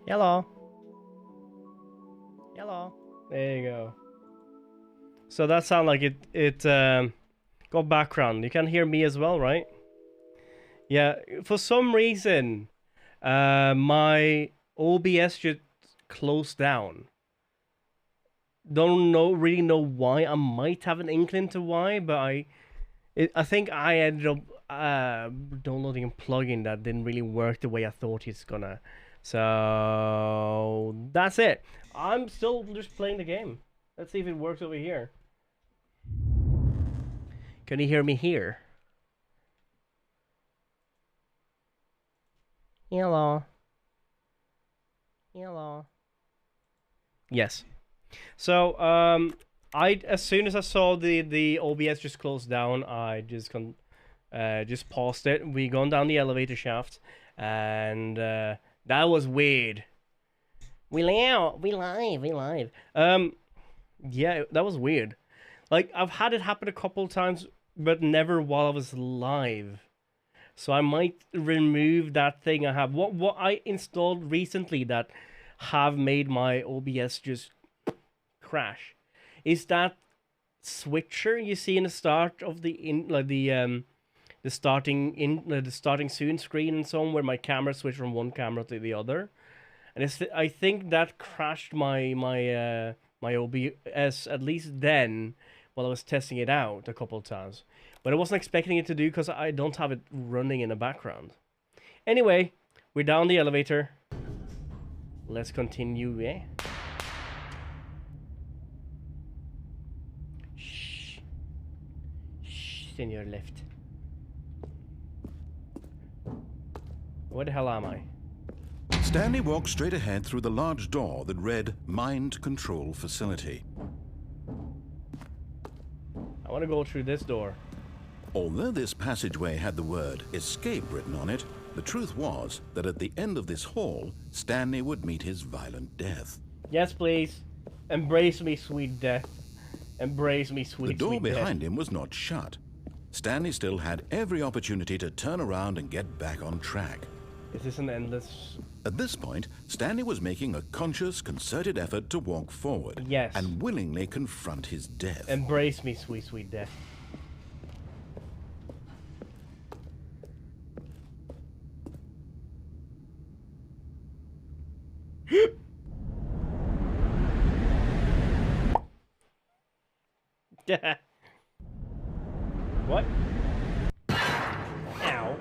Hello. Hello. There you go. So that sound like it got background. You can hear me as well, right? Yeah. For some reason, my OBS just closed down. Don't really know why. I might have an inkling to why, but I think I ended up downloading a plugin that didn't really work the way I thought it's gonna. So that's it. I'm still just playing the game. Let's see if it works over here. Can you hear me here? Hello. Hello. Yes. So as soon as I saw the OBS just closed down, I just paused it. We gone down the elevator shaft, and that was weird. We live. Yeah, that was weird. Like, I've had it happen a couple times, but never while I was live. So I might remove that thing I have. What I installed recently that have made my OBS just crash is that switcher you see in the start of the starting soon screen and so on, where my camera switched from one camera to the other. And I think that crashed my OBS at least then while I was testing it out a couple of times. But I wasn't expecting it to do because I don't have it running in the background. Anyway, we're down the elevator. Let's continue, eh? Shh. Shh, in your left. Where the hell am I? Stanley walked straight ahead through the large door that read Mind Control Facility. I want to go through this door. Although this passageway had the word escape written on it, the truth was that at the end of this hall, Stanley would meet his violent death. Yes, please. Embrace me, sweet death. Embrace me, sweet death. The door behind him was not shut. Stanley still had every opportunity to turn around and get back on track. Is this an endless... At this point, Stanley was making a conscious, concerted effort to walk forward. Yes. And willingly confront his death. Embrace me, sweet, sweet death. What? Ow.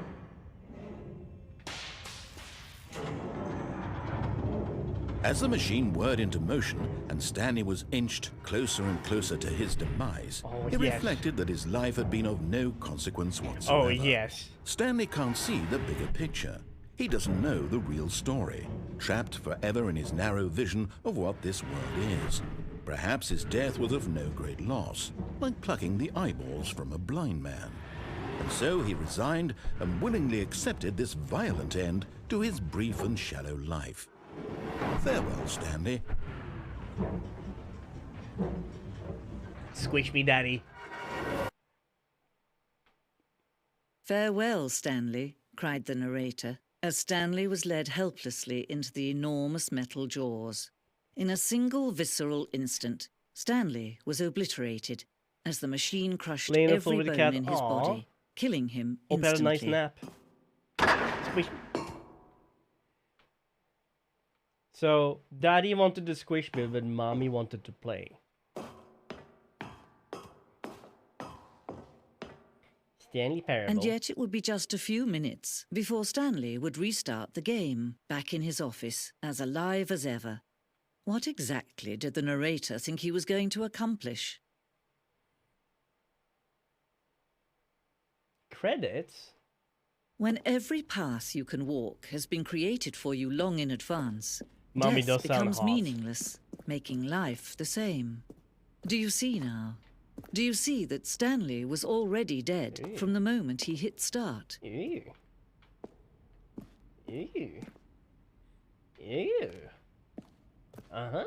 As the machine whirred into motion and Stanley was inched closer and closer to his demise, he reflected that his life had been of no consequence whatsoever. Oh, yes. Stanley can't see the bigger picture. He doesn't know the real story, trapped forever in his narrow vision of what this world is. Perhaps his death was of no great loss, like plucking the eyeballs from a blind man. And so he resigned and willingly accepted this violent end to his brief and shallow life. Farewell, Stanley. Squish me, daddy. Farewell, Stanley, cried the narrator, as Stanley was led helplessly into the enormous metal jaws. In a single visceral instant, Stanley was obliterated as the machine crushed every bone in his body, killing him instantly. Hope you had a nice nap. Squish. So, Daddy wanted to squish me, but Mommy wanted to play. Stanley Parable. And yet it would be just a few minutes before Stanley would restart the game, back in his office, as alive as ever. What exactly did the narrator think he was going to accomplish? Credits? When every path you can walk has been created for you long in advance, Mommy death does sound becomes hot. meaningless, making life the same. Do you see now? Do you see that Stanley was already dead from the moment he hit start? Ew. Ew. Ew. Uh-huh.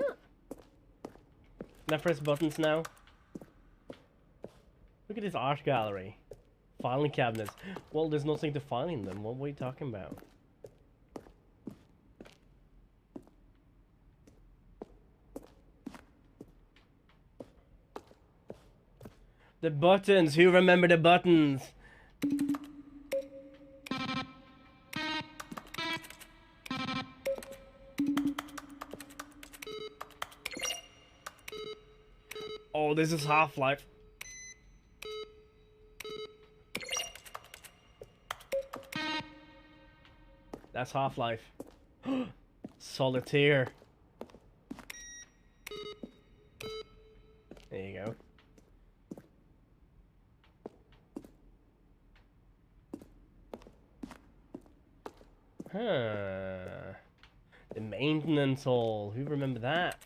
Can I press buttons now? Look at this art gallery. Filing cabinets. Well, there's nothing to file in them. What were you talking about? The buttons. Who remember the buttons? Oh, this is Half-Life. That's Half-Life. Solitaire. There you go. Huh. The maintenance hall. Who remember that?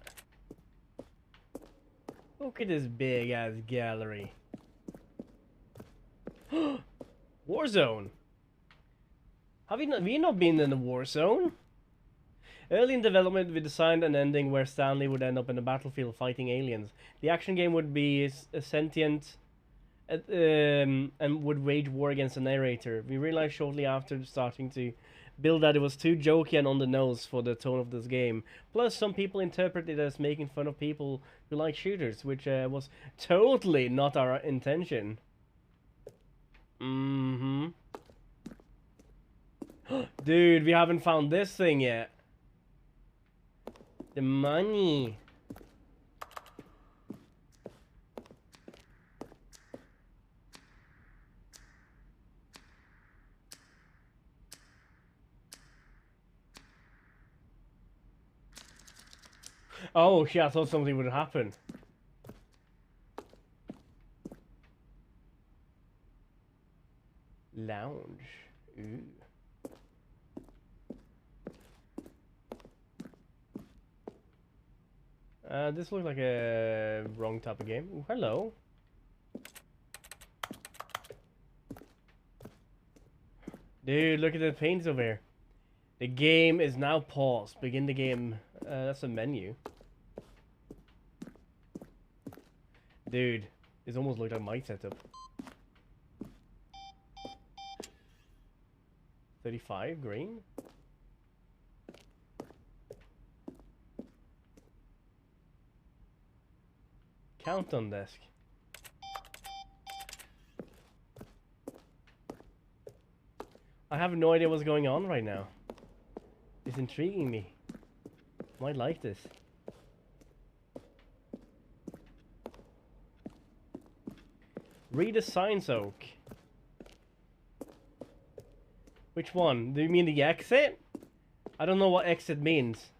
Look at this big ass gallery. Warzone. Have you not been in the Warzone? Early in development, we designed an ending where Stanley would end up in the battlefield fighting aliens. The action game would be sentient and would wage war against the narrator. We realized shortly after starting to build that it was too jokey and on the nose for the tone of this game. Plus, some people interpret it as making fun of people who like shooters, which was totally not our intention. Dude, we haven't found this thing yet. The money. Oh shit, I thought something would happen. Lounge. Ooh. This looks like a wrong type of game. Ooh, hello. Dude, look at the paints over here. The game is now paused. Begin the game. That's a menu. Dude, this almost looked like my setup. 35 green. Countdown desk. I have no idea what's going on right now. It's intriguing me. Might like this. Read the signs, Oak. Which one? Do you mean the exit? I don't know what exit means.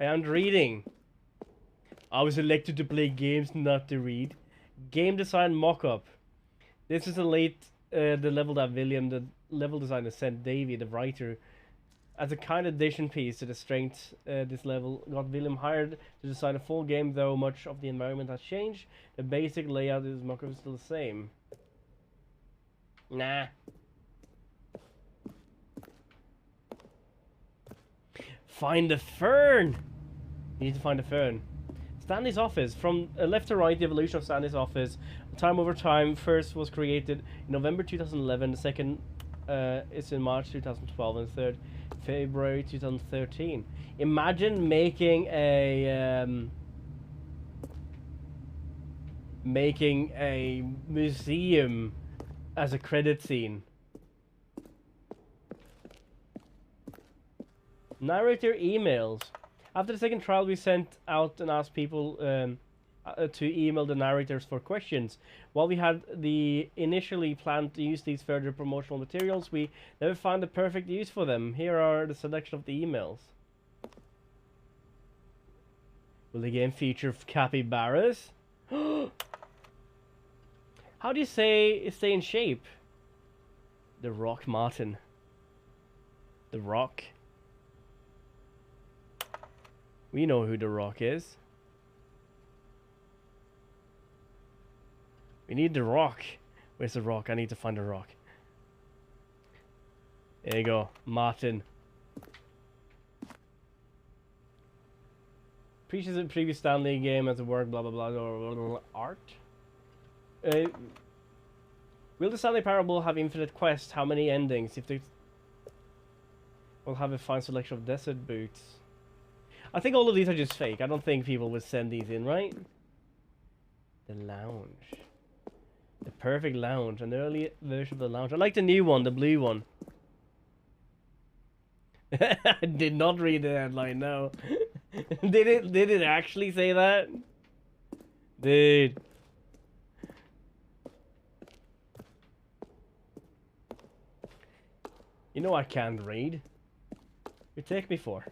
I am reading. I was elected to play games, not to read. Game design mock-up. This is the level that William, the level designer, sent Davey, the writer, as a kind of addition piece to the strength this level got William hired to design a full game, though much of the environment has changed. The basic layout of this mock-up is still the same. Nah. Find the fern! You need to find the fern. Stanley's office. From left to right, the evolution of Stanley's office. Time over time. First was created in November 2011. The second is in March 2012. And the third, February 2013. Imagine making a museum as a credit scene. Narrator emails. After the second trial, we sent out and asked people to email the narrators for questions. While we had initially planned to use these further promotional materials, we never found the perfect use for them. Here are the selection of the emails. Will the game feature capybaras? How do you say stay in shape? The Rock Martin. The Rock. We know who The Rock is. We need The Rock. Where's The Rock? I need to find The Rock. There you go. Martin. Previous Stanley game as a work, blah blah blah, blah, blah, blah. Art? Will the Stanley Parable have infinite quests? How many endings? If they will have a fine selection of desert boots. I think all of these are just fake. I don't think people would send these in, right? The lounge. The perfect lounge. An early version of the lounge. I like the new one, the blue one. I did not read the headline, no. Did it actually say that? Dude. You know I can't read. You take me for.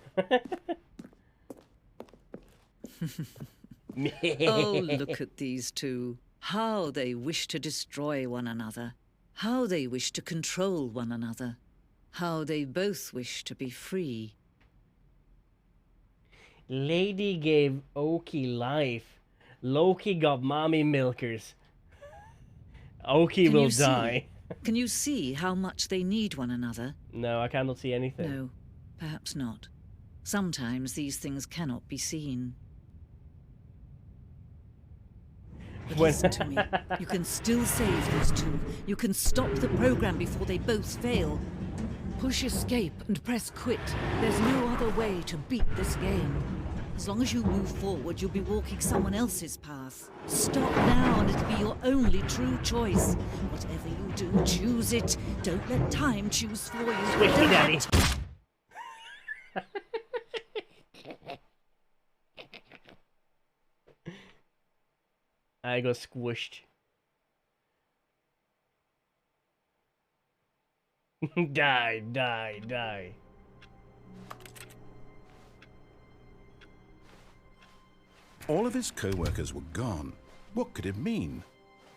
Oh, look at these two. How they wish to destroy one another. How they wish to control one another. How they both wish to be free. Lady gave Oki life. Loki got mommy milkers. Oki will die. Can you see how much they need one another? No, I cannot see anything. No, perhaps not. Sometimes these things cannot be seen. But listen to me. You can still save these two. You can stop the program before they both fail. Push escape and press quit. There's no other way to beat this game. As long as you move forward, you'll be walking someone else's path. Stop now and it'll be your only true choice. Whatever you do, choose it. Don't let time choose for you. Squishy daddy. I got squished. Die, die, die. All of his co-workers were gone. What could it mean?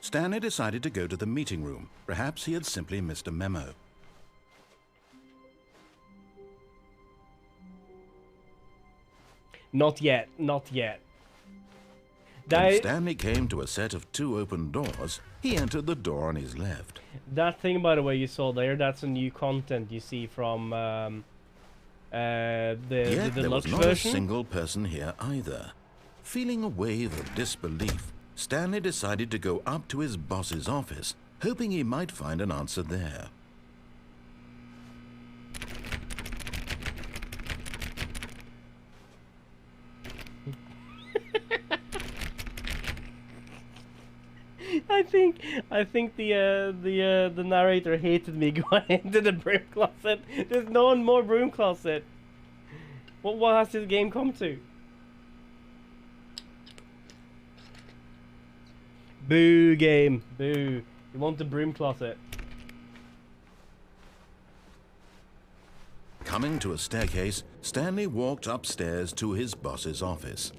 Stanley decided to go to the meeting room. Perhaps he had simply missed a memo. Not yet, not yet. When Stanley came to a set of 2 open doors, he entered the door on his left. That thing, by the way, you saw there, that's a new content you see from the Yet there was Deluxe not version. a single person here either. Feeling a wave of disbelief, Stanley decided to go up to his boss's office, hoping he might find an answer there. I think the narrator hated me going into the broom closet. There's no one more broom closet. What has this game come to? Boo game, boo. You want the broom closet. Coming to a staircase, Stanley walked upstairs to his boss's office.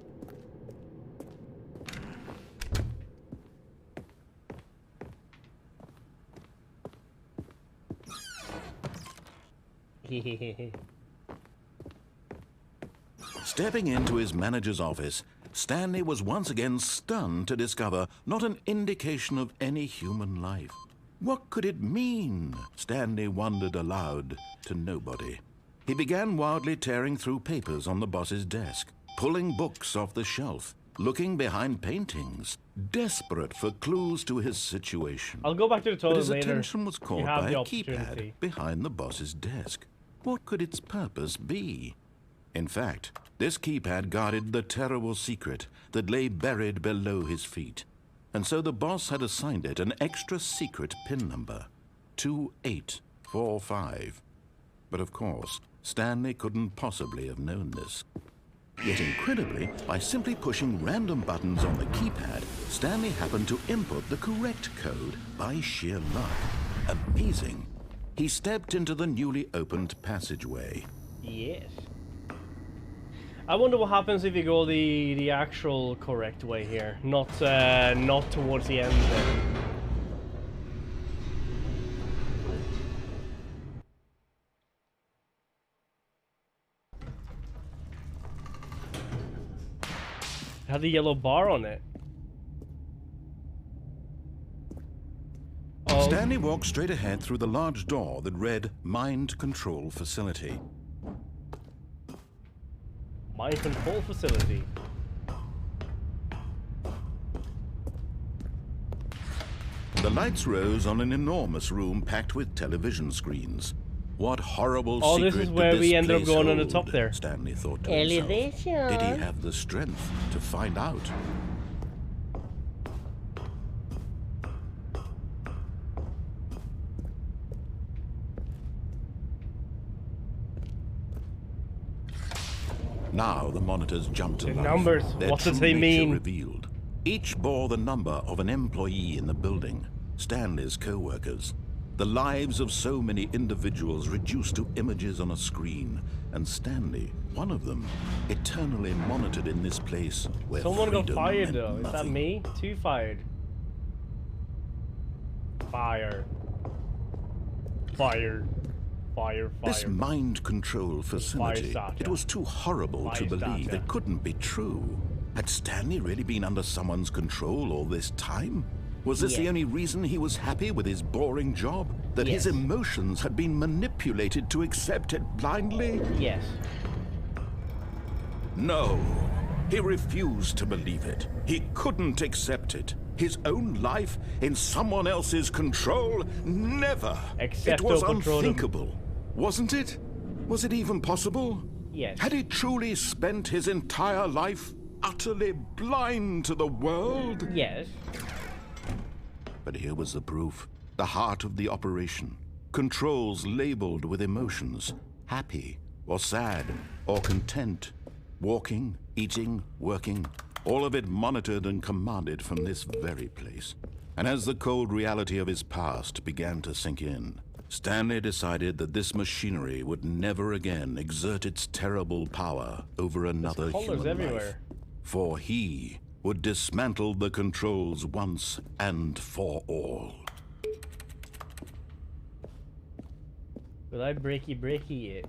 Stepping into his manager's office, Stanley was once again stunned to discover not an indication of any human life. What could it mean? Stanley wondered aloud to nobody. He began wildly tearing through papers on the boss's desk, pulling books off the shelf, looking behind paintings, desperate for clues to his situation. I'll go back to the toilet But his later. attention was caught have by the a opportunity. keypad behind the boss's desk. What could its purpose be? In fact, this keypad guarded the terrible secret that lay buried below his feet. And so the boss had assigned it an extra secret PIN number, 2845. But of course, Stanley couldn't possibly have known this. Yet incredibly, by simply pushing random buttons on the keypad, Stanley happened to input the correct code by sheer luck. Amazing. He stepped into the newly opened passageway. Yes. I wonder what happens if you go the actual correct way here, not towards the end there. It had the yellow bar on it. Oh. Stanley walked straight ahead through the large door that read Mind Control Facility. Mind control facility. The lights rose on an enormous room packed with television screens. What horrible Oh, secret this is did where this we ended up place going on the hold? top there. Stanley thought to himself. Elevation. Did he have the strength to find out? Now the monitors jumped to The life. numbers, Their what true does they nature mean? revealed. Each bore the number of an employee in the building, Stanley's co-workers. The lives of so many individuals reduced to images on a screen, and Stanley, one of them, eternally monitored in this place where Someone got freedom fired meant though. Is that nothing. me? 2 fired. Fire. Fire. Fire. Fire. This mind control facility, starter. it was too horrible to Fire believe. starter. It couldn't be true. Had Stanley really been under someone's control all this time? Was this the Yeah. only reason he was happy with his boring job? That his Yes. emotions had been manipulated to accept it blindly? Yes. No. He refused to believe it. He couldn't accept it. His own life in someone else's control? Never. Accept it was or control them. unthinkable. Wasn't it? Was it even possible? Yes. Had he truly spent his entire life utterly blind to the world? Yes. But here was the proof. The heart of the operation. Controls labeled with emotions. Happy, or sad, or content. Walking, eating, working. All of it monitored and commanded from this very place. And as the cold reality of his past began to sink in, Stanley decided that this machinery would never again exert its terrible power over another colours human life. everywhere. For he would dismantle the controls once and for all. Will I breaky it?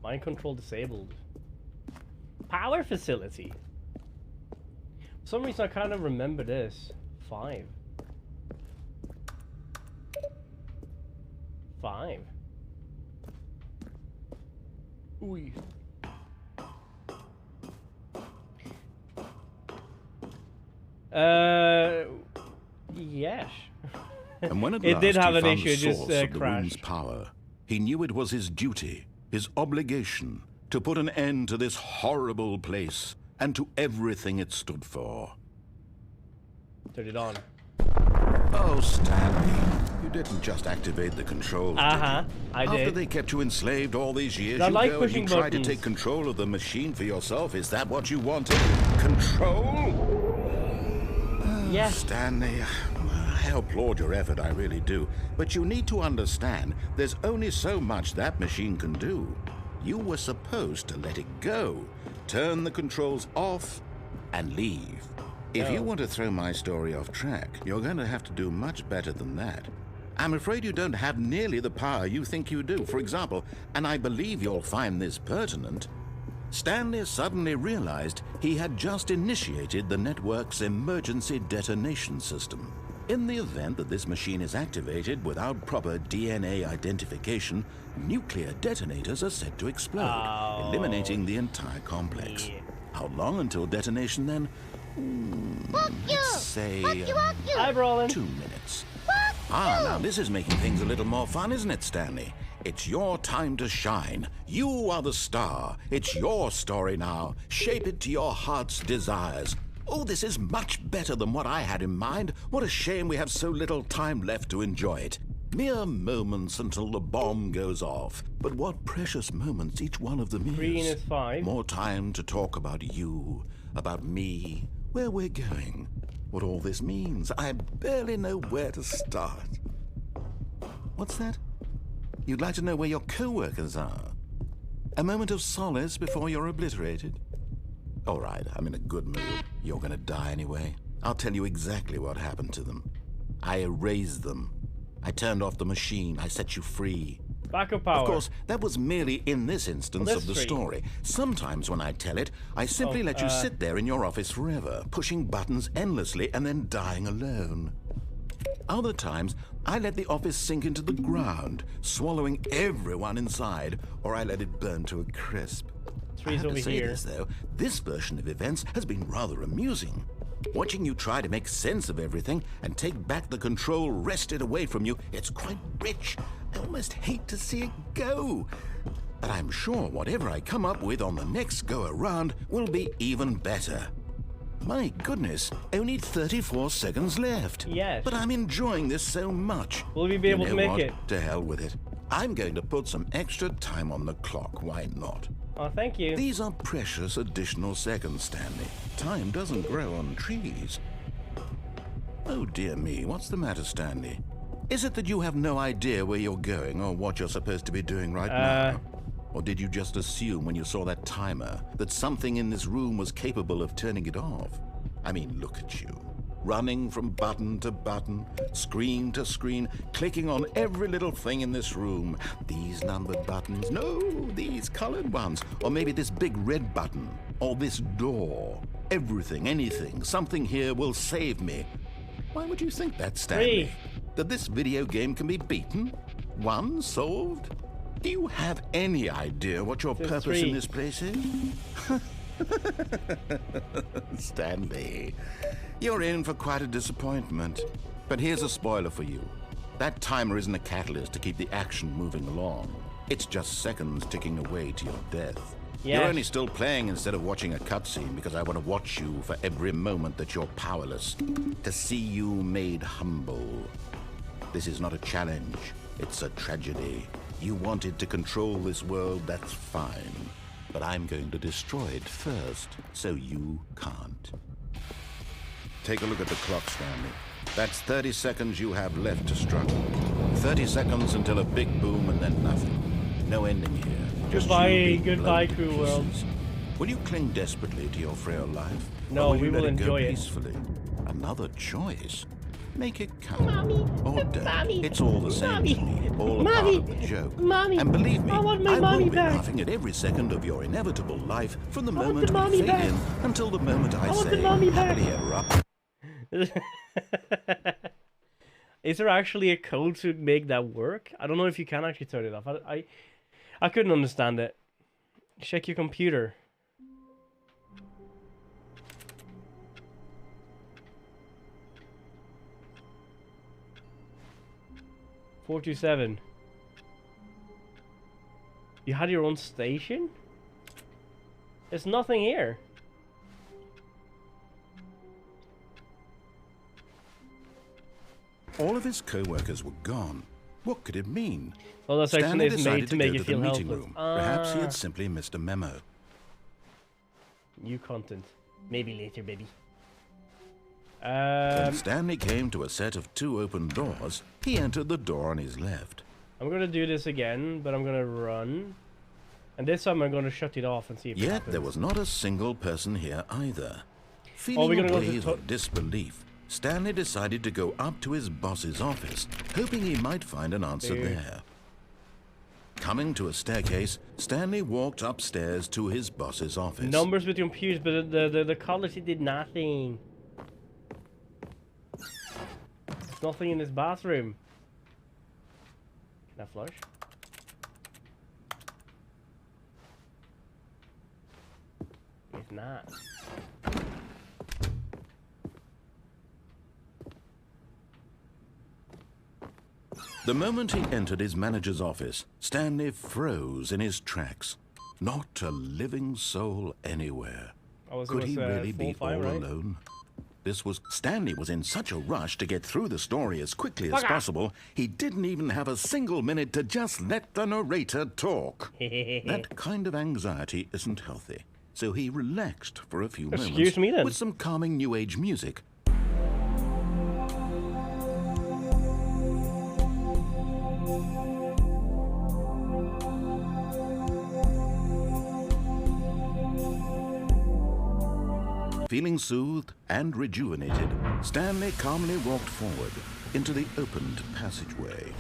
Mind control disabled. Power facility. For some reason I kind of remember this. 5. 5. Ooh. Yes. And when at It last did have he an found issue, the just, source of the room's crashed. power, he knew it was his duty, his obligation, to put an end to this horrible place and to everything it stood for. Turn it on. Oh, Stanley, you didn't just activate the controls, did I you? After did. they kept you enslaved all these years, I you like go and you pushing try to buttons. take control of the machine for yourself. Is that what you wanted? Control? Yes. Stanley, I applaud your effort, I really do. But you need to understand, there's only so much that machine can do. You were supposed to let it go, turn the controls off, and leave. If you want to throw my story off track, you're going to have to do much better than that. I'm afraid you don't have nearly the power you think you do. For example, and I believe you'll find this pertinent, Stanley suddenly realized he had just initiated the network's emergency detonation system. In the event that this machine is activated without proper DNA identification, nuclear detonators are set to explode, eliminating the entire complex. Yeah. How long until detonation then? Let's say Hi, Brolin. 2 minutes. Now this is making things a little more fun, isn't it, Stanley? It's your time to shine. You are the star. It's your story now. Shape it to your heart's desires. Oh, this is much better than what I had in mind. What a shame we have so little time left to enjoy it. Mere moments until the bomb goes off. But what precious moments each one of them is. Green is 5. More time to talk about you, about me, where we're going, what all this means. I barely know where to start. What's that? You'd like to know where your co-workers are? A moment of solace before you're obliterated? All right, I'm in a good mood. You're gonna die anyway. I'll tell you exactly what happened to them. I erased them. I turned off the machine. I set you free. Backup power. Of course, that was merely in this instance Well, of the that's free. story. Sometimes when I tell it, I simply let you sit there in your office forever, pushing buttons endlessly and then dying alone. Other times, I let the office sink into the ground, swallowing everyone inside, or I let it burn to a crisp. I Three's have to over say here. this, though, this version of events has been rather amusing. Watching you try to make sense of everything and take back the control wrested away from you, it's quite rich. I almost hate to see it go. But I'm sure whatever I come up with on the next go-around will be even better. My goodness, only 34 seconds left. Yes. But I'm enjoying this so much. Will we be able You to know make what? it? To hell with it. I'm going to put some extra time on the clock. Why not? Oh, thank you. These are precious additional seconds, Stanley. Time doesn't grow on trees. Oh, dear me. What's the matter, Stanley? Is it that you have no idea where you're going or what you're supposed to be doing right now? Or did you just assume when you saw that timer that something in this room was capable of turning it off? I mean, look at you. Running from button to button, screen to screen, clicking on every little thing in this room. These numbered buttons, no, these colored ones. Or maybe this big red button, or this door. Everything, anything, something here will save me. Why would you think that, Stanley? That this video game can be beaten? Won? Solved? Do you have any idea what your purpose in this place is? Stanley, you're in for quite a disappointment. But here's a spoiler for you. That timer isn't a catalyst to keep the action moving along. It's just seconds ticking away to your death. Yes. You're only still playing instead of watching a cutscene because I want to watch you for every moment that you're powerless. To see you made humble. This is not a challenge. It's a tragedy. You wanted to control this world, that's fine. But I'm going to destroy it first, so you can't. Take a look at the clock, Stanley. That's 30 seconds you have left to struggle. 30 seconds until a big boom and then nothing. No ending here. Goodbye, cruel world. Will you cling desperately to your frail life? No, we will enjoy it peacefully. Another choice. Make it count. Mommy, Or don't. Mommy, It's all the same Mommy, to me. All a part Mommy, of the joke. Mommy, And believe me, I want my I mommy will be back. laughing at every second of your inevitable life from the want moment the we mommy fade back. in until the moment I want the say, mommy back. happily ever up. Is there actually a code to make that work? I don't know if you can actually turn it off. I couldn't understand it. Check your computer. $427. You had your own station? There's nothing here. All of his co-workers were gone. What could it mean? Well, that section Stanley is decided made to make go you to feel the meeting helpless. room. Perhaps he had simply missed a memo. New content. Maybe later, baby. When Stanley came to a set of 2 open doors, he entered the door on his left. I'm gonna do this again, but I'm gonna run. And this time I'm gonna shut it off and see if it Yet happens. there was not a single person here either. we're Feeling gonna a go to wave of disbelief, Stanley decided to go up to his boss's office, hoping he might find an answer there. Coming to a staircase, Stanley walked upstairs to his boss's office. Numbers with your computers, but the quality did nothing. There's nothing in this bathroom. Can I flush? It's not. The moment he entered his manager's office, Stanley froze in his tracks. Not a living soul anywhere. Could he really be all alone? Stanley was in such a rush to get through the story as quickly as possible, he didn't even have a single minute to just let the narrator talk. That kind of anxiety isn't healthy, so he relaxed for a few moments with some calming New Age music. Feeling soothed and rejuvenated, Stanley calmly walked forward into the opened passageway.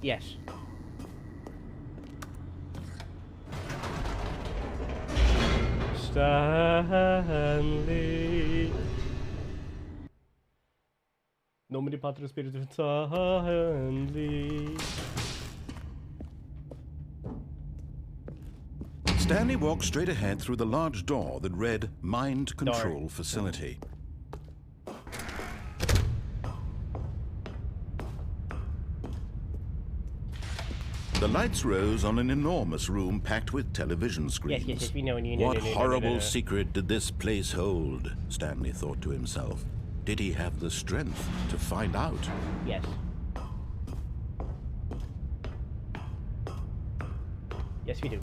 Yes. Stanley. Nomine Patris Spiritus Stanley. Stanley walked straight ahead through the large door that read Mind Control Facility. The lights rose on an enormous room packed with television screens. Yes, we know. What horrible secret did this place hold? Stanley thought to himself. Did he have the strength to find out? Yes. Yes, we do.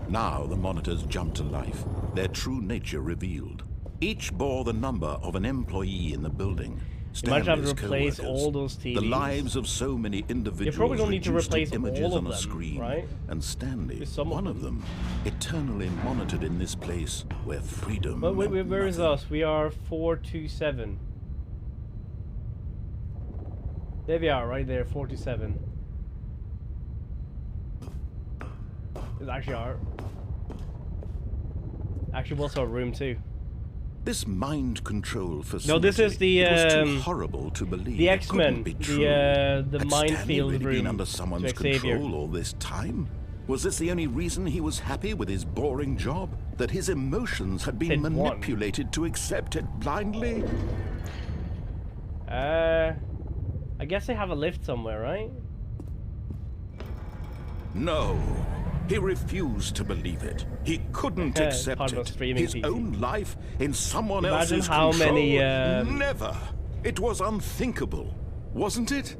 Now the monitors jumped to life, their true nature revealed. Each bore the number of an employee in the building. Imagine having to Stanley's replace co-workers, all those TVs. the lives of so many individuals. You probably don't need to reduced replace images all of on a them, screen, right? and Stanley, Just some of one of them, eternally monitored in this place where freedom. But wait, meant where is nothing. us? We are 427. There we are, right there, 427. It's actually our. Actually, what's our room too? This mind control facility. No, this is the it was too horrible to believe. the It X-Men, couldn't be true. the Had minefield Stanley really been room under someone's to Xavier. control all this time? Was this the only reason he was happy with his boring job? That his emotions had been Said one. manipulated to accept it blindly? I guess they have a lift somewhere, right? No. He refused to believe it. He couldn't accept Part of a it. streaming His PC. own life in someone Imagine else's how control. many, Never. It was unthinkable, wasn't it?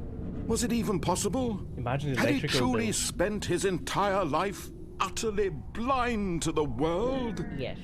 Was it even possible? Imagine his Had he electrical truly bill. spent his entire life utterly blind to the world? Yes.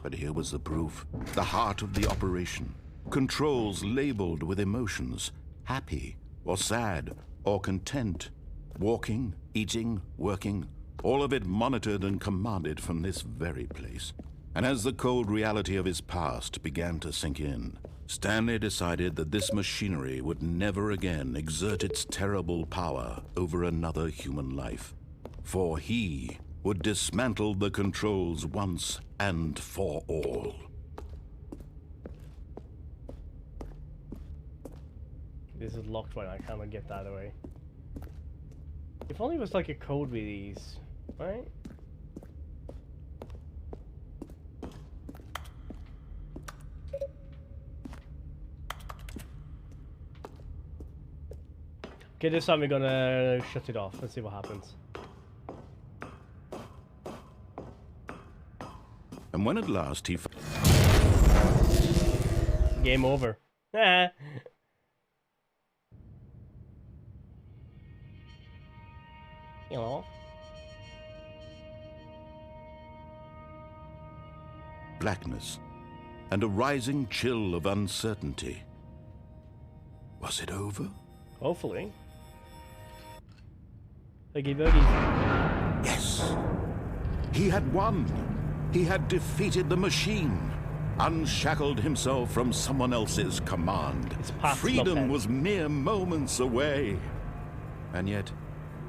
But here was the proof. The heart of the operation. Controls labeled with emotions. Happy or sad or content. Walking, eating, working. All of it monitored and commanded from this very place. And as the cold reality of his past began to sink in, Stanley decided that this machinery would never again exert its terrible power over another human life. For he would dismantle the controls once and for all. This is locked right now, I cannot get that away. If only it was like a code with these, right? Okay, this time we're gonna shut it off. Let's see what happens. And when at last he... Game over. Ah. Hello. blackness and a rising chill of uncertainty. Was it over? Hopefully. Boogie boogie. Yes. He had won. He had defeated the machine, unshackled himself from someone else's command. It's past Freedom Lopez. was mere moments away. And yet,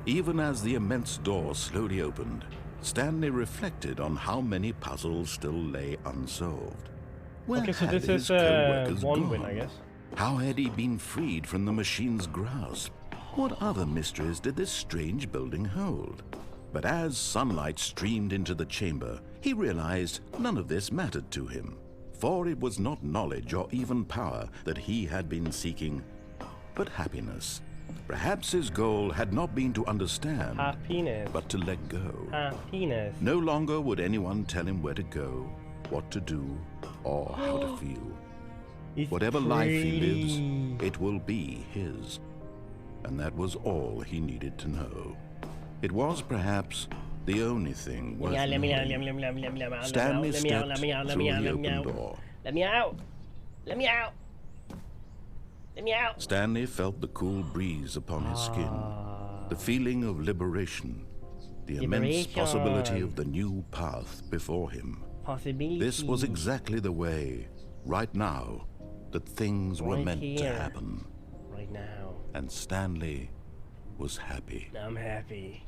even as the immense door slowly opened, Stanley reflected on how many puzzles still lay unsolved. Where Okay, so had this his is co-workers one win, gone? I guess. How had he been freed from the machine's grasp? What other mysteries did this strange building hold? But as sunlight streamed into the chamber, he realized none of this mattered to him. For it was not knowledge or even power that he had been seeking, but happiness. Perhaps his goal had not been to understand, Happiness. but to let go. Happiness. No longer would anyone tell him where to go, what to do, or how to feel. It's Whatever life he pretty. lives, it will be his. And that was all he needed to know. It was perhaps the only thing worth knowing. Stanley stepped through the open door. Let me out. Let me out. Let me out. Stanley felt the cool breeze upon his skin, the feeling of liberation, the immense possibility of the new path before him. Possibility. This was exactly the way, right now, that things were Right meant to here. happen. Right now. And Stanley was happy. I'm happy.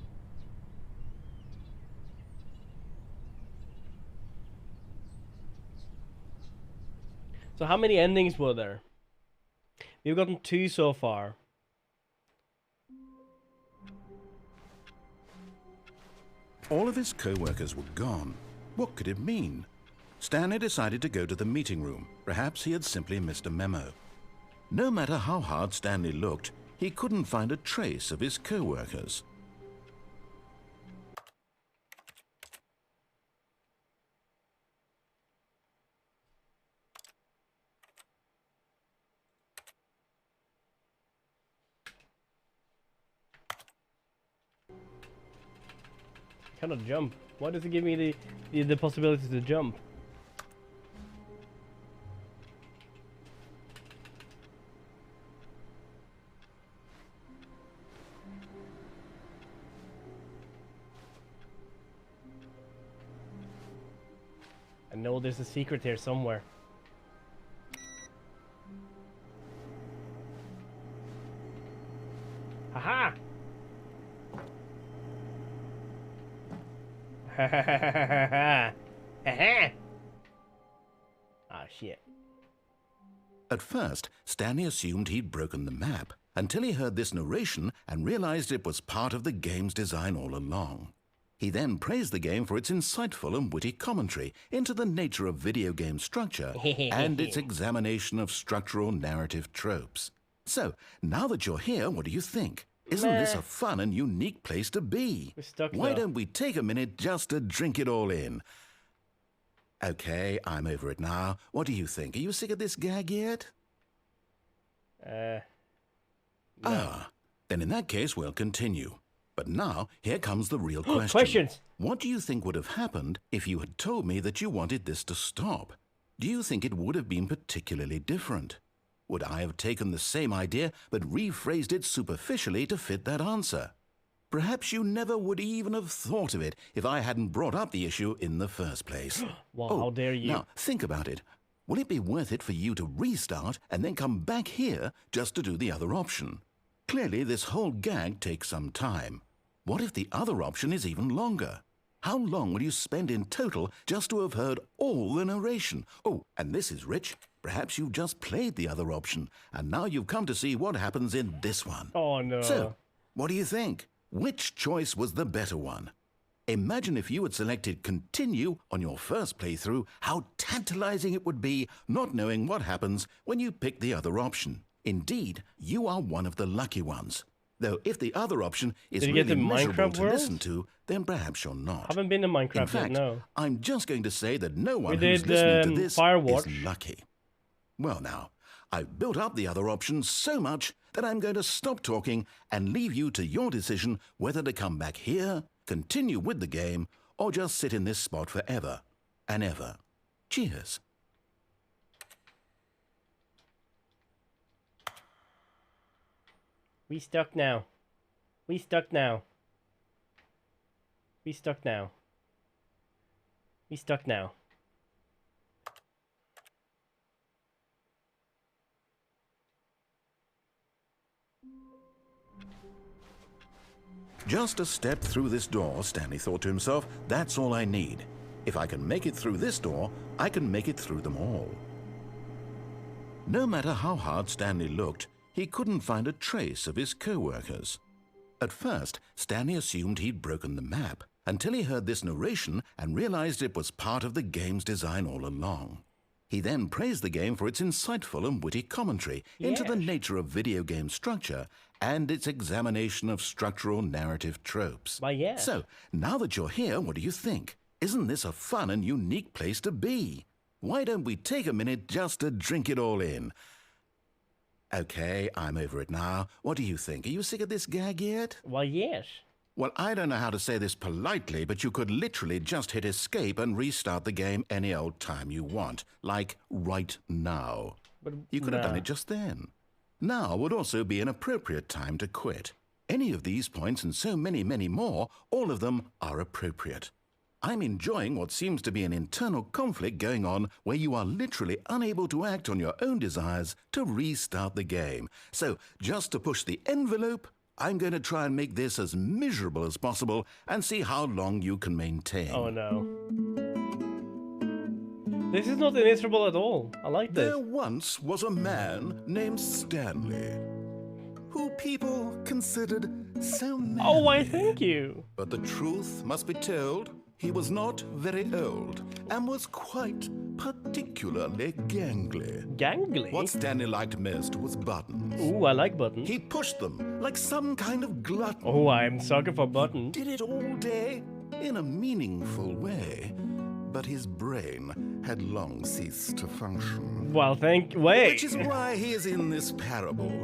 So how many endings were there? We've gotten 2 so far. All of his co-workers were gone. What could it mean? Stanley decided to go to the meeting room. Perhaps he had simply missed a memo. No matter how hard Stanley looked, he couldn't find a trace of his co-workers. Cannot jump. Why does it give me the possibility to jump? I know there's a secret here somewhere. Haha! Ha ha ha ha ha ha! Ah, shit. At first, Stanley assumed he'd broken the map until he heard this narration and realized it was part of the game's design all along. He then praised the game for its insightful and witty commentary into the nature of video game structure and its examination of structural narrative tropes. So, now that you're here, what do you think? Isn't this a fun and unique place to be? We're stuck Why though. don't we take a minute just to drink it all in? Okay, I'm over it now. What do you think? Are you sick of this gag yet? No. Ah, then in that case, we'll continue. But now, here comes the real question. Questions! What do you think would have happened if you had told me that you wanted this to stop? Do you think it would have been particularly different? Would I have taken the same idea but rephrased it superficially to fit that answer? Perhaps you never would even have thought of it if I hadn't brought up the issue in the first place. Wow, how dare you. Now, think about it. Will it be worth it for you to restart and then come back here just to do the other option? Clearly, this whole gag takes some time. What if the other option is even longer? How long will you spend in total just to have heard all the narration? Oh, and this is rich. Perhaps you've just played the other option, and now you've come to see what happens in this one. Oh no. So, what do you think? Which choice was the better one? Imagine if you had selected continue on your first playthrough, how tantalizing it would be not knowing what happens when you pick the other option. Indeed, you are one of the lucky ones. Though if the other option is Did you get really the miserable Minecraft to world? listen to, then perhaps you're not. Haven't been to Minecraft In yet, fact, no. I'm just going to say that no one We who's did, listening to this Firewatch. is lucky. Well now, I've built up the other options so much that I'm going to stop talking and leave you to your decision whether to come back here, continue with the game, or just sit in this spot forever and ever. Cheers. We stuck now. We stuck now. We stuck now. We stuck now. Just a step through this door, Stanley thought to himself, that's all I need. If I can make it through this door, I can make it through them all. No matter how hard Stanley looked, he couldn't find a trace of his co-workers. At first, Stanley assumed he'd broken the map until he heard this narration and realized it was part of the game's design all along. He then praised the game for its insightful and witty commentary into the nature of video game structure and its examination of structural narrative tropes. Why, yes. So, now that you're here, what do you think? Isn't this a fun and unique place to be? Why don't we take a minute just to drink it all in? Okay, I'm over it now. What do you think? Are you sick of this gag yet? Why, yes. Well, I don't know how to say this politely, but you could literally just hit escape and restart the game any old time you want. Like, right now. But You could have done nah. it just then. Now would also be an appropriate time to quit. Any of these points and so many, many more, all of them are appropriate. I'm enjoying what seems to be an internal conflict going on where you are literally unable to act on your own desires to restart the game. So, just to push the envelope, I'm going to try and make this as miserable as possible and see how long you can maintain. Oh no. This is not miserable at all. I like this. There once was a man named Stanley, who people considered so manly. Oh, why thank you. But the truth must be told, he was not very old and was quite particularly gangly. Gangly? What Stanley liked most was buttons. Ooh, I like buttons. He pushed them like some kind of glutton. Oh, I'm sucker for buttons. Did it all day in a meaningful way. But his brain had long ceased to function. Well, wait. Which is why he is in this parable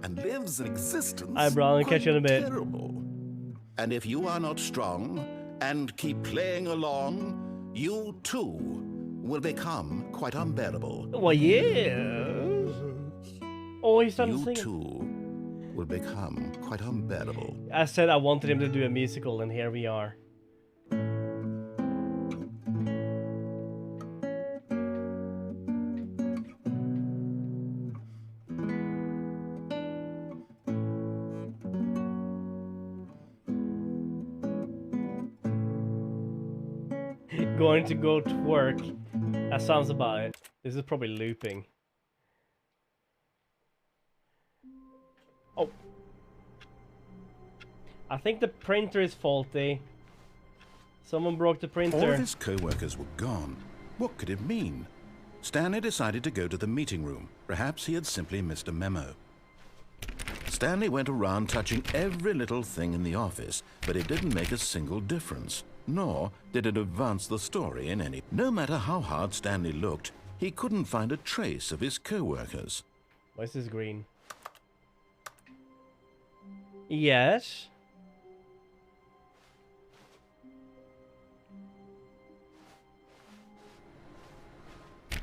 and lives an existence Hi, bro, I'll catch you in a bit. terrible. And if you are not strong and keep playing along, you too will become quite unbearable. Well, yeah. Oh, he's starting to You sing. too will become quite unbearable. I said I wanted him to do a musical, and here we are. Going to go to work. That sounds about it. This is probably looping. Oh. I think the printer is faulty. Someone broke the printer. All of his co-workers were gone. What could it mean? Stanley decided to go to the meeting room. Perhaps he had simply missed a memo. Stanley went around touching every little thing in the office, but it didn't make a single difference. Nor did it advance the story in any. No matter how hard Stanley looked, he couldn't find a trace of his co-workers. Why is this green? Yes.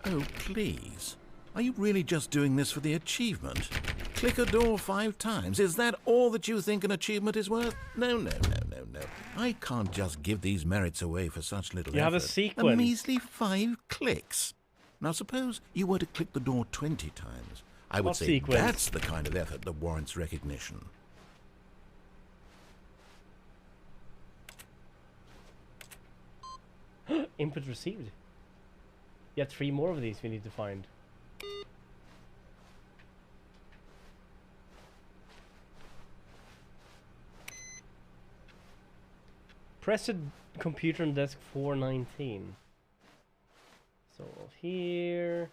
Oh, please. Are you really just doing this for the achievement? Click a door 5 times. Is that all that you think an achievement is worth? No, no, no, no, no. I can't just give these merits away for such little You effort. have a sequence. A measly 5 clicks. Now, suppose you were to click the door 20 times. I would What say sequence? that's the kind of effort that warrants recognition. Input received. Yeah, 3 more of these we need to find. Press a computer on desk 419. So here.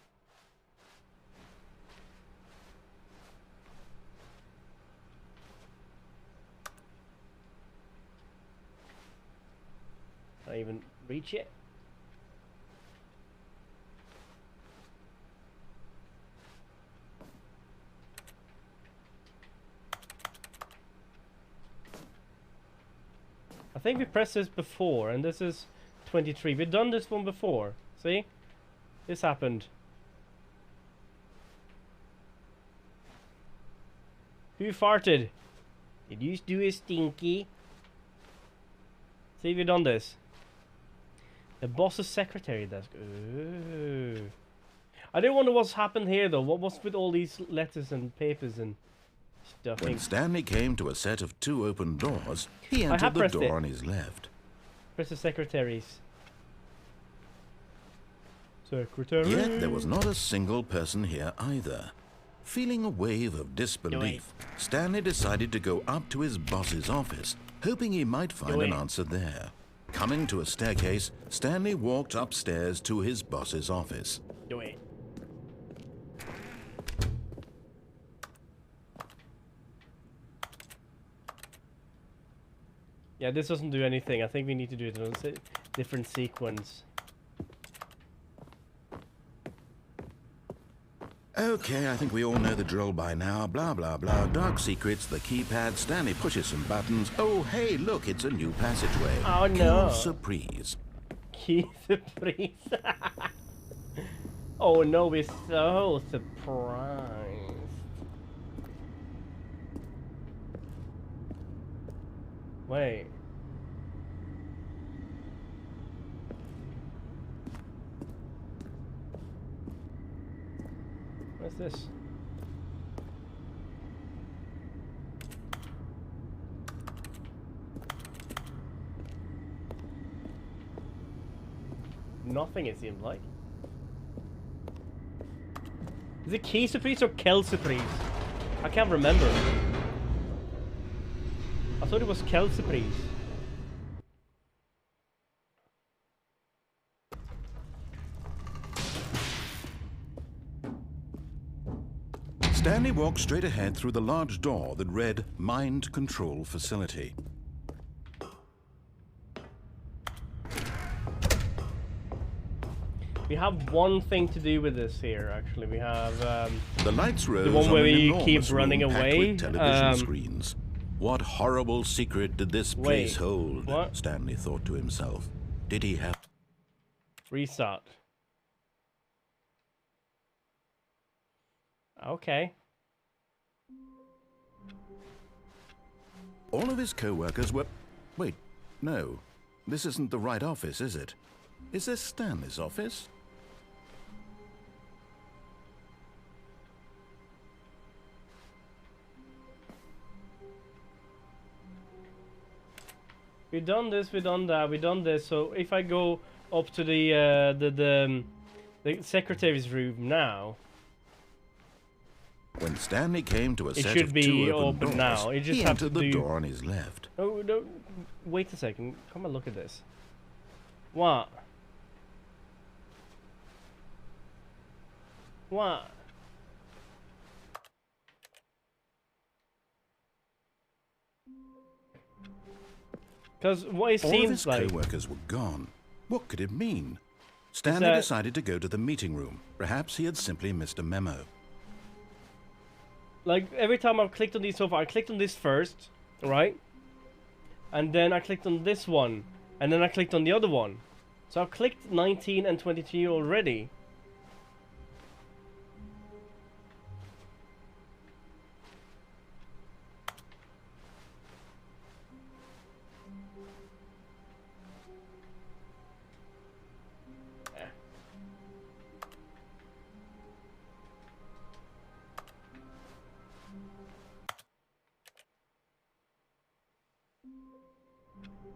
Can I even reach it? I think we pressed this before, and this is 23. We've done this one before. See? This happened. Who farted? Did you do a stinky? See if you've done this. The boss's secretary desk. Ooh. I do wonder what's happened here though. What's with all these letters and papers and stuff? When Stanley came to a set of 2 open doors, he entered have the pressed door it. on his left. Press the secretaries. Secretary. Yet there was not a single person here either. Feeling a wave of disbelief, Stanley decided to go up to his boss's office, hoping he might find an answer there. Coming to a staircase, Stanley walked upstairs to his boss's office. Do it. Yeah, this doesn't do anything. I think we need to do it in a different sequence. Okay, I think we all know the drill by now. Blah, blah, blah. Dark secrets, the keypad. Stanley pushes some buttons. Oh, hey, look, it's a new passageway. Oh, no. Surprise. Key surprise. Oh no, we're so surprised. Wait. What's this? Nothing, it seems like. Is it key surprise or Kel surprise? I can't remember. I thought it was Kel surprise. Stanley walked straight ahead through the large door that read Mind Control Facility. We have one thing to do with this here, actually. We have The lights rose one on where an we enormous keep running room packed away, with television screens. What horrible secret did this place hold? What? Stanley thought to himself. Did he have... Restart. Okay. All of his co-workers were... Wait, no. This isn't the right office, is it? Is this Stanley's office? We've done this, we've done that, we've done this. So if I go up to the secretary's room now, when Stanley came to a set should of be two open open doors, now. You just he have to entered the do... door on his left. Oh no! Wait a second. Come and look at this. What? What? Because what it All of seems his like... co-workers were gone. What could it mean? Stanley decided to go to the meeting room. Perhaps he had simply missed a memo. Like, every time I've clicked on these so far, I clicked on this first, right? And then I clicked on this one. And then I clicked on the other one. So I've clicked 19 and 23 already.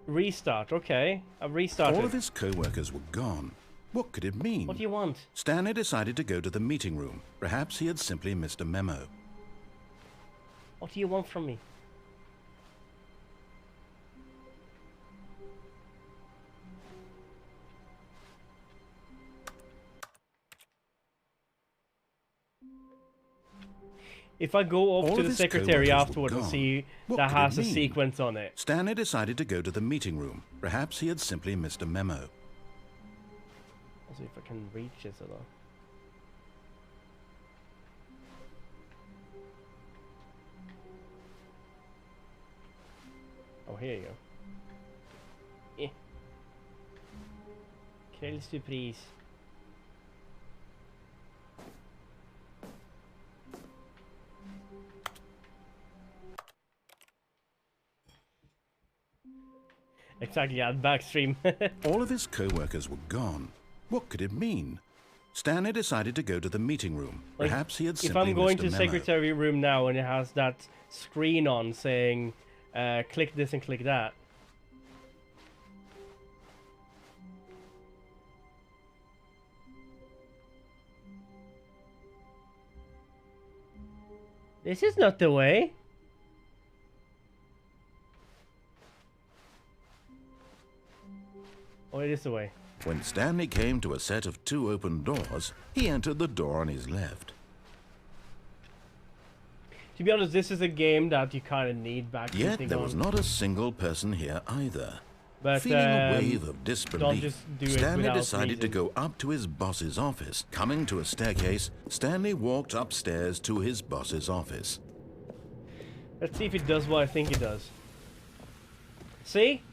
Restart, okay. I've restarted. All of his co-workers were gone. What could it mean? What do you want? Stanley decided to go to the meeting room. Perhaps he had simply missed a memo. What do you want from me? If I go off to the secretary afterwards and see that has a sequence on it. Stanley decided to go to the meeting room. Perhaps he had simply missed a memo. I'll see if I can reach this or not. Oh, here you go. Quelle surprise. Exactly, yeah, backstream. All of his co-workers were gone. What could it mean? Stanley decided to go to the meeting room. Like, perhaps he had simply if I'm going to missed the a memo. secretary room now and it has that screen on saying click this and click that. This is not the way. Oh, it is the way. When Stanley came to a set of two open doors, he entered the door on his left. To be honest, this is a game that you kind of need back. Yet there was not a single person here either. But, feeling a wave of don't disbelief, just do it Stanley without decided to reason. go up to his boss's office. Coming to a staircase, Stanley walked upstairs to his boss's office. Let's see if it does what I think it does. See?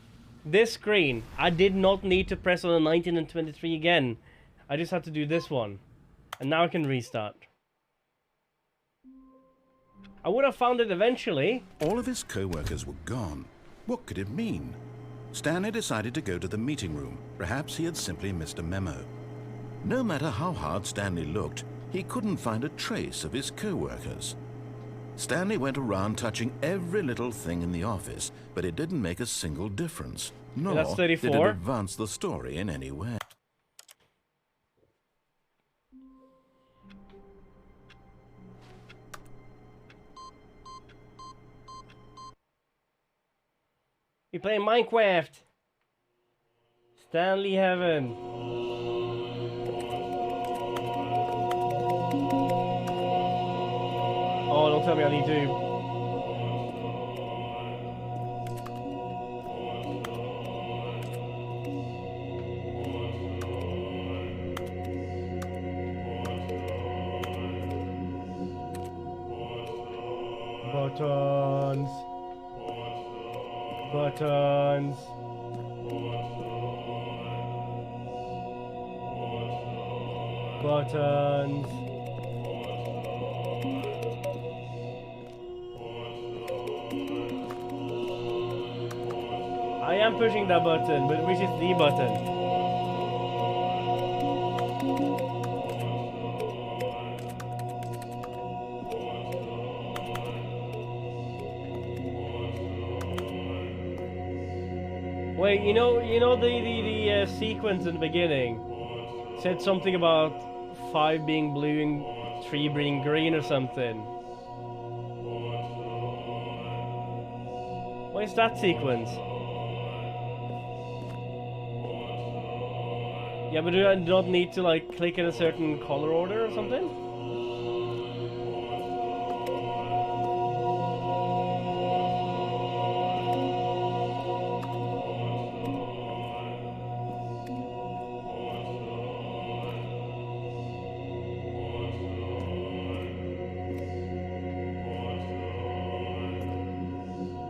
This screen. I did not need to press on the 19 and 23 again. I just had to do this one. And now I can restart. I would have found it eventually. All of his co-workers were gone. What could it mean? Stanley decided to go to the meeting room. Perhaps he had simply missed a memo. No matter how hard Stanley looked, he couldn't find a trace of his co-workers. Stanley went around touching every little thing in the office, but it didn't make a single difference. Nor That's did it 34. advance the story in any way. We play Minecraft. Stanley Heaven. Oh, don't tell me I need to. Buttons. Buttons. Buttons. I am pushing that button, but which is the button? Wait, you know the sequence in the beginning said something about 5 being blue and 3 being green or something. What is that sequence? Yeah, but do I not need to like click in a certain color order or something?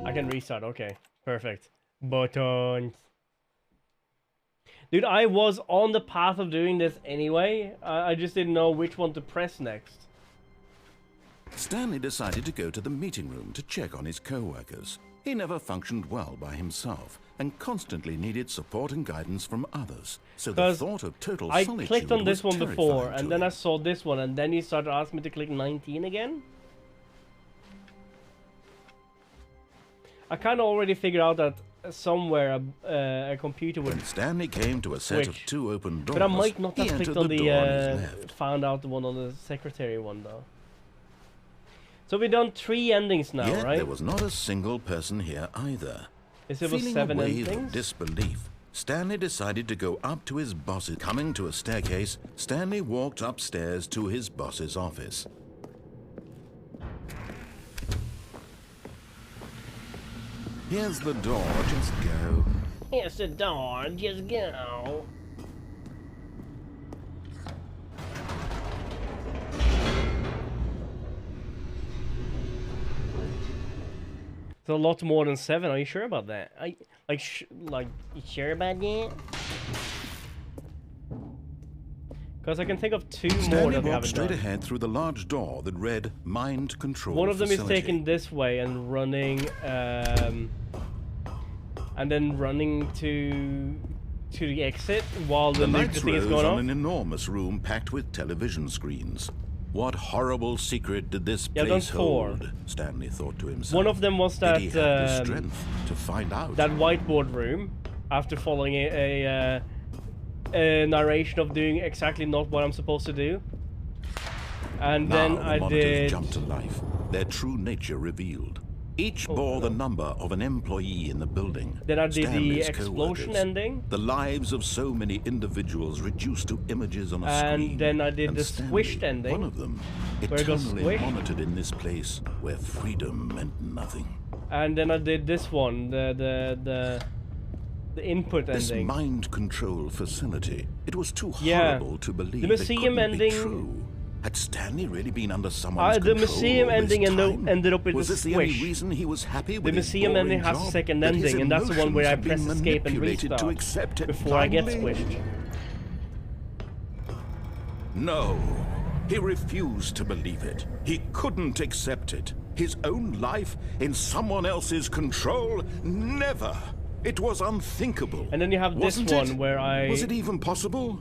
I can restart, okay. Perfect. Buttons. Dude, I was on the path of doing this anyway. I just didn't know which one to press next. Stanley decided to go to the meeting room to check on his co-workers. He never functioned well by himself and constantly needed support and guidance from others. So the thought of total solitude I clicked on this one before, and then him. I saw this one, and then he started asking me to click 19 again. I kind of already figured out that somewhere a computer would When Stanley came to a set of 2 open doors, but I might not he have clicked entered on the door on his the left. found out the one on the secretary one though. So we've done 3 endings now, Yet right? there was not a single person here either. Is it was Feeling 7 a wave endings? of disbelief, Stanley decided to go up to his boss's. Coming to a staircase, Stanley walked upstairs to his boss's office. Here's the door, just go. Here's the door, just go. It's a lot more than 7. Are you sure about that? You sure about that? Because I can think of 2 more Stanley that we walked haven't straight done. ahead through the large door that read Mind Control One of them Facility. is taken this way and running, and then running to the exit while the lights thing is rose going on on. an enormous room packed with television screens. What horrible secret did this Yeah, place done 4. hold? Stanley thought to himself. One of them was Did he have the that strength to find out? that whiteboard room after following a narration of doing exactly not what I'm supposed to do. And now then the I monitors did. jumped to life, their true nature revealed. Each Oh, bore the hello. number of an employee in the building. Then I did Stanley's the explosion co-workers. ending. The lives of so many individuals reduced to images on a And screen. then I did And the Stanley, squished ending, one of them, where it goes eternally squished. monitored in this place where freedom meant nothing. And then I did this one, the input This ending. mind control facility, it was too Yeah. horrible to believe. The museum it couldn't ending- be true. Had Stanley really been under someone's The control museum all this ending time? ended up with Was a this the only squish. reason he was happy The with his museum boring ending has a job? second That his ending, and that's the one where I emotions had press been escape and manipulated restart to accept it before I get blindly? squished. No, he refused to believe it. He couldn't accept it. His own life in someone else's control? Never. It was unthinkable. And then you have this Wasn't one it? where I... Was it even possible?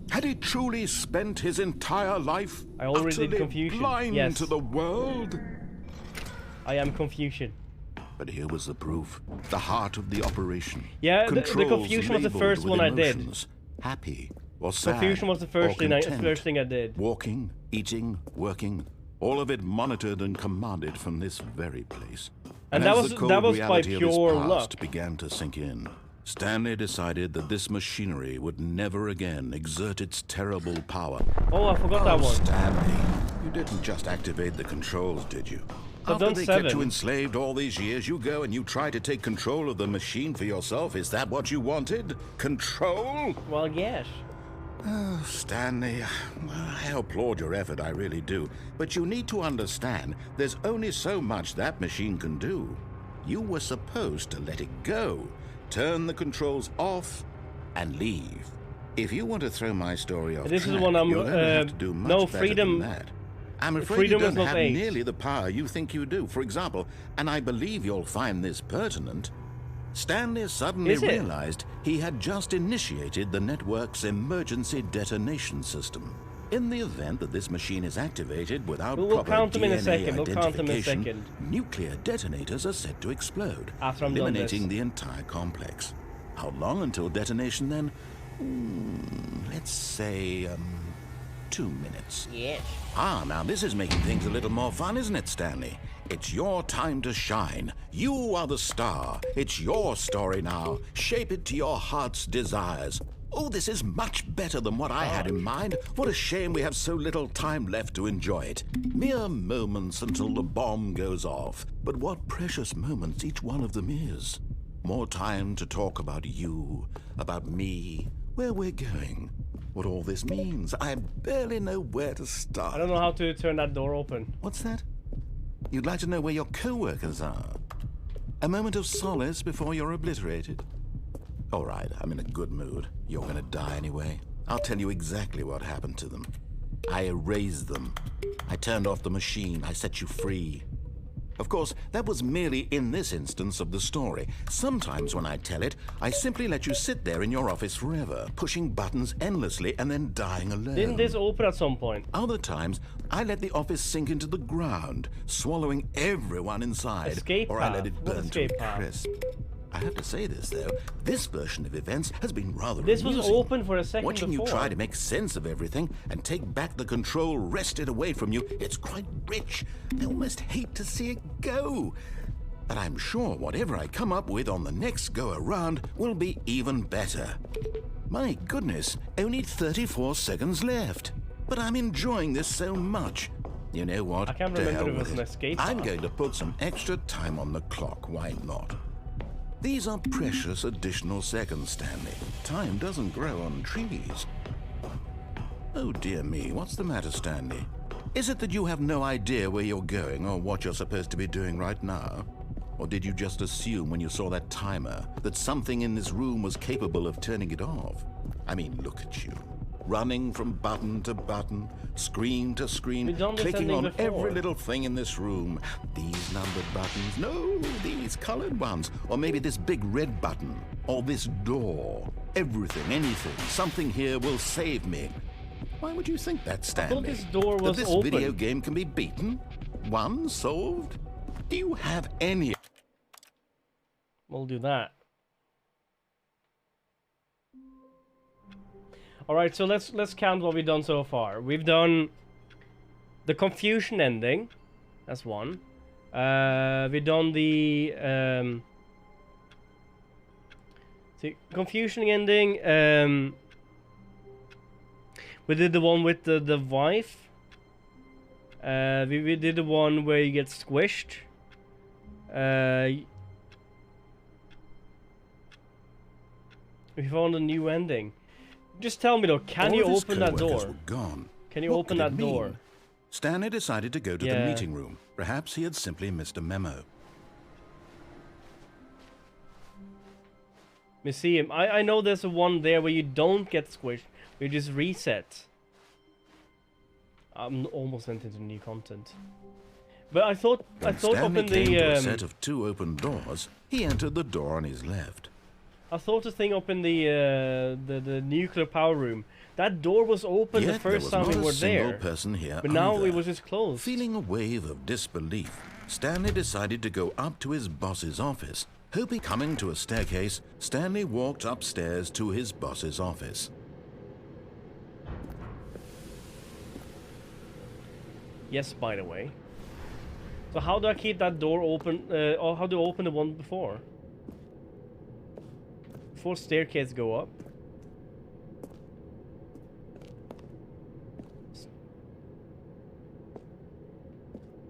Had he truly spent his entire life I already did utterly Confucian, blind yes. to the world? I am Confucian. But here was the proof. The heart of the operation. Yeah, the Controls Confucian was the labeled first with one I did. emotions. Happy or sad. Confucian was the or first content. thing I did. Walking, eating, working, all of it monitored and commanded from this very place. And as the cold that was by reality of his pure past luck. began to sink in, Stanley decided that this machinery would never again exert its terrible power. Oh, I forgot that one. Stanley, you didn't just activate the controls, did you? I've After done they 7. kept you enslaved all these years, you go and you try to take control of the machine for yourself. Is that what you wanted? Control? Well, yes. Oh, Stanley, I applaud your effort, I really do. But you need to understand, there's only so much that machine can do. You were supposed to let it go, turn the controls off, and leave. If you want to throw my story off This track, is one I'm you're going to have to do much no better freedom. than that. I'm afraid Freedom you is don't not have 8. nearly the power you think you do. For example, and I believe you'll find this pertinent, Stanley suddenly realized he had just initiated the network's emergency detonation system. In the event that this machine is activated without We'll proper count them in a DNA second. We'll count them in a identification, second. nuclear detonators are set to explode, After I'm done eliminating this. the entire complex. How long until detonation then? Let's say, 2 minutes. Yes. Ah, now this is making things a little more fun, isn't it, Stanley? It's your time to shine. You are the star. It's your story now. Shape it to your heart's desires. Oh, this is much better than what I had in mind. What a shame we have so little time left to enjoy it. Mere moments until the bomb goes off. But what precious moments each one of them is. More time to talk about you, about me, where we're going, what all this means. I barely know where to start. I don't know how to turn that door open. What's that? You'd like to know where your co-workers are? A moment of solace before you're obliterated? All right, I'm in a good mood. You're gonna die anyway. I'll tell you exactly what happened to them. I erased them. I turned off the machine. I set you free. Of course, that was merely in this instance of the story. Sometimes when I tell it, I simply let you sit there in your office forever, pushing buttons endlessly and then dying alone. Didn't this open at some point? Other times, I let the office sink into the ground, swallowing everyone inside. Escape or I let path. it What burn to escape a path? crisp. I have to say this, though. This version of events has been rather This was amusing. open for a second Watching before. you try to make sense of everything and take back the control wrested away from you, it's quite rich. I almost hate to see it go. But I'm sure whatever I come up with on the next go-around will be even better. My goodness, only 34 seconds left. But I'm enjoying this so much. You know what? I can't To remember hell if it was with an it. escape I'm path. going to put some extra time on the clock. Why not? These are precious additional seconds, Stanley. Time doesn't grow on trees. Oh dear me, what's the matter, Stanley? Is it that you have no idea where you're going or what you're supposed to be doing right now? Or did you just assume when you saw that timer that something in this room was capable of turning it off? I mean, look at you. Running from button to button, screen to screen, We've done this clicking ending on before. every little thing in this room. These numbered buttons, no, these colored ones. Or maybe this big red button, or this door. Everything, anything, something here will save me. Why would you think that, Stanley? this door was that this open. video game can be beaten? Won? Solved? Do you have any... We'll do that. All right, so let's count what we've done so far. We've done the confusion ending. That's one. We've done the confusion ending. We did the one with the wife. We did the one where you get squished. We found a new ending. Just tell me though, can All you of his open that co-workers door? were gone. Can you What open could it that door? mean? Stanley decided to go to the Yeah. meeting room. Perhaps he had simply missed a memo. Museum. I know there's a one there where you don't get squished. You just reset. I'm almost went into new content. But I thought When Stanley open came to a the set of 2 open doors, he entered the door on his left. I thought the thing up in the nuclear power room. That door was open the Yet there first was time not we a were single there. person here But now either. it was just closed. Feeling a wave of disbelief, Stanley decided to go up to his boss's office. Hoping coming to a staircase, Stanley walked upstairs to his boss's office. Yes, by the way. So how do I keep that door open? Or how do I open the one before? Before staircase go up.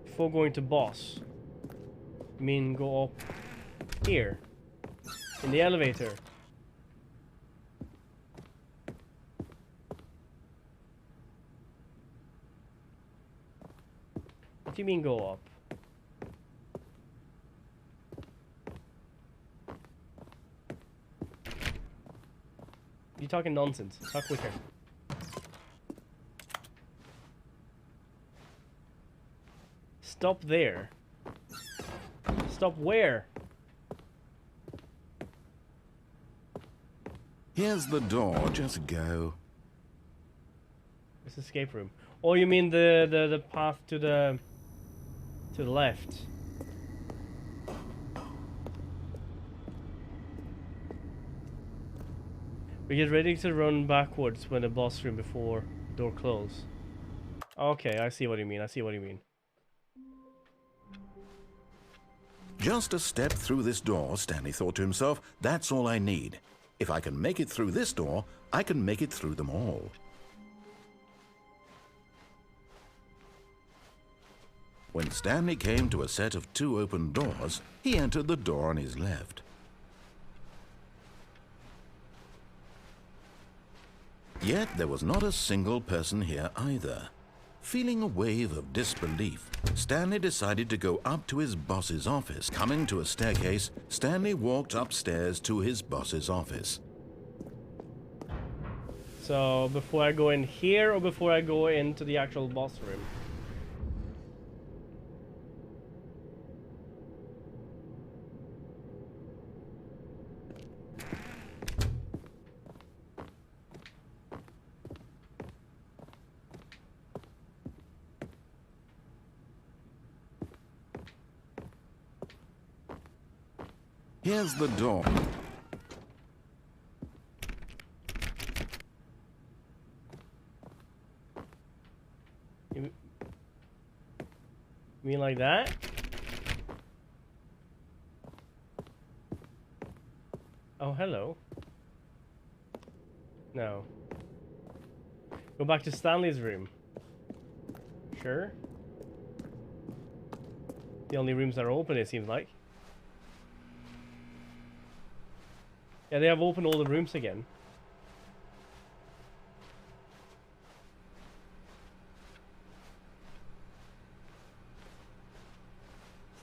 Before going to boss. I mean go up here. In the elevator. What do you mean go up? talking nonsense. Talk quicker. Stop there. Stop where? Here's the door, just go. This escape room. Oh, you mean the path to the left? We get ready to run backwards when the boss room before door close. Okay, I see what you mean. I see what you mean. Just a step through this door, Stanley thought to himself. That's all I need. If I can make it through this door, I can make it through them all. When Stanley came to a set of 2 open doors, he entered the door on his left. Yet there was not a single person here either. Feeling a wave of disbelief, Stanley decided to go up to his boss's office. Coming to a staircase, Stanley walked upstairs to his boss's office. So, before I go in here or before I go into the actual boss room? Here's the door. You mean like that? Oh, hello. No. Go back to Stanley's room. Sure. The only rooms that are open, it seems like. Yeah, they have opened all the rooms again.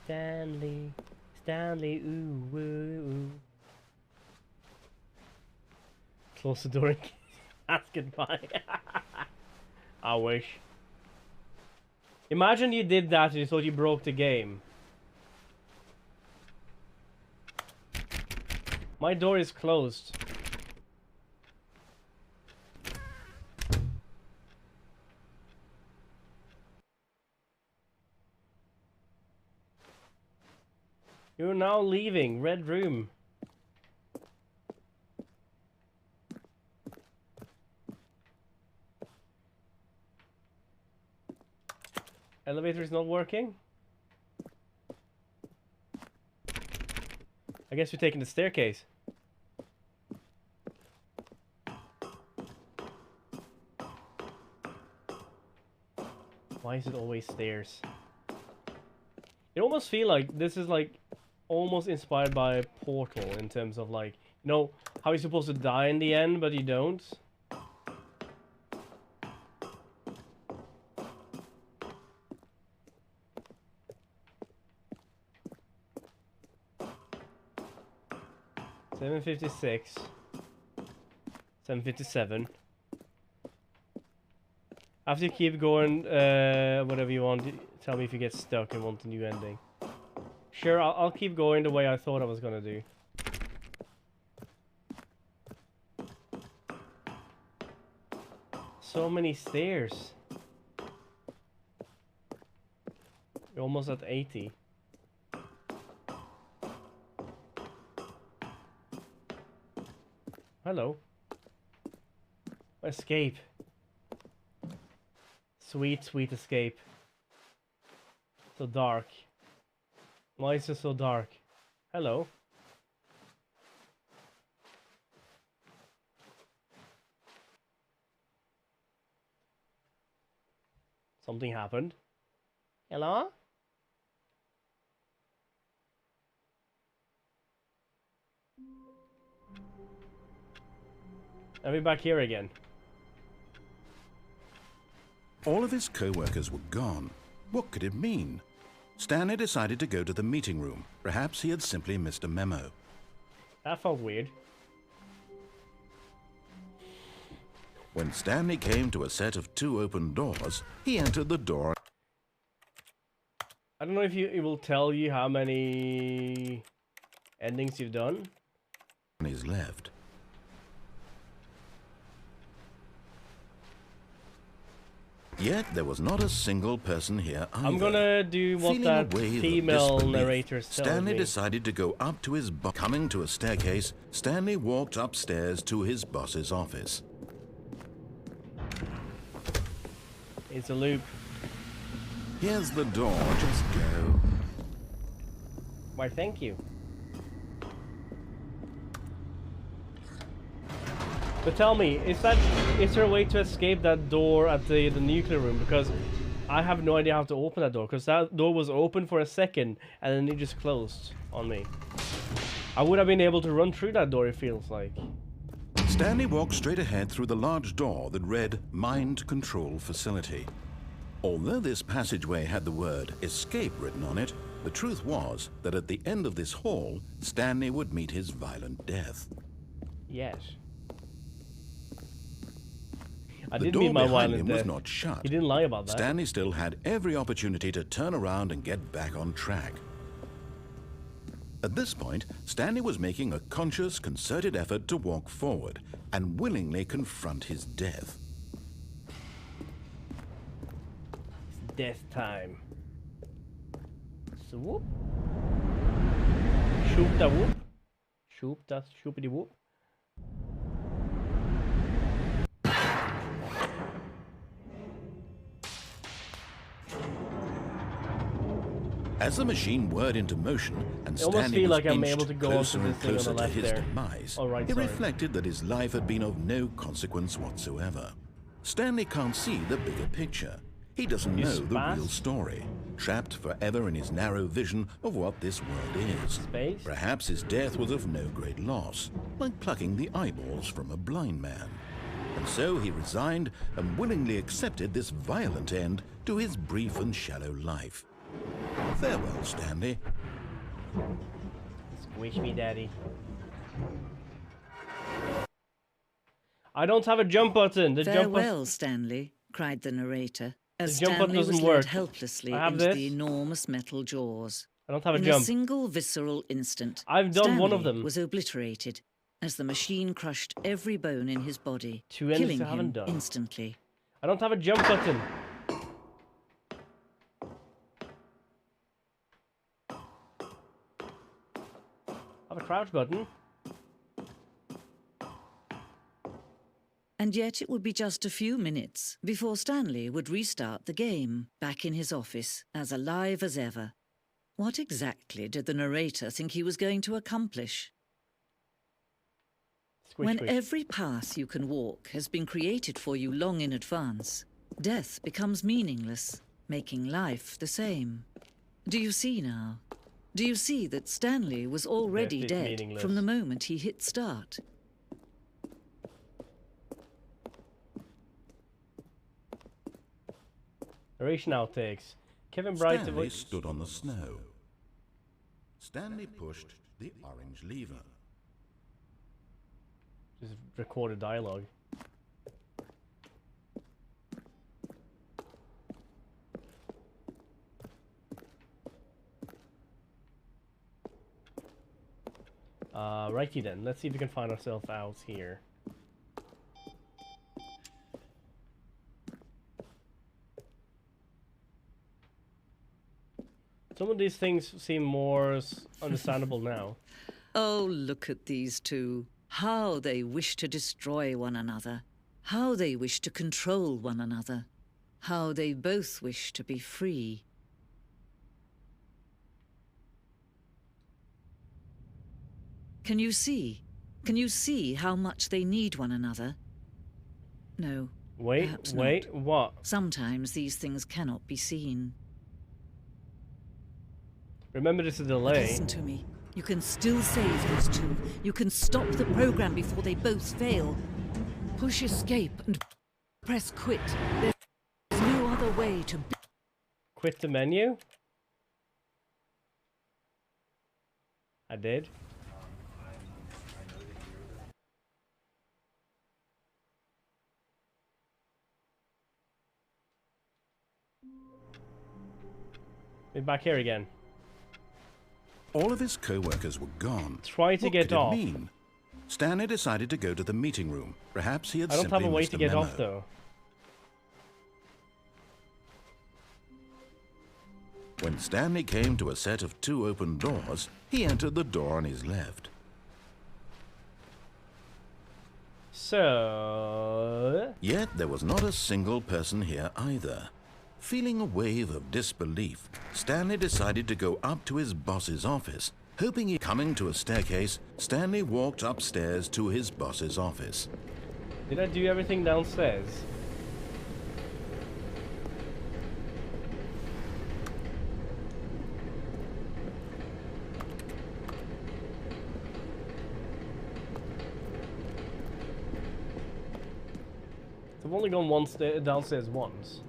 Stanley, Stanley, ooh, woo, ooh. Close the door and ask goodbye. I wish. Imagine you did that and you thought you broke the game. My door is closed. You're now leaving. Red room. Elevator is not working. I guess we're taking the staircase. Why is it always stairs? It almost feel like this is like almost inspired by Portal in terms of like, you know, how you're supposed to die in the end, but you don't. $7.56. $7.57. After you keep going, whatever you want, tell me if you get stuck and want a new ending. Sure, I'll keep going the way I thought I was gonna do. So many stairs. You're almost at 80. Hello. Escape. Sweet, sweet escape. So dark. Why is it so dark? Hello. Something happened. Hello? Are we back here again? All of his co-workers were gone. What could it mean? Stanley decided to go to the meeting room. Perhaps he had simply missed a memo. That felt weird. When Stanley came to a set of 2 open doors, he entered the door. I don't know if it will tell you how many endings you've done. On his left. Yet there was not a single person here either. I'm gonna do what Feeling that a wave of female disbelief, narrator tells Stanley me. decided to go up to his boss. Coming to a staircase, Stanley walked upstairs to his boss's office. It's a loop. Here's the door, just go. Why, thank you. But tell me, is there a way to escape that door at the nuclear room? Because I have no idea how to open that door. Because that door was open for a second and then it just closed on me. I would have been able to run through that door, it feels like. Stanley walked straight ahead through the large door that read Mind Control Facility. Although this passageway had the word escape written on it, the truth was that at the end of this hall, Stanley would meet his violent death. Yes. I The did door meet my behind violent him death. was not shut. He didn't lie about that. Stanley still had every opportunity to turn around and get back on track. At this point, Stanley was making a conscious, concerted effort to walk forward and willingly confront his death. It's death time. So whoop. Shoop da whoop. Shoop da shoopity whoop. As the machine whirred into motion and I almost Stanley feel was like I'm inched able to go closer onto and this thing on the closer to left his there. demise, Oh, right, he sorry. reflected that his life had been of no consequence whatsoever. Stanley can't see the bigger picture. He doesn't You know the spaz? real story, trapped forever in his narrow vision of what this world is. Space? Perhaps his death was of no great loss, like plucking the eyeballs from a blind man. And so he resigned and willingly accepted this violent end to his brief and shallow life. Farewell, Stanley. Squish me, daddy. I don't have a jump button. The jump button. Farewell, Stanley, cried the narrator, as The jump button Stanley was doesn't led work. helplessly I have into this. the enormous metal jaws. I don't have a In jump. a single visceral instant, I've done one of Stanley them. was obliterated as the machine crushed every bone in his body, 2 endings killing I haven't him done. instantly. I don't have a jump button. I have a crouch button. And yet it would be just a few minutes before Stanley would restart the game, back in his office, as alive as ever. What exactly did the narrator think he was going to accomplish? Squish, When squish. every path you can walk has been created for you long in advance, death becomes meaningless, making life the same. Do you see now? Do you see that Stanley was already Death is dead meaningless. from the moment he hit start? Narration outtakes. Kevin Bright. Stanley stood on the snow. Stanley pushed the orange lever. Just recorded dialogue. Righty then. Let's see if we can find ourselves out here. Some of these things seem more understandable now. Oh, look at these two. How they wish to destroy one another. How they wish to control one another. How they both wish to be free. Can you see? Can you see how much they need one another? No. Wait, perhaps wait, not. what? Sometimes these things cannot be seen. Remember, this is a But delay. listen to me. You can still save these two. You can stop the program before they both fail. Push escape and press quit. There's no other way to be. Quit the menu? I did. We're back here again. All of his co-workers were gone. Try to What get could off. it mean? Stanley decided to go to the meeting room. Perhaps he had I don't simply have a way missed to the get memo. off though. When Stanley came to a set of 2 open doors, he entered the door on his left. So... Yet there was not a single person here either. Feeling a wave of disbelief, Stanley decided to go up to his boss's office. Coming to a staircase, Stanley walked upstairs to his boss's office. Did I do everything downstairs? I've only gone downstairs once.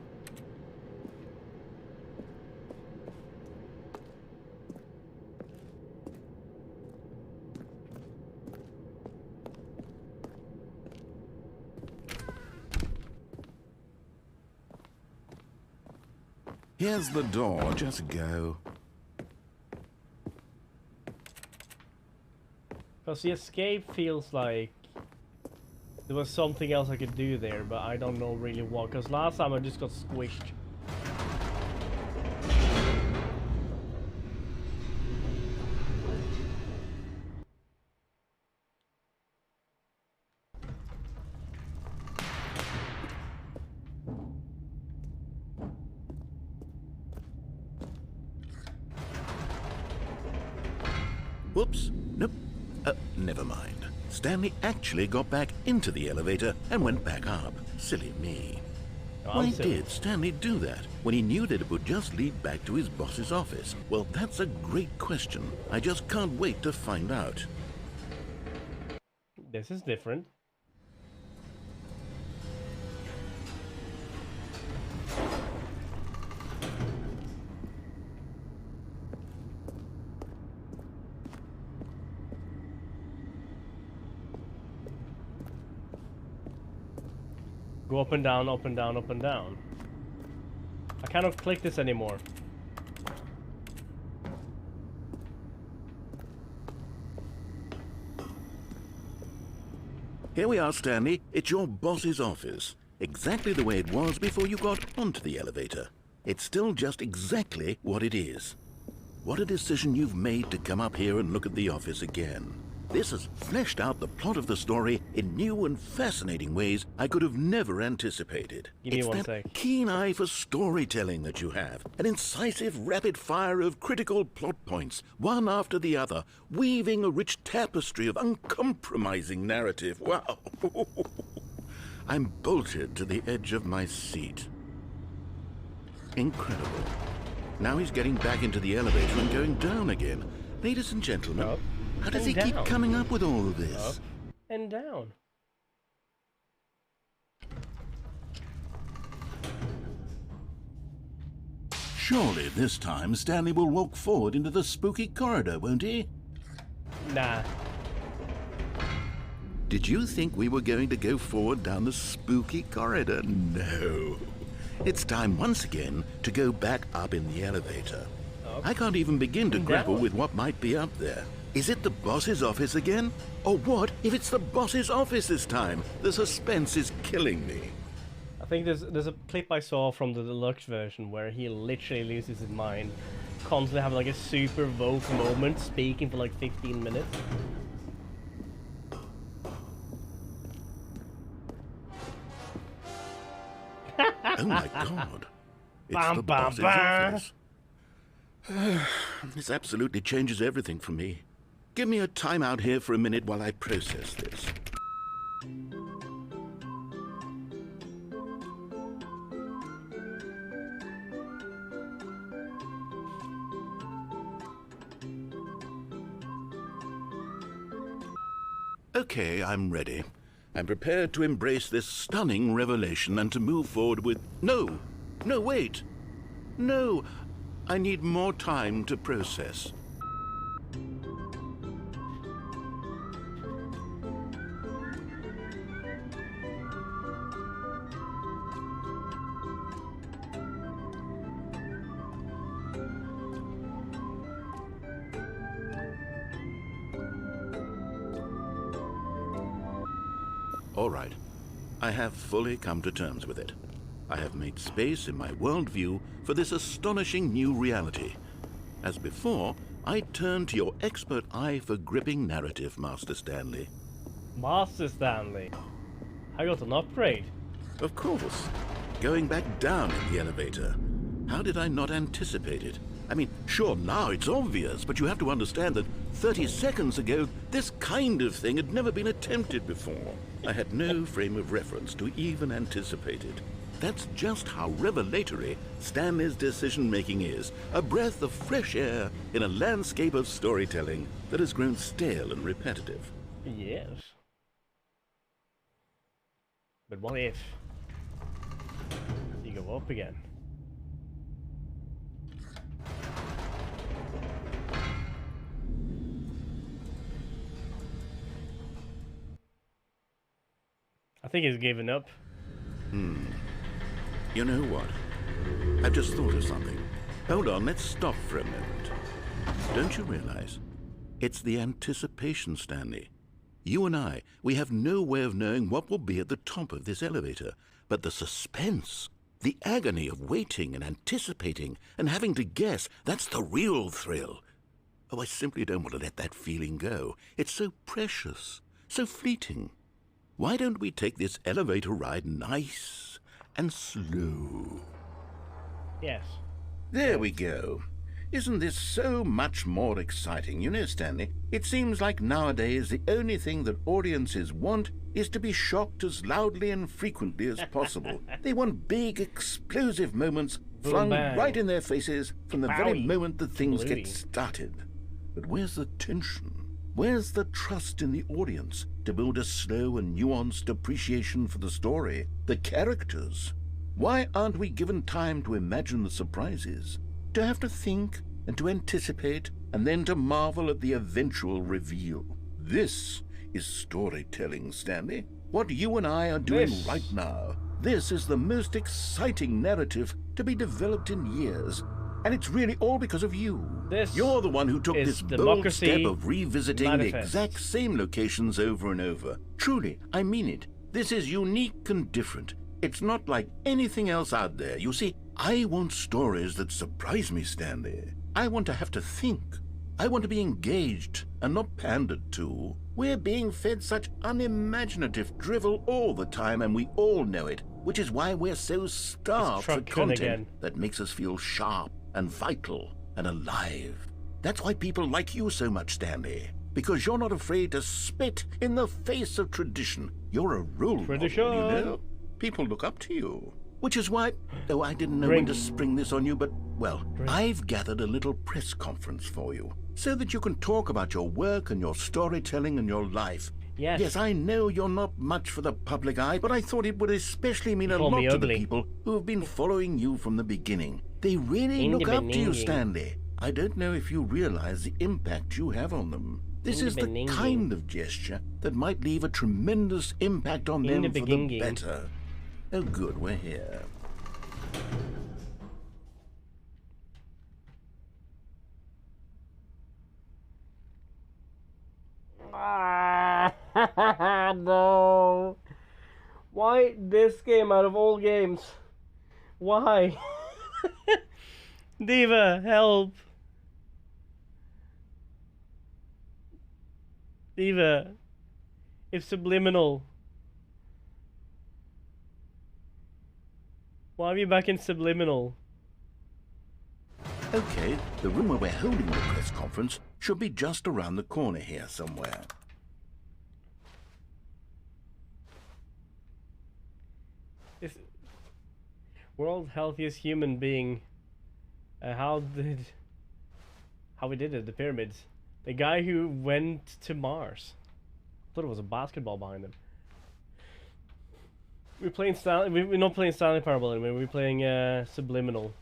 Here's the door, just go. Because the escape feels like there was something else I could do there, but I don't know really what. Because last time I just got squished. Whoops. Nope. Never mind. Stanley actually got back into the elevator and went back up. Silly me. Why did Stanley do that when he knew that it would just lead back to his boss's office? Well, that's a great question. I just can't wait to find out. This is different. Go up and down, up and down, up and down. I cannot click this anymore. Here we are, Stanley. It's your boss's office. Exactly the way it was before you got onto the elevator. It's still just exactly what it is. What a decision you've made to come up here and look at the office again. This has fleshed out the plot of the story in new and fascinating ways I could have never anticipated. Give me It's one that sec. keen eye for storytelling that you have, an incisive rapid fire of critical plot points, one after the other, weaving a rich tapestry of uncompromising narrative. Wow! I'm bolted to the edge of my seat. Incredible. Now he's getting back into the elevator and going down again. Ladies and gentlemen, Up how does he and keep down. coming up with all of this? Up and down. Surely this time Stanley will walk forward into the spooky corridor, won't he? Nah. Did you think we were going to go forward down the spooky corridor? No. It's time once again to go back up in the elevator. Up I can't even begin to and grapple down. with what might be up there. Is it the boss's office again? Or what if it's the boss's office this time? The suspense is killing me. I think there's a clip I saw from the Deluxe version where he literally loses his mind, constantly having like a super woke moment, speaking for like 15 minutes. Oh my god. It's Bam, the bam, boss's bam. office. This absolutely changes everything for me. Give me a time out here for a minute while I process this. Okay, I'm ready. I'm prepared to embrace this stunning revelation and to move forward with... No! No, wait! No! I need more time to process. All right. I have fully come to terms with it. I have made space in my worldview for this astonishing new reality. As before, I turn to your expert eye for gripping narrative, Master Stanley. Master Stanley. I got an upgrade. Of course. Going back down in the elevator. How did I not anticipate it? I mean, sure, now it's obvious, but you have to understand that 30 seconds ago, this kind of thing had never been attempted before. I had no frame of reference to even anticipate it. That's just how revelatory Stanley's decision-making is. A breath of fresh air in a landscape of storytelling that has grown stale and repetitive. Yes. But what if you go up again? I think he's given up. You know what? I've just thought of something. Hold on, let's stop for a moment. Don't you realize? It's the anticipation, Stanley. You and I, we have no way of knowing what will be at the top of this elevator. But the suspense, the agony of waiting and anticipating and having to guess, that's the real thrill. Oh, I simply don't want to let that feeling go. It's so precious, so fleeting. Why don't we take this elevator ride nice and slow? Yes. There we go. Isn't this so much more exciting? You know, Stanley, it seems like nowadays the only thing that audiences want is to be shocked as loudly and frequently as possible. They want big, explosive moments flung right in their faces from the very moment that things get started. But where's the tension? Where's the trust in the audience to build a slow and nuanced appreciation for the story, the characters? Why aren't we given time to imagine the surprises, to have to think and to anticipate and then to marvel at the eventual reveal? This is storytelling, Stanley. What you and I are doing right now. This is the most exciting narrative to be developed in years. And it's really all because of you. You're the one who took this bold step of revisiting the exact same locations over and over. Truly, I mean it. This is unique and different. It's not like anything else out there. You see, I want stories that surprise me, Stanley. I want to have to think. I want to be engaged and not pandered to. We're being fed such unimaginative drivel all the time, and we all know it, which is why we're so starved for content that makes us feel sharp and vital and alive. That's why people like you so much, Stanley. Because you're not afraid to spit in the face of tradition. You're a role model, you know? People look up to you. Which is why, though I didn't know when to spring this on you, but, well, I've gathered a little press conference for you, so that you can talk about your work and your storytelling and your life. Yes, I know you're not much for the public eye, but I thought it would especially mean a lot to the people who have been following you from the beginning. They really look up to you, Stanley. I don't know if you realize the impact you have on them. This is the kind of gesture that might leave a tremendous impact on them for the better. Oh good, we're here. No. Why this game out of all games? Why? Diva, help. Diva, it's subliminal. Why are we back in subliminal? Okay, the room where we're holding the press conference should be just around the corner here somewhere. This world's healthiest human being. How we did it? The pyramids. The guy who went to Mars. I thought it was a basketball behind him. We're playing we're not playing Stanley Parable anymore. We're playing Subliminal.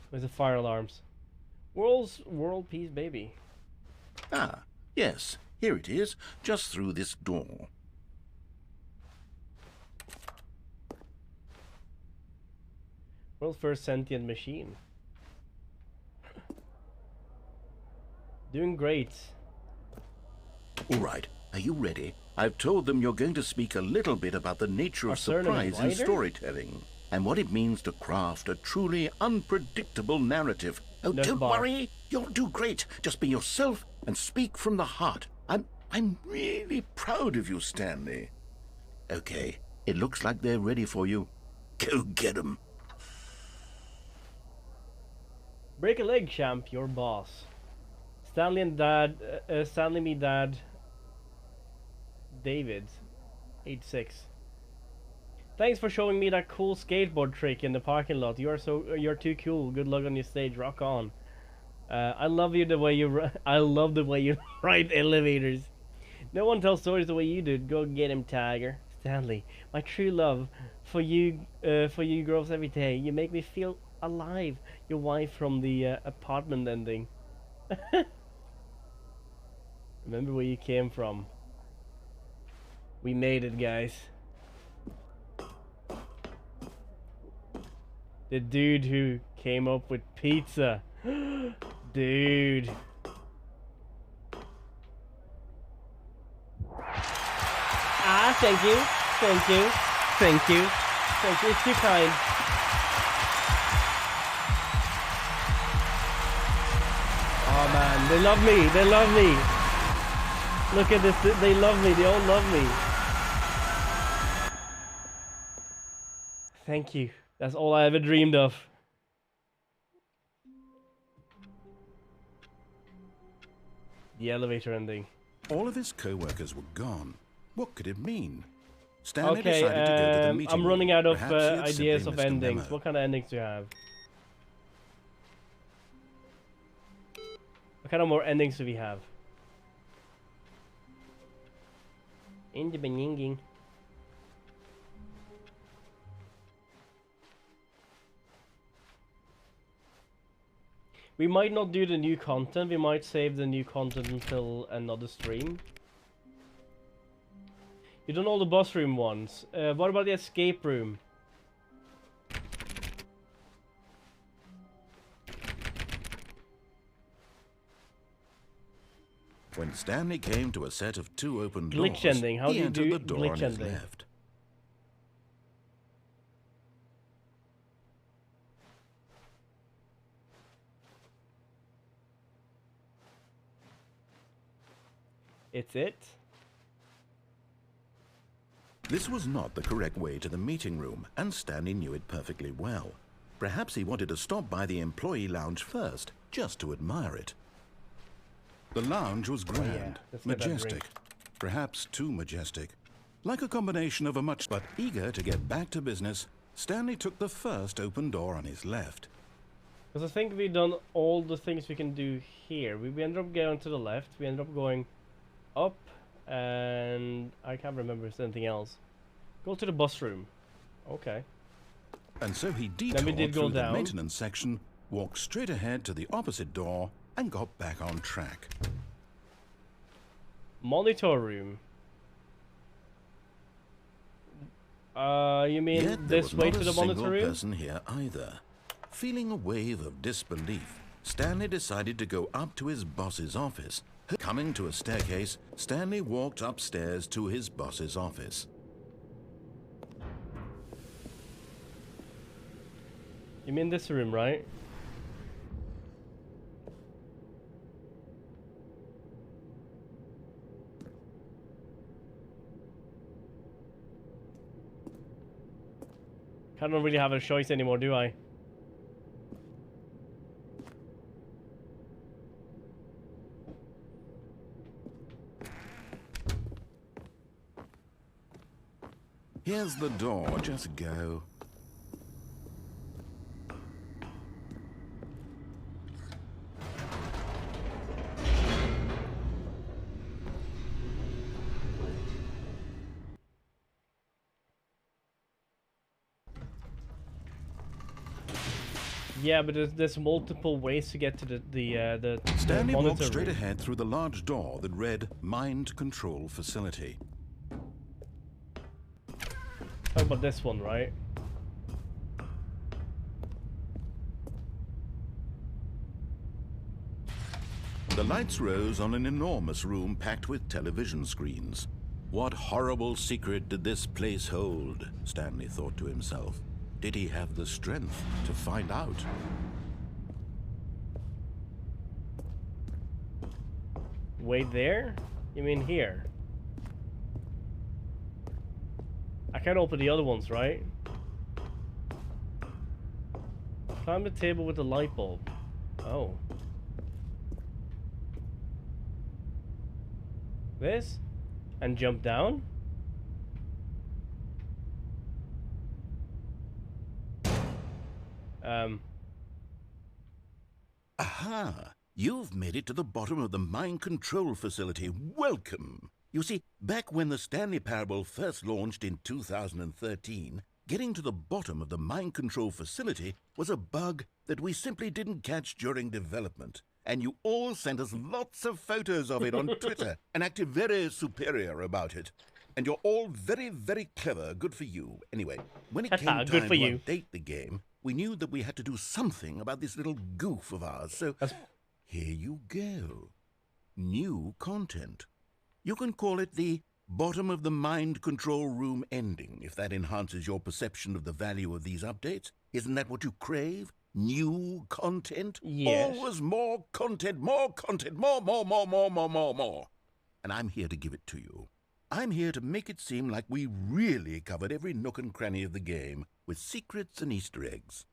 Where's the fire alarms? World peace, baby. Ah, yes. Here it is, just through this door. World's first sentient machine. Doing great. All right, are you ready? I've told them you're going to speak a little bit about the nature Our of surname is surprise in Ryder? storytelling and what it means to craft a truly unpredictable narrative. Oh, Nut don't bar. worry. You'll do great. Just be yourself and speak from the heart. I'm really proud of you, Stanley. Okay, it looks like they're ready for you. Go get 'em. Break a leg, champ. Your boss. Stanley and Dad. Stanley, me, Dad. David, age 6. Thanks for showing me that cool skateboard trick in the parking lot. You're too cool. Good luck on your stage. Rock on. I love you the way you. I love the way you ride elevators. No one tells stories the way you do. Go get him, Tiger. Stanley, my true love for you grows every day. You make me feel alive. Your wife from the apartment ending. Remember where you came from. We made it, guys. The dude who came up with pizza. Dude. Ah, thank you. Thank you. Thank you. Thank you. It's too kind. Oh man, they love me. They love me. Look at this. They love me. They all love me. Thank you. That's all I ever dreamed of. The elevator ending. All of his co-workers were gone. What could it mean? Stanley Okay, decided to go to the meeting I'm running room. out of Perhaps he had ideas simply of missed a endings. memo. What kind of endings do you have? What kind of more endings do we have? In the beginning. We might not do the new content. We might save the new content until another stream. You done all the boss room ones. What about the escape room? When Stanley came to a set of 2 open Glitch doors, ending. How he do you entered do the door glitch on his ending? left. It's it? This was not the correct way to the meeting room, and Stanley knew it perfectly well. Perhaps he wanted to stop by the employee lounge first, just to admire it. The lounge was grand, Let's get that majestic, drink. perhaps too majestic. Like a combination of a much... But eager to get back to business, Stanley took the first open door on his left. Because I think we've done all the things we can do here. We ended up going to the left. We ended up going up. And I can't remember if there's anything else. Go to the bus room. Okay. And so he Then we detoured did go through the down. maintenance section, walked straight ahead to the opposite door, and got back on track. Monitor room. You mean Yet there this was way not to a the monitor single room? person here either. Feeling a wave of disbelief, Stanley decided to go up to his boss's office. Coming to a staircase, Stanley walked upstairs to his boss's office. You mean this room, right? I don't really have a choice anymore, do I? Here's the door, just go. Yeah, but there's multiple ways to get to the Stanley walked monitor straight room. ahead through the large door that read Mind Control Facility. How about this one, right? The lights rose on an enormous room packed with television screens. What horrible secret did this place hold? Stanley thought to himself. Did he have the strength to find out? Wait there? You mean here? I can't open the other ones, right? Climb the table with the light bulb. Oh. This? And jump down? Aha! You've made it to the bottom of the mind control facility. Welcome! You see, back when the Stanley Parable first launched in 2013, getting to the bottom of the mind control facility was a bug that we simply didn't catch during development. And you all sent us lots of photos of it on Twitter and acted very superior about it. And you're all very, very clever. Good for you. Anyway, when it came time to update the game, we knew that we had to do something about this little goof of ours. So here you go. New content. You can call it the bottom of the mind control room ending, if that enhances your perception of the value of these updates. Isn't that what you crave? New content? Yes. Always more content, more. And I'm here to give it to you. I'm here to make it seem like we really covered every nook and cranny of the game with secrets and Easter eggs.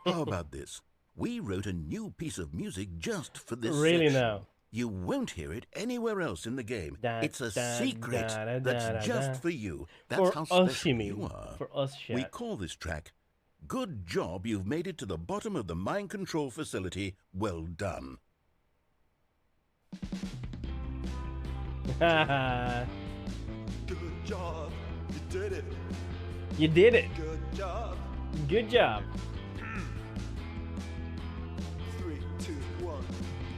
How about this? We wrote a new piece of music just for this section. Now? You won't hear it anywhere else in the game. It's a secret that's just for you. That's for how us, special you mean? you are. For us, chat. We call this track, Good Job You've Made It to the Bottom of the Mind Control Facility. Well done. Good job. You did it. You did it. Good job. Good job. 3, 2, 1.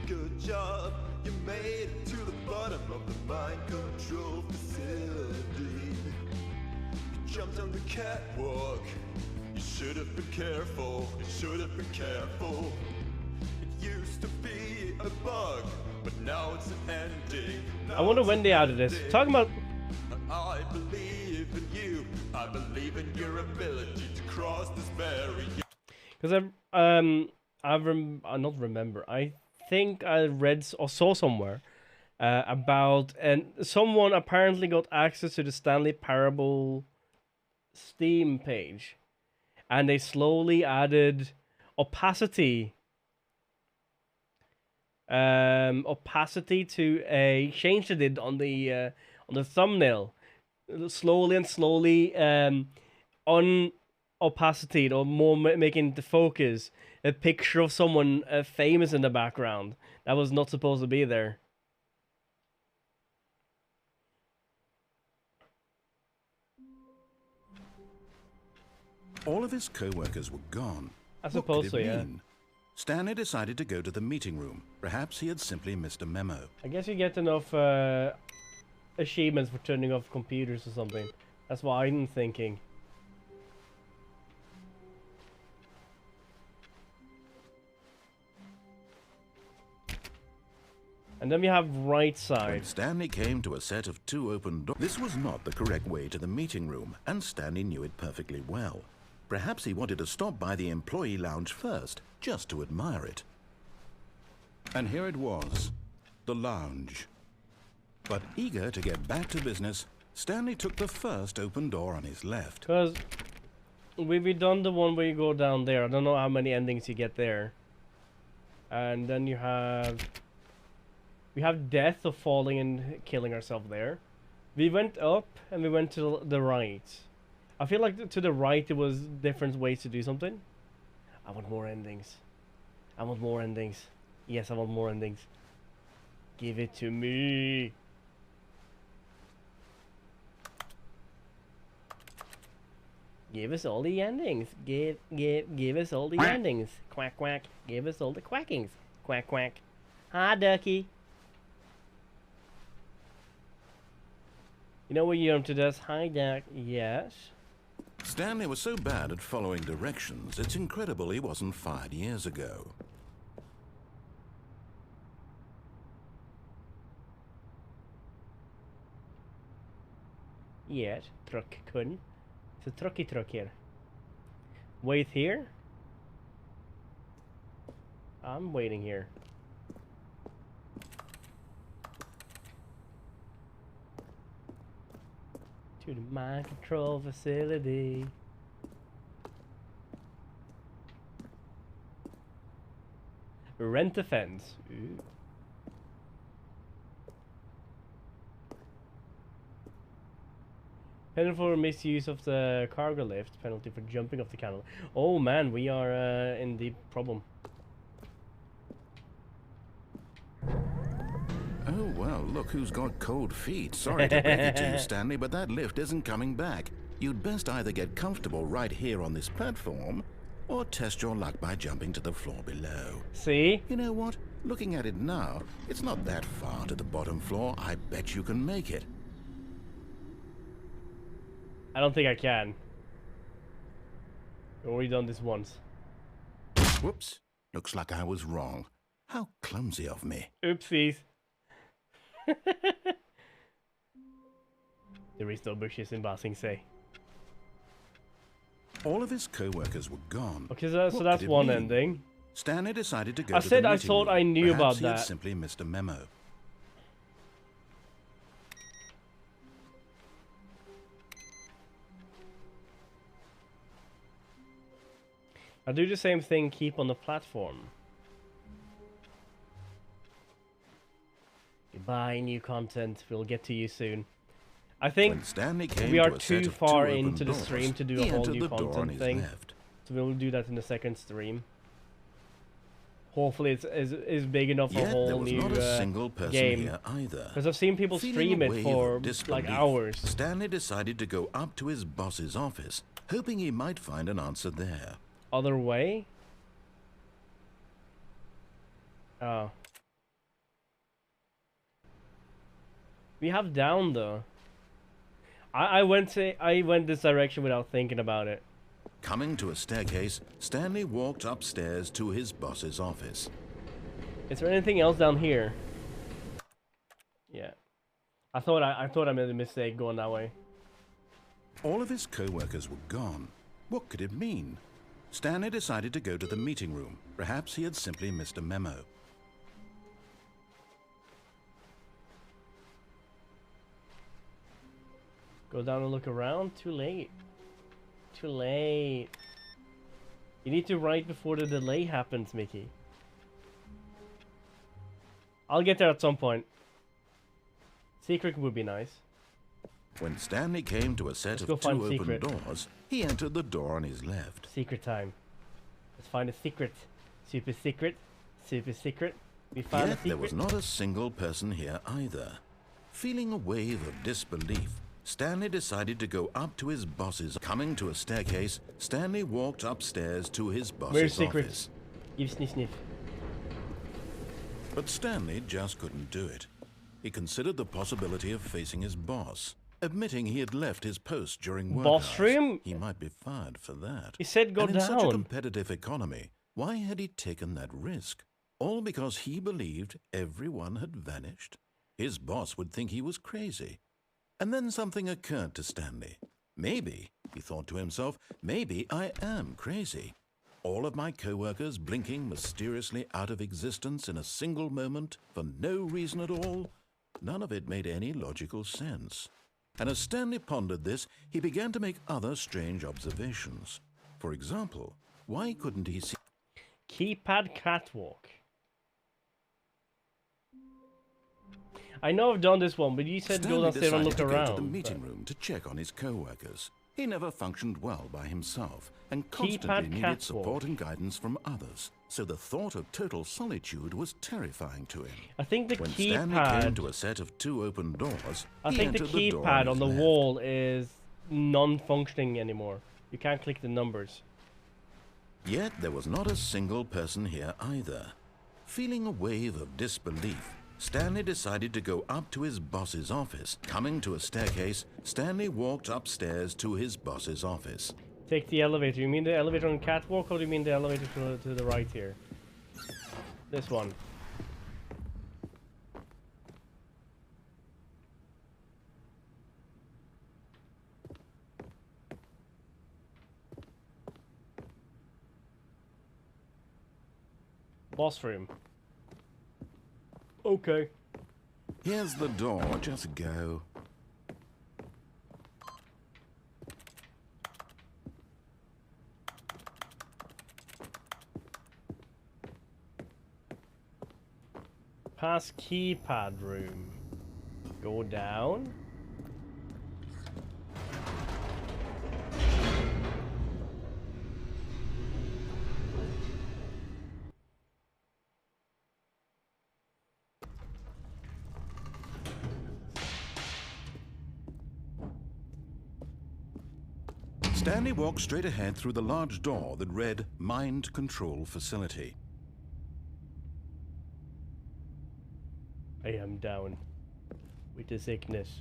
Good job. You made it to the bottom of the mind control facility. You jumped on the catwalk. You should have been careful. You should have been careful. It used to be a bug, but now it's an ending. I wonder when they added this. Talking about. I believe in you. I believe in your ability to cross this barrier. Because I not remember. I think I read or saw somewhere about and someone apparently got access to the Stanley Parable Steam page, and they slowly added opacity. Opacity to a change they did on the thumbnail. Slowly unopacity or more making the focus a picture of someone famous in the background that was not supposed to be there. All of his co-workers were gone. I suppose so, yeah. Stanley decided to go to the meeting room. Perhaps he had simply missed a memo. I guess you get enough achievements for turning off computers or something. That's what I'm thinking. And then we have right side. When Stanley came to a set of 2 open doors, this was not the correct way to the meeting room, and Stanley knew it perfectly well. Perhaps he wanted to stop by the employee lounge first, just to admire it. And here it was, the lounge. But eager to get back to business, Stanley took the first open door on his left. Because we've done the one where you go down there. I don't know how many endings you get there. And then you have... We have death of falling and killing ourselves there. We went up and we went to the right. I feel like to the right there was different ways to do something. I want more endings. I want more endings. Yes, I want more endings. Give it to me. Give us all the endings. Give us all the endings. Quack, quack. Give us all the quackings. Quack, quack. Hi, ducky. You know what you're into this? Hi, duck. Yes. Stanley was so bad at following directions, it's incredible he wasn't fired years ago. Yeah, truck kun. It's a trucky truck here. Wait here? I'm waiting here. To the mind control facility. Rent a fence. Ooh. Penalty for misuse of the cargo lift. Penalty for jumping off the canal. Oh man, we are in deep problem. Oh, well, look who's got cold feet. Sorry to break it to you, Stanley, but that lift isn't coming back. You'd best either get comfortable right here on this platform, or test your luck by jumping to the floor below. See? You know what? Looking at it now, it's not that far to the bottom floor. I bet you can make it. I don't think I can. We've already done this once. Whoops. Looks like I was wrong. How clumsy of me. Oopsies. There is no bushes in Ba Sing Se. All of his co-workers were gone. Okay, so What that's did it one mean? ending. Stanley decided to go I to said the I meeting thought room. I knew Perhaps about he had that. simply missed a memo. I'll do the same thing, keep on the platform. Goodbye, new content. We'll get to you soon. I think When Stanley came we are to a set too of far two open into the doors, stream to do he a whole entered new the door on content his thing. left. So we'll do that in the second stream. Hopefully it's is big enough for a Yet there whole was new not a single person game. here either. Because I've seen people Feeling stream a it wave for of disbelief, like hours. Stanley decided to go up to his boss's office, hoping he might find an answer there. Other way? Oh. We have down though. I went this direction without thinking about it. Coming to a staircase, Stanley walked upstairs to his boss's office. Is there anything else down here? Yeah. I thought I made a mistake going that way. All of his co-workers were gone. What could it mean? Stanley decided to go to the meeting room. Perhaps he had simply missed a memo. Go down and look around. Too late. Too late. You need to write before the delay happens, Mickey. I'll get there at some point. Secret would be nice. When Stanley came to a set Let's go of two find open secret. doors, he entered the door on his left. Secret time. Let's find a secret. Super secret. Super secret. We found a Yet secret. there was not a single person here either. Feeling a wave of disbelief, Stanley decided to go up to his boss's. Coming to a staircase, Stanley walked upstairs to his boss's Where's secret? office. Give sniff sniff. But Stanley just couldn't do it. He considered the possibility of facing his boss, admitting he had left his post during work Boss hours. room? He might be fired for that. He said go and in such a down. competitive economy, why had he taken that risk? All because he believed everyone had vanished? His boss would think he was crazy. And then something occurred to Stanley. Maybe, he thought to himself, maybe I am crazy. All of my co-workers blinking mysteriously out of existence in a single moment for no reason at all? None of it made any logical sense. And as Stanley pondered this, he began to make other strange observations. For example, why couldn't he see... Keypad catwalk. I know I've done this one, but you said go Stanley downstairs and decided look to around. go to the meeting but- room to check on his co-workers. He never functioned well by himself and constantly Keypad needed catwalk. support and guidance from others. So the thought of total solitude was terrifying to him. I think the When Stanley came keypad. to a set of two open doors, I he think the entered the door keypad on his the left. wall is non-functioning anymore. You can't click the numbers. Yet there was not a single person here either. Feeling a wave of disbelief, Stanley decided to go up to his boss's office. Coming to a staircase, Stanley walked upstairs to his boss's office. Take the elevator. You mean the elevator on catwalk, or do you mean the elevator to the right here? This one. Boss room. Okay. Here's the door. Just go. Past keypad room. Go down. Stanley walked straight ahead through the large door that read Mind Control Facility. I am down with the sickness.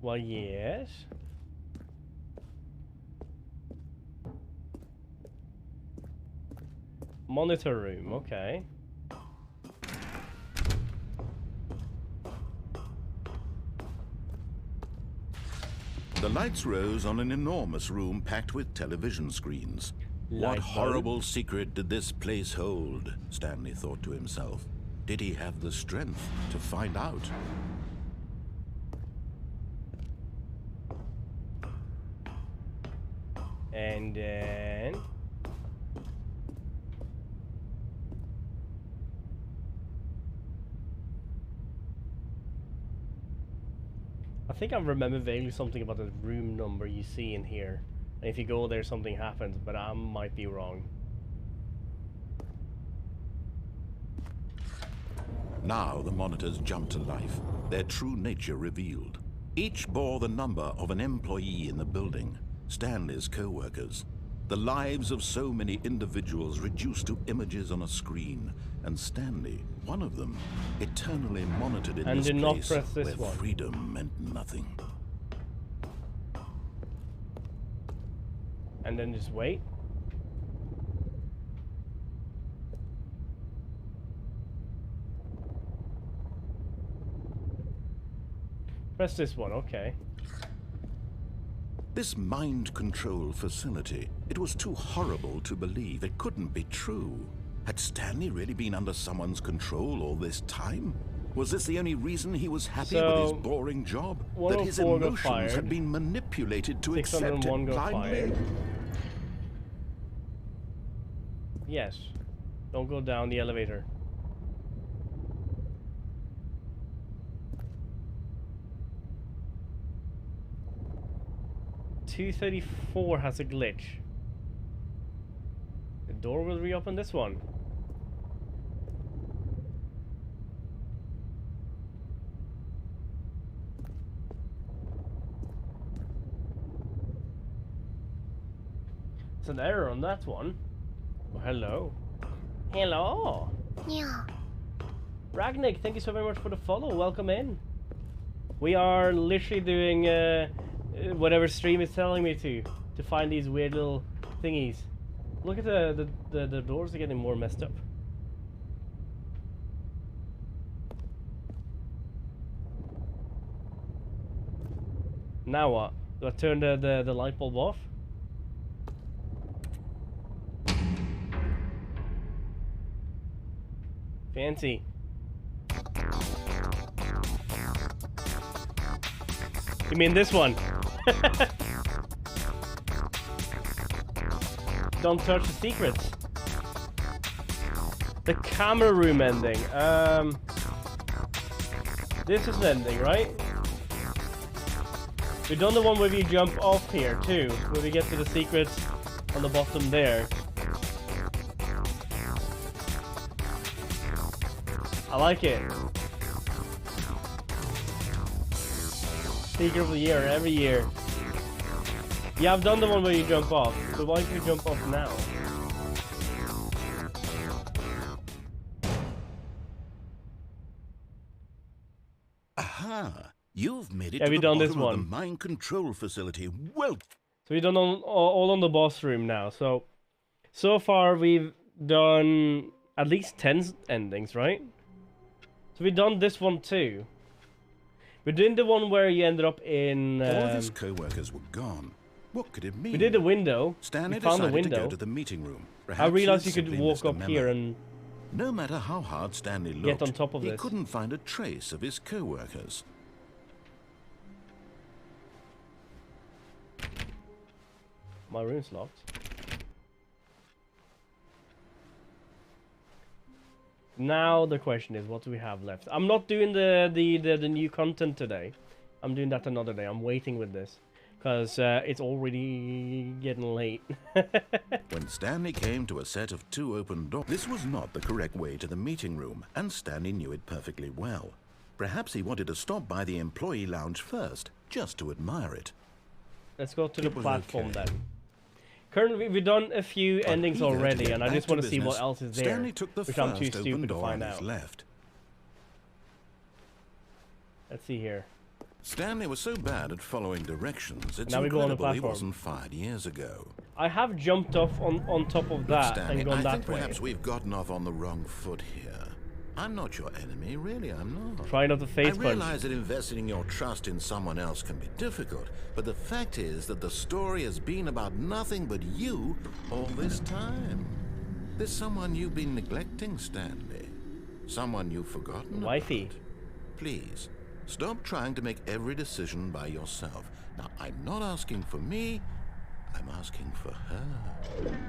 Well, yes. Monitor room, okay. The lights rose on an enormous room packed with television screens. What Light horrible bulb. secret did this place hold? Stanley thought to himself. Did he have the strength to find out? And then... I think I remember vaguely something about the room number you see in here. And if you go there, something happens, but I might be wrong. Now the monitors jumped to life, their true nature revealed. Each bore the number of an employee in the building, Stanley's co-workers. The lives of so many individuals reduced to images on a screen, and Stanley, one of them, eternally monitored in And this do not place press this where one. freedom meant nothing. And then just wait. Press this one, okay. This mind control facility, it was too horrible to believe. It couldn't be true. Had Stanley really been under someone's control all this time? Was this the only reason he was happy with his boring job? That his 104 got emotions fired. had been manipulated to accept it 601 got blindly? fired. Yes. Don't go down the elevator. $234 has a glitch. The door will reopen this one. It's an error on that one. Oh, hello. Hello. Yeah. Ragnick, thank you so very much for the follow. Welcome in. We are literally doing whatever stream is telling me to find these weird little thingies. Look at the doors are getting more messed up. Now what? Do I turn the light bulb off? Fancy. You mean this one? Don't touch the secrets. The camera room ending. This is an ending, right? We've done the one where you jump off here too, where we get to the secrets on the bottom there. I like it. Secret of the year, every year. Yeah, I've done the one where you jump off, so why don't you jump off now? Aha! You've made it Have to you the done this bottom of one? the mind control facility. Well, So we've done all on the boss room now. So far we've done at least 10 endings, right? So we've done this one too. We did the one where you ended up in. All of his co-workers were gone. What could it mean? We did the window. Stanley we found the decided to window. go to the meeting room. I Perhaps realized he you could simply walk missed a up memo. here and. No matter how hard Stanley looked, Get on top of he this. couldn't find a trace of his co-workers. My room's locked. Now the question is, what do we have left? I'm not doing the new content today. I'm doing that another day. I'm waiting with this because it's already getting late. When Stanley came to a set of 2 open doors, this was not the correct way to the meeting room, and Stanley knew it perfectly well. Perhaps he wanted to stop by the employee lounge first, just to admire it. Let's go to the It was platform okay. then. Currently, we've done a few But endings eager to already, get and I back just want to see business, what else is there, Stanley took the which I'm too first open stupid to door find on his out. left. Let's see here. Stanley was so bad at following directions, it's Now we go on the incredible he platform. wasn't fired years ago. I have jumped off on top of Look, that Stanley, and gone I that think way. perhaps we've gotten off on the wrong foot here. I'm not your enemy, really, I'm not. Try not to face I punch. realize that investing your trust in someone else can be difficult, but the fact is that the story has been about nothing but you all this time. There's someone you've been neglecting, Stanley. Someone you've forgotten Wifey. about. Please, stop trying to make every decision by yourself. Now, I'm not asking for me, I'm asking for her.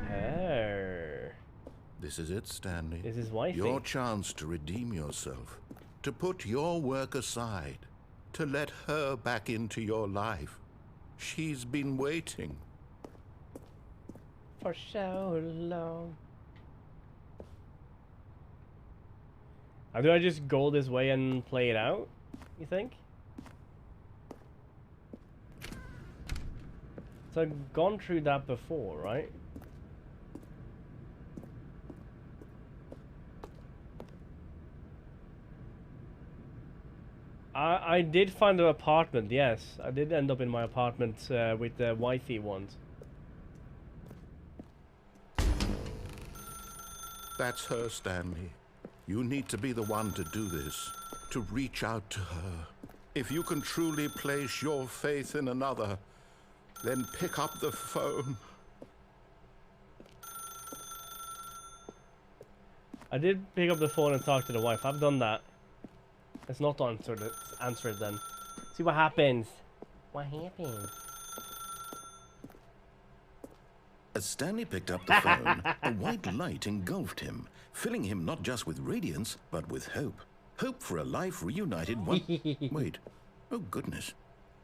Her. This is it, Stanley. This is wifey. Your chance to redeem yourself, to put your work aside, to let her back into your life. She's been waiting. For so long. How do I just go this way and play it out, you think? So I've gone through that before, right? I did find an apartment, yes. I did end up in my apartment with the wifey once. That's her, Stanley. You need to be the one to do this, to reach out to her. If you can truly place your faith in another, then pick up the phone. I did pick up the phone and talk to the wife. I've done that. Let's not answer it then. See what happens. What happens? As Stanley picked up the phone, a white light engulfed him, filling him not just with radiance, but with hope. Hope for a life reunited one... Wait. Oh, goodness.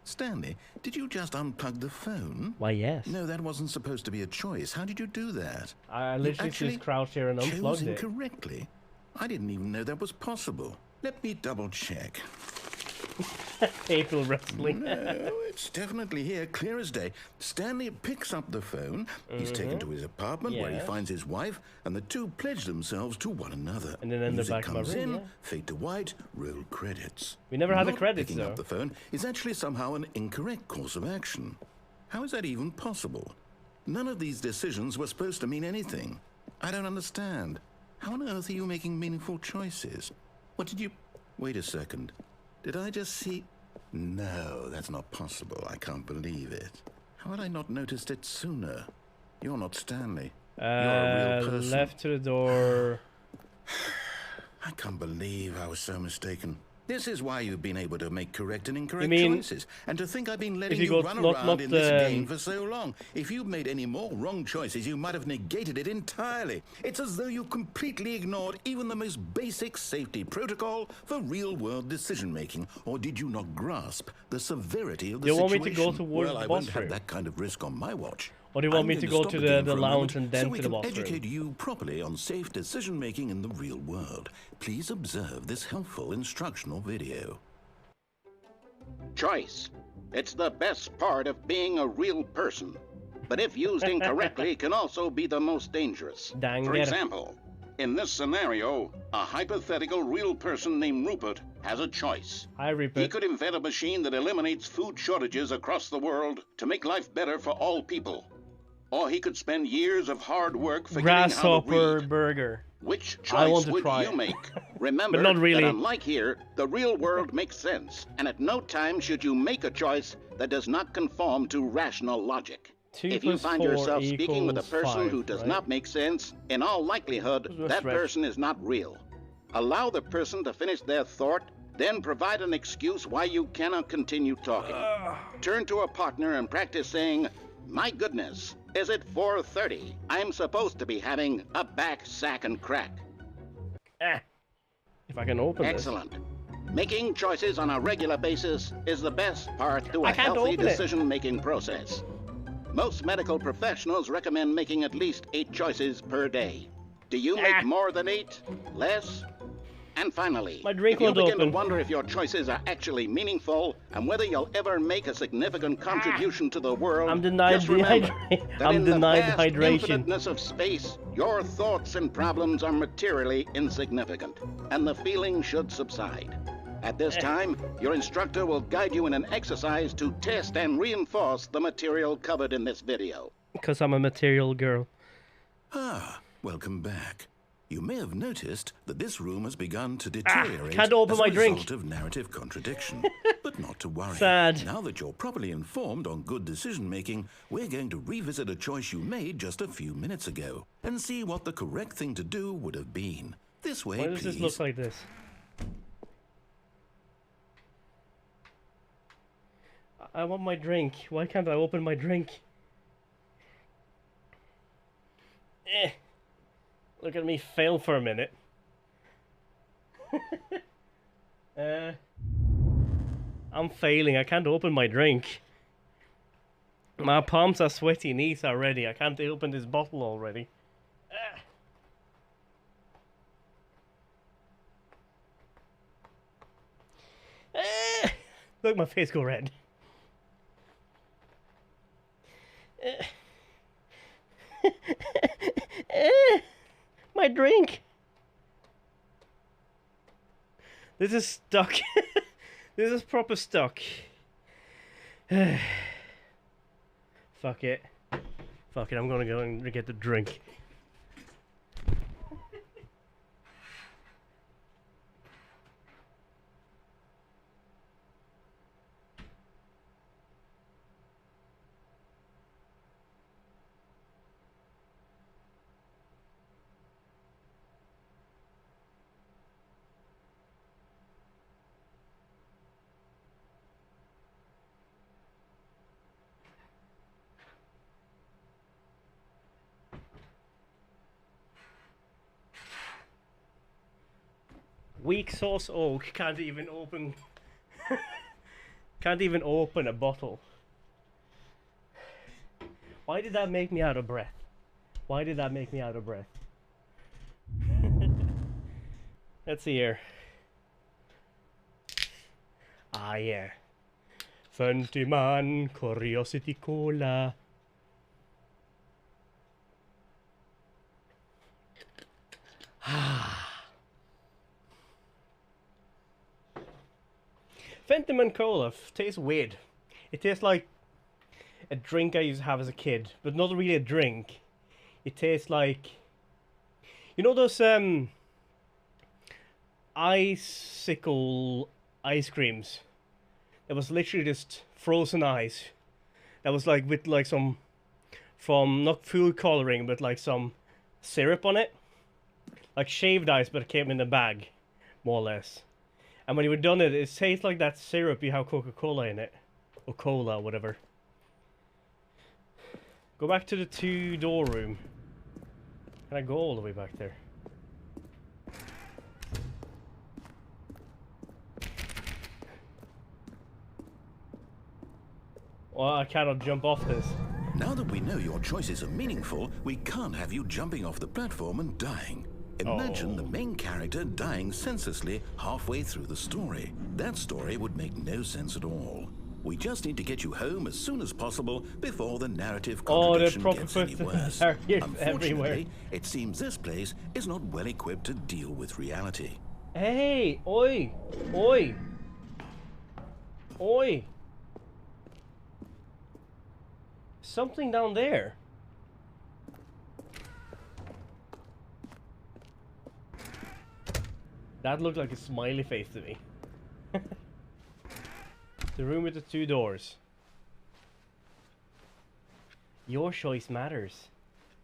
Stanley, did you just unplug the phone? Why, yes. No, that wasn't supposed to be a choice. How did you do that? I You literally actually just crouched here and chose unplugged it. incorrectly. I didn't even know that was possible. Let me double check. People wrestling. No, it's definitely here, clear as day. Stanley picks up the phone. He's taken to his apartment where he Yes. finds his wife, and the two pledge themselves to one another. And then in the Music back of my comes room, in, yeah. fade to white, roll credits. We never had the Not credits, picking though. up the phone is actually somehow an incorrect course of action. How is that even possible? None of these decisions were supposed to mean anything. I don't understand. How on earth are you making meaningful choices? What did you... Wait a second. Did I just see... No, that's not possible. I can't believe it. How had I not noticed it sooner? You're not Stanley. You're a real person. Left to the door. I can't believe I was so mistaken. This is why you've been able to make correct and incorrect mean, choices. And to think I've been letting you you got run not around in this the- game for so long. If you'd made any more wrong choices, you might have negated it entirely. It's as though you completely ignored even the most basic safety protocol for real-world decision-making. Or did you not grasp the severity of the You want situation? me to go towards well, the I boss won't have room? that kind of risk on my watch. Or do you want I'm me going to go stop to game the for a lounge moment and then so we to the can boss room? educate you properly on safe decision-making in the real world. Please observe this helpful instructional video. Choice. It's the best part of being a real person. But if used incorrectly, can also be the most dangerous. Dang For it. example, in this scenario, a hypothetical real person named Rupert has a choice. Hi, He Rupert. could invent a machine that eliminates food shortages across the world to make life better for all people. Or he could spend years of hard work figuring out how to Grasshopper read. burger. Which I want choice to would try you it. make? Remember not really. that unlike here, the real world makes sense, and at no time should you make a choice that does not conform to rational logic. 2 If you plus find 4 yourself speaking with a equals person 5, who does right? not make sense, in all likelihood, Who's gonna that stretch? person is not real. Allow the person to finish their thought, then provide an excuse why you cannot continue talking. Turn to a partner and practice saying, "My goodness, is it 4:30? I'm supposed to be having a back, sack, and crack." If I can open Excellent. Making choices on a regular basis is the best part to a I can't healthy open it. decision-making process. Most medical professionals recommend making at least 8 choices per day. Do you make more than 8? Less? And finally, My drink if you won't begin open. to wonder if your choices are actually meaningful and whether you'll ever make a significant contribution to the world, I'm denied just remember dehydration. that I'm in denied the vast hydration. infiniteness of space, your thoughts and problems are materially insignificant, and the feeling should subside. At this time, your instructor will guide you in an exercise to test and reinforce the material covered in this video. Because I'm a material girl. Ah, welcome back. You may have noticed that this room has begun to deteriorate can't open as my a drink. result of narrative contradiction. But not to worry. Sad. Now that you're properly informed on good decision-making, we're going to revisit a choice you made just a few minutes ago and see what the correct thing to do would have been. This way, Why does please. this look like this? I want my drink. Why can't I open my drink? Look at me fail for a minute. I'm failing. I can't open my drink. My palms are sweaty, knees are ready. I can't open this bottle already. Look, my face go red. My drink. This is stuck. This is proper stuck. Fuck it. Fuck it, I'm gonna go and get the drink. Weak sauce oak can't even open can't even open a bottle. Why did that make me out of breath? Why did that make me out of breath? Let's see here. Ah yeah. Fentiman Curiosity Cola. Fentiman Cola tastes weird. It tastes like a drink I used to have as a kid, but not really a drink. It tastes like, you know those icicle ice creams? It was literally just frozen ice. That was like with like some, from not food coloring, but like some syrup on it. Like shaved ice, but it came in a bag, more or less. And when you were done it tastes like that syrup you have Coca-Cola in it. Or cola, or whatever. Go back to the 2-door room. Can I go all the way back there? Well, I cannot jump off this. Now that we know your choices are meaningful, we can't have you jumping off the platform and dying. Imagine the main character dying senselessly halfway through the story. That story would make no sense at all. We just need to get you home as soon as possible before the narrative contradiction gets any worse. Everywhere. Unfortunately, it seems this place is not well equipped to deal with reality. Hey! Oi! Oi! Oi! Something down there. That looked like a smiley face to me. The room with the 2 doors. Your choice matters.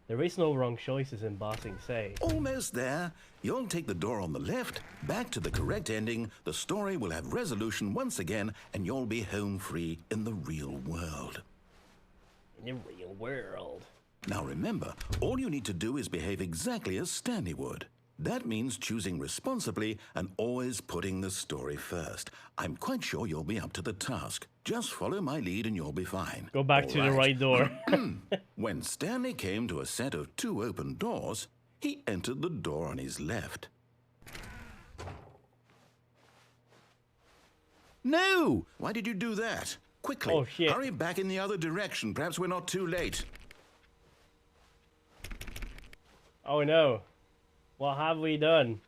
There is no wrong choices in bossing, say. Almost there. You'll take the door on the left, back to the correct ending, the story will have resolution once again, and you'll be home free in the real world. In the real world. Now remember, all you need to do is behave exactly as Stanley would. That means choosing responsibly and always putting the story first. I'm quite sure you'll be up to the task. Just follow my lead and you'll be fine. Go back All to the right door. When Stanley came to a set of 2 open doors, he entered the door on his left. No! Why did you do that? Quickly, Oh, shit. hurry back in the other direction. Perhaps we're not too late. Oh no. What have we done?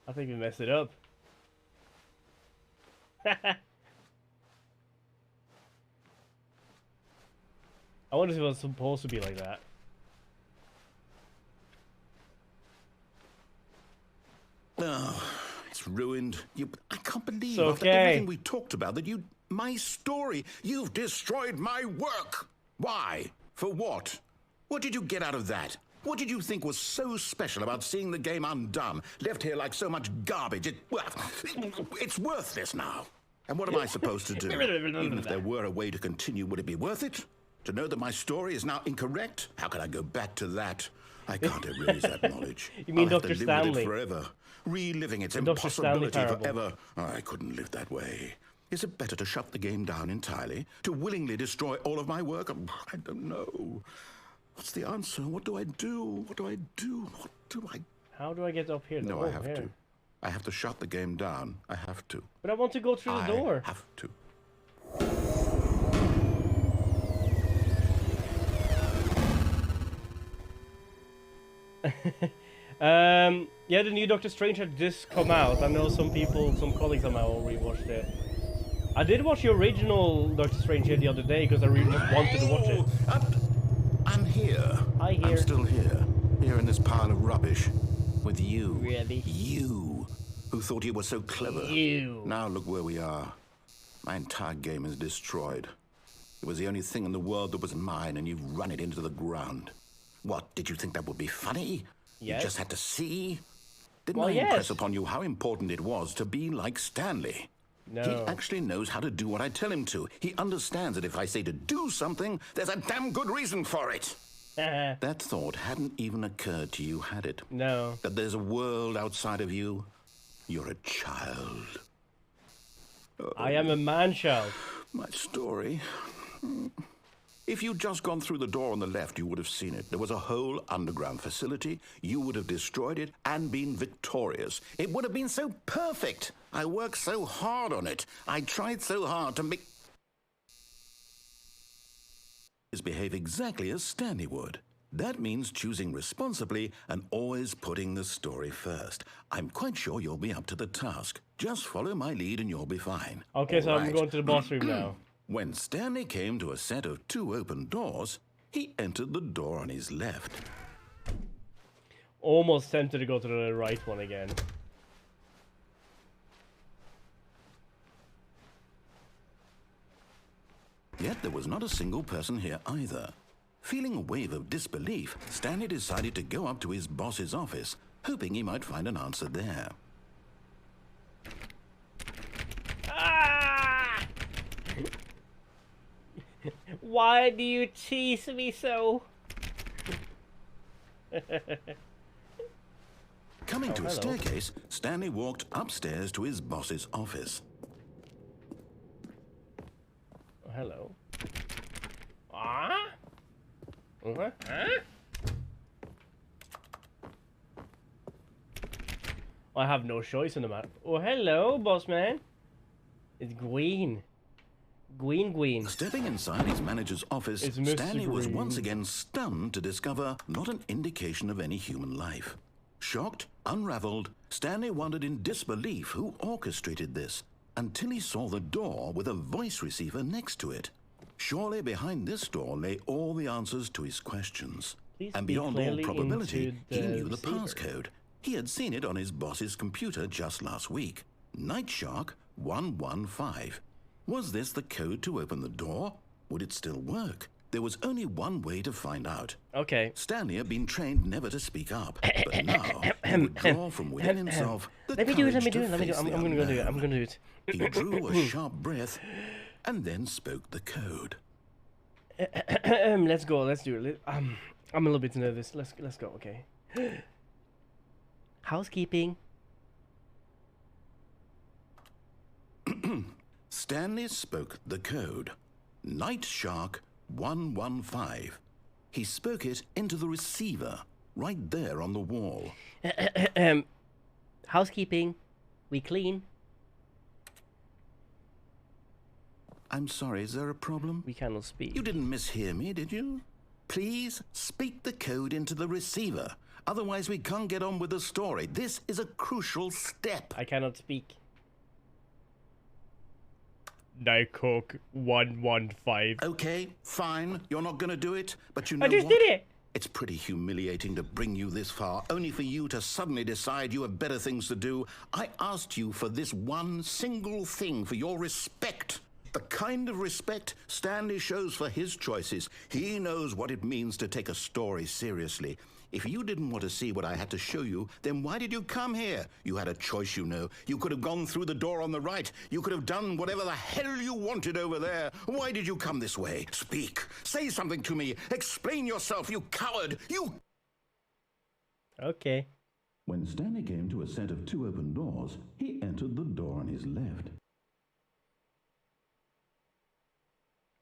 I think we messed it up. I wonder if it was supposed to be like that. Oh, it's ruined. I can't believe It's after okay. everything we talked about that my story, you've destroyed my work. Why? For what? What did you get out of that? What did you think was so special about seeing the game undone, left here like so much garbage? It's worthless now. And what am I supposed to do? Even if there were a way to continue, would it be worth it? To know that my story is now incorrect? How can I go back to that? I can't erase that knowledge. You mean I'll have Dr. to live with Stanley? it forever, reliving its Dr. Stanley impossibility Parable. forever. I couldn't live that way. Is it better to shut the game down entirely? To willingly destroy all of my work? I don't know. What's the answer? What do I do? What do I do? What do I... How do I get up here? No, Oh, I have here. to. I have to shut the game down. I have to. But I want to go through the door. I have to. Yeah, the new Doctor Strange had just come out. I know some people, some colleagues of mine already watched it. I did watch the original Doctor Strange here the other day because I really just wanted to watch it. I'm here. Hi, here. I'm still here. Here in this pile of rubbish. With you. Really? You. Who thought you were so clever. You. Now look where we are. My entire game is destroyed. It was the only thing in the world that was mine, and you've run it into the ground. What, did you think that would be funny? Yes. You just had to see? Didn't Well, I yes. impress upon you how important it was to be like Stanley? No. He actually knows how to do what I tell him to. He understands that if I say to do something, there's a damn good reason for it. That thought hadn't even occurred to you, had it? No. That there's a world outside of you? You're a child. I am a man-child. My story. If you'd just gone through the door on the left, you would have seen it. There was a whole underground facility. You would have destroyed it and been victorious. It would have been so perfect. I worked so hard on it. I tried so hard to make... behave exactly as Stanley would. That means choosing responsibly and always putting the story first. I'm quite sure you'll be up to the task. Just follow my lead and you'll be fine. Okay, so All I'm right. going to the boss room now. When Stanley came to a set of 2 open doors, he entered the door on his left. Almost tempted to go to the right one again. Yet there was not a single person here either. Feeling a wave of disbelief, Stanley decided to go up to his boss's office, hoping he might find an answer there. Ah! Why do you tease me so? Coming to a hello. staircase, Stanley walked upstairs to his boss's office. Oh, hello. Ah? Uh-huh. Huh? I have no choice in the matter. Oh, hello, boss man. It's Gwyn. Gwyn. Stepping inside his manager's office, It's Mr. Stanley was Green. once again stunned to discover not an indication of any human life. Shocked, unraveled, Stanley wondered in disbelief who orchestrated this, until he saw the door with a voice receiver next to it. Surely behind this door lay all the answers to his questions. Please And speak beyond all clearly probability, into he the knew the receiver. passcode. He had seen it on his boss's computer just last week. Night Shark 115. Was this the code to open the door? Would it still work? There was only one way to find out. Okay. Stanley had been trained never to speak up, but now he would draw from within himself the Let me do it. courage Let me do to it. Let me do it. face the I'm gonna go do it. I'm unknown. gonna do it. He drew a sharp breath and then spoke the code. Let's go. Let's do it. I'm a little bit nervous. Let's go. Okay. Housekeeping. Stanley spoke the code. Night Shark 115. He spoke it into the receiver, right there on the wall. Housekeeping. We clean. I'm sorry, is there a problem? We cannot speak. You didn't mishear me, did you? Please speak the code into the receiver. Otherwise, we can't get on with the story. This is a crucial step. I cannot speak. Nycook 115. Okay, fine. You're not going to do it, but you know I just what? did it. It's pretty humiliating to bring you this far, only for you to suddenly decide you have better things to do. I asked you for this one single thing, for your respect. The kind of respect Stanley shows for his choices. He knows what it means to take a story seriously. If you didn't want to see what I had to show you, then why did you come here? You had a choice, you know. You could have gone through the door on the right. You could have done whatever the hell you wanted over there. Why did you come this way? Speak. Say something to me. Explain yourself, you coward. You... Okay. When Stanley came to a set of 2 open doors, he entered the door on his left.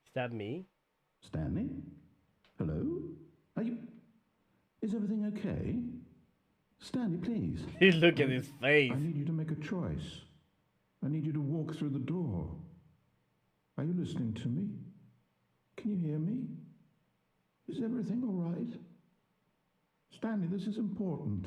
Is that me? Stanley? Hello? Are you... Is everything okay? Stanley, please. You look at his face. I need you to make a choice. I need you to walk through the door. Are you listening to me? Can you hear me? Is everything all right? Stanley, this is important.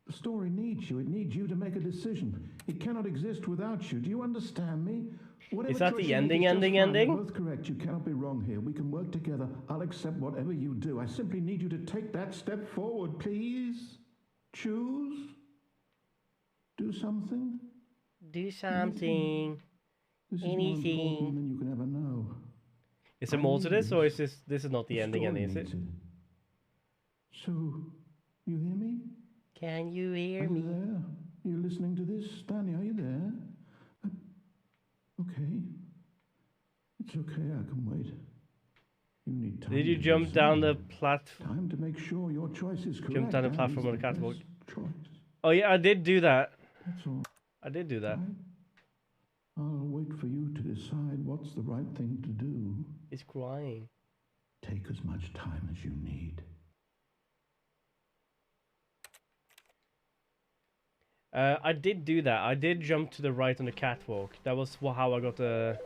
The story needs you. It needs you to make a decision. It cannot exist without you. Do you understand me? Whatever Is that choice the you make ending, is just ending, fine. ending? You're both correct. You cannot be wrong here. We can work together. I'll accept whatever you do. I simply need you to take that step forward, please. Choose. Do something. Do something. This is more Anything. important than you can ever know. Is there I more to need this, or this. is this is not the ending, story is it? needs So, you hear me? Can you Are hear you me? there? Are you listening to this? Stanley, are you there? Okay. It's okay, I can wait. You need time. Did you to jump down the decide. platform? Time to make sure your choice is correct. Jump down the and platform is on the catwalk. best choice. Oh yeah, I did do that. That's all I did do that. right. I'll wait for you to decide what's the right thing to do. He's crying. Take as much time as you need. I did do that. I did jump to the right on the catwalk. That was how I got the...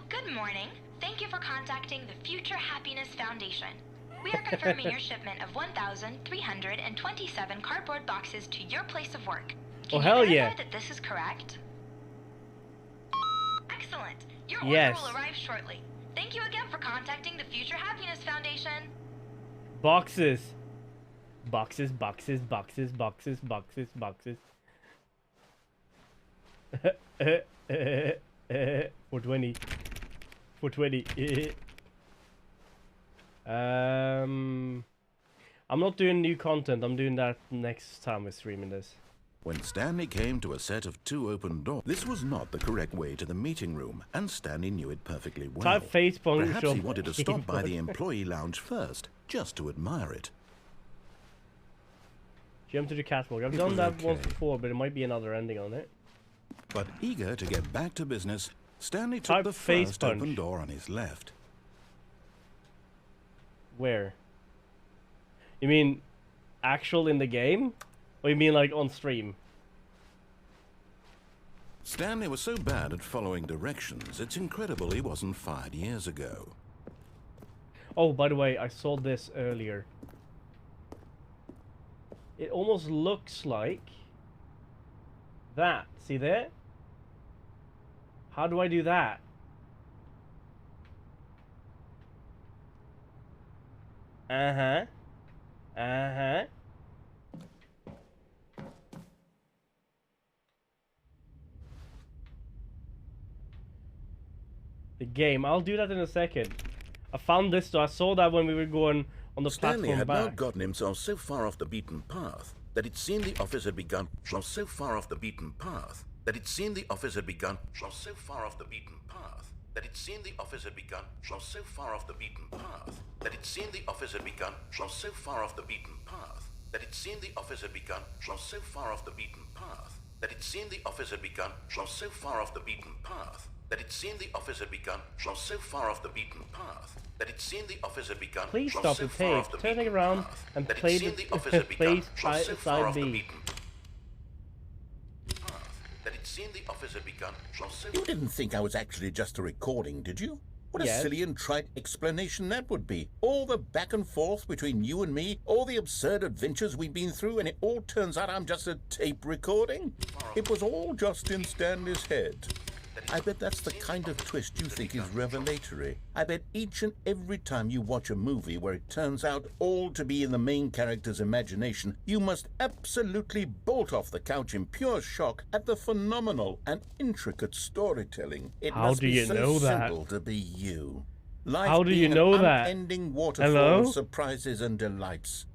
Good morning. Thank you for contacting the Future Happiness Foundation. We are confirming your shipment of 1,327 cardboard boxes to your place of work. Can Oh, hell you verify yeah. that this is correct? Excellent. Your Yes. order will arrive shortly. Thank you again for contacting the Future Happiness Foundation. Boxes. Boxes, boxes, boxes, boxes, boxes, boxes. 420. 420. I'm not doing new content. I'm doing that next time we're streaming this. When Stanley came to a set of 2 open doors, this was not the correct way to the meeting room, and Stanley knew it perfectly well. Type face Perhaps function. he wanted to stop by the employee lounge first, just to admire it. Jump to the catwalk. I've It done was that once okay. before, but it might be another ending on it. But eager to get back to business, Stanley took Type the face first punch. open door on his left. Where? You mean actual in the game? Or you mean like on stream? Stanley was so bad at following directions, it's incredible he wasn't fired years ago. Oh, by the way, I saw this earlier. It almost looks like that. See there? How do I do that? Uh-huh. Uh-huh. The game. I'll do that in a second. I found this though. I saw that when we were going on the Stanley platform had back. now gotten himself so far off the beaten path that it seemed the office had begun. So far off the beaten path that it seemed the office had begun. So far off the beaten path that it seemed the office had begun. So far off the beaten path that it seemed the office had begun. So far off the beaten path that it seemed the office had begun. So far off the beaten path that it seemed the office had begun. So far off the beaten path that it seemed the office had begun. So far off the beaten path that it seemed the office had begun. Please stop the tape. Turn it around and play play side B. That it seemed the office had begun. You didn't think I was actually just a recording, did you? What a Yes. silly and trite explanation that would be. All the back and forth between you and me, all the absurd adventures we've been through, and it all turns out I'm just a tape recording? It was all just in Stanley's head. I bet that's the kind of twist you think is revelatory. I bet each and every time you watch a movie where it turns out all to be in the main character's imagination, you must absolutely bolt off the couch in pure shock at the phenomenal and intricate storytelling. It How must do be you so know that? simple to be you. Life How do you being know an that? unending waterfall Hello? of surprises and delights.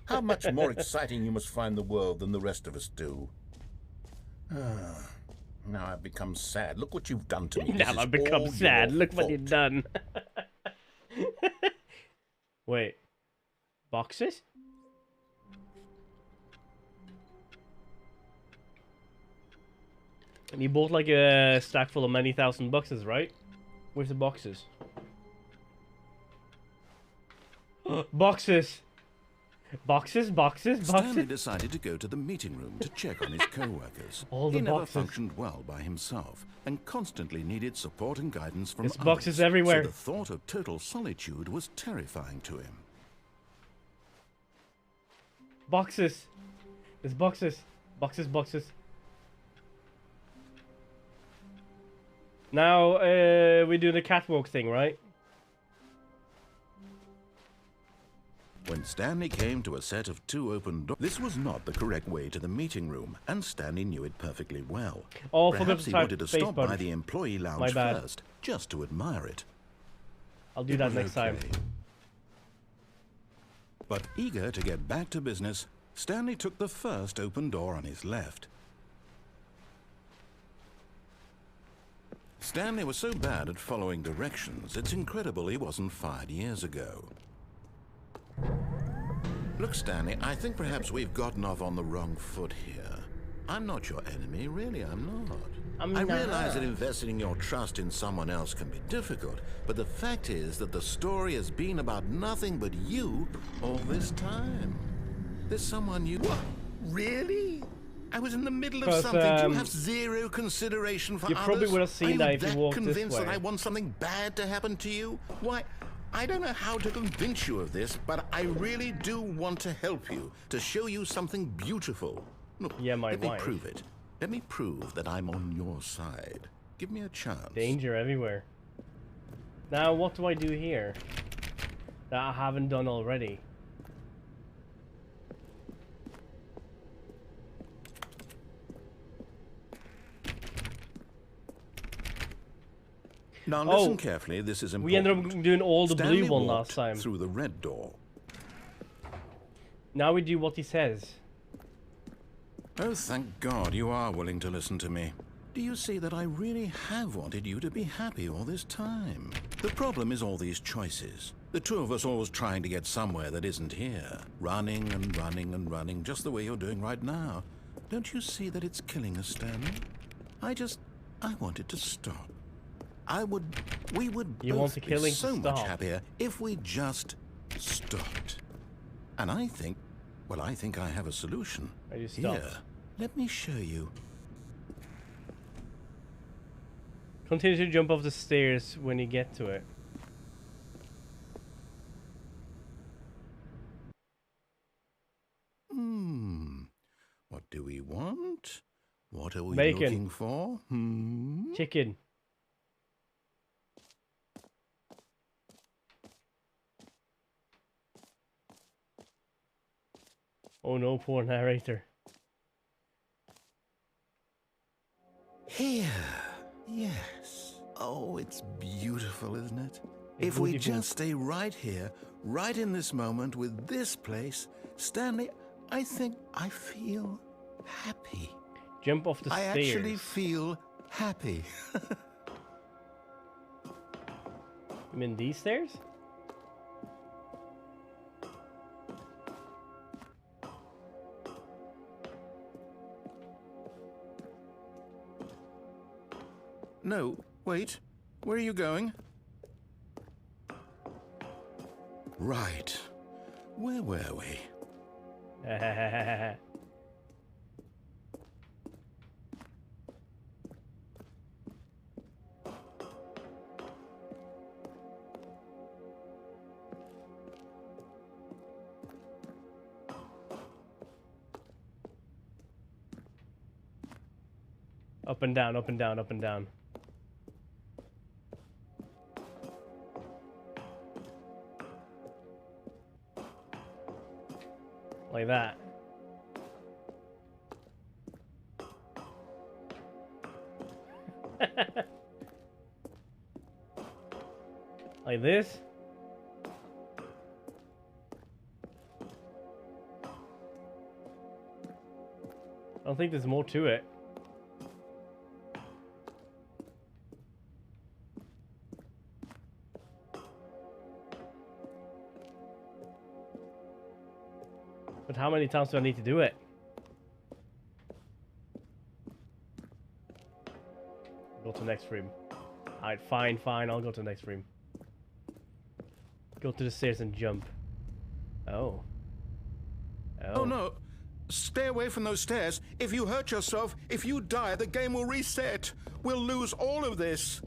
How much more exciting you must find the world than the rest of us do. Now I've become sad. Look what you've done to me. This Now is I've become all sad. your Look what you've fault. done. Wait. Boxes? And you bought like a stack full of many thousand boxes, right? Where's the boxes? Boxes! Boxes, boxes, Stanley boxes. decided to go to the meeting room to check on his co-workers. All the He never boxes. functioned well by himself and constantly needed support and guidance from There's others. boxes everywhere. So the thought of total solitude was terrifying to him. Boxes. There's boxes. Boxes, boxes. Now, we do the catwalk thing, right? When Stanley came to a set of 2 open doors, this was not the correct way to the meeting room, and Stanley knew it perfectly well. Oh, forgot Perhaps to he type wanted to space stop by bar. the employee My lounge bad. first, just to admire it. I'll do It that was next time. okay. But eager to get back to business, Stanley took the first open door on his left. Stanley was so bad at following directions, it's incredible he wasn't fired years ago. Look, Stanley, I think perhaps we've gotten off on the wrong foot here. I'm not your enemy, really, I'm not. I'm I not. realize that investing your trust in someone else can be difficult, but the fact is that the story has been about nothing but you all this time. There's someone you... What? Really? I was in the middle of 'Cause, something. Do you have zero consideration for you others? probably would have seen Are you that if you walked this convinced that way. I want something bad to happen to you? Why, I don't know how to convince you of this, but I really do want to help you, to show you something beautiful. Look, Yeah, my let me wife. prove it. Let me prove that I'm on your side. Give me a chance. Danger everywhere. Now, what do I do here that I haven't done already? Now Oh, listen carefully, this is important. We ended up doing all the Stanley blue one walked last time. through the red door. Now we do what he says. Oh, thank God you are willing to listen to me. Do you see that I really have wanted you to be happy all this time? The problem is all these choices. The two of us always trying to get somewhere that isn't here. Running and running and running, just the way you're doing right now. Don't you see that it's killing us, Stanley? I want it to stop. We would You both want the be killing to so much stop? happier if we just stopped. And I think I have a solution. I just stopped. Here, let me show you. Continue to jump off the stairs when you get to it. What do we want? What are we Bacon. looking for? Chicken. Oh no, poor narrator. Here. Yes. Oh, it's beautiful, isn't it? It's If we beautiful. just stay right here, right in this moment with this place, Stanley, I think I feel happy. Jump off the I stairs. actually feel happy. You mean these stairs? No, wait. Where are you going? Right. Where were we? Up and down, up and down, up and down. Like that. Like this. I don't think there's more to it. But how many times do I need to do it? Go to the next room. Alright, fine, I'll go to the next room. Go to the stairs and jump. Oh. Oh no. Stay away from those stairs. If you hurt yourself, if you die, the game will reset. We'll lose all of this.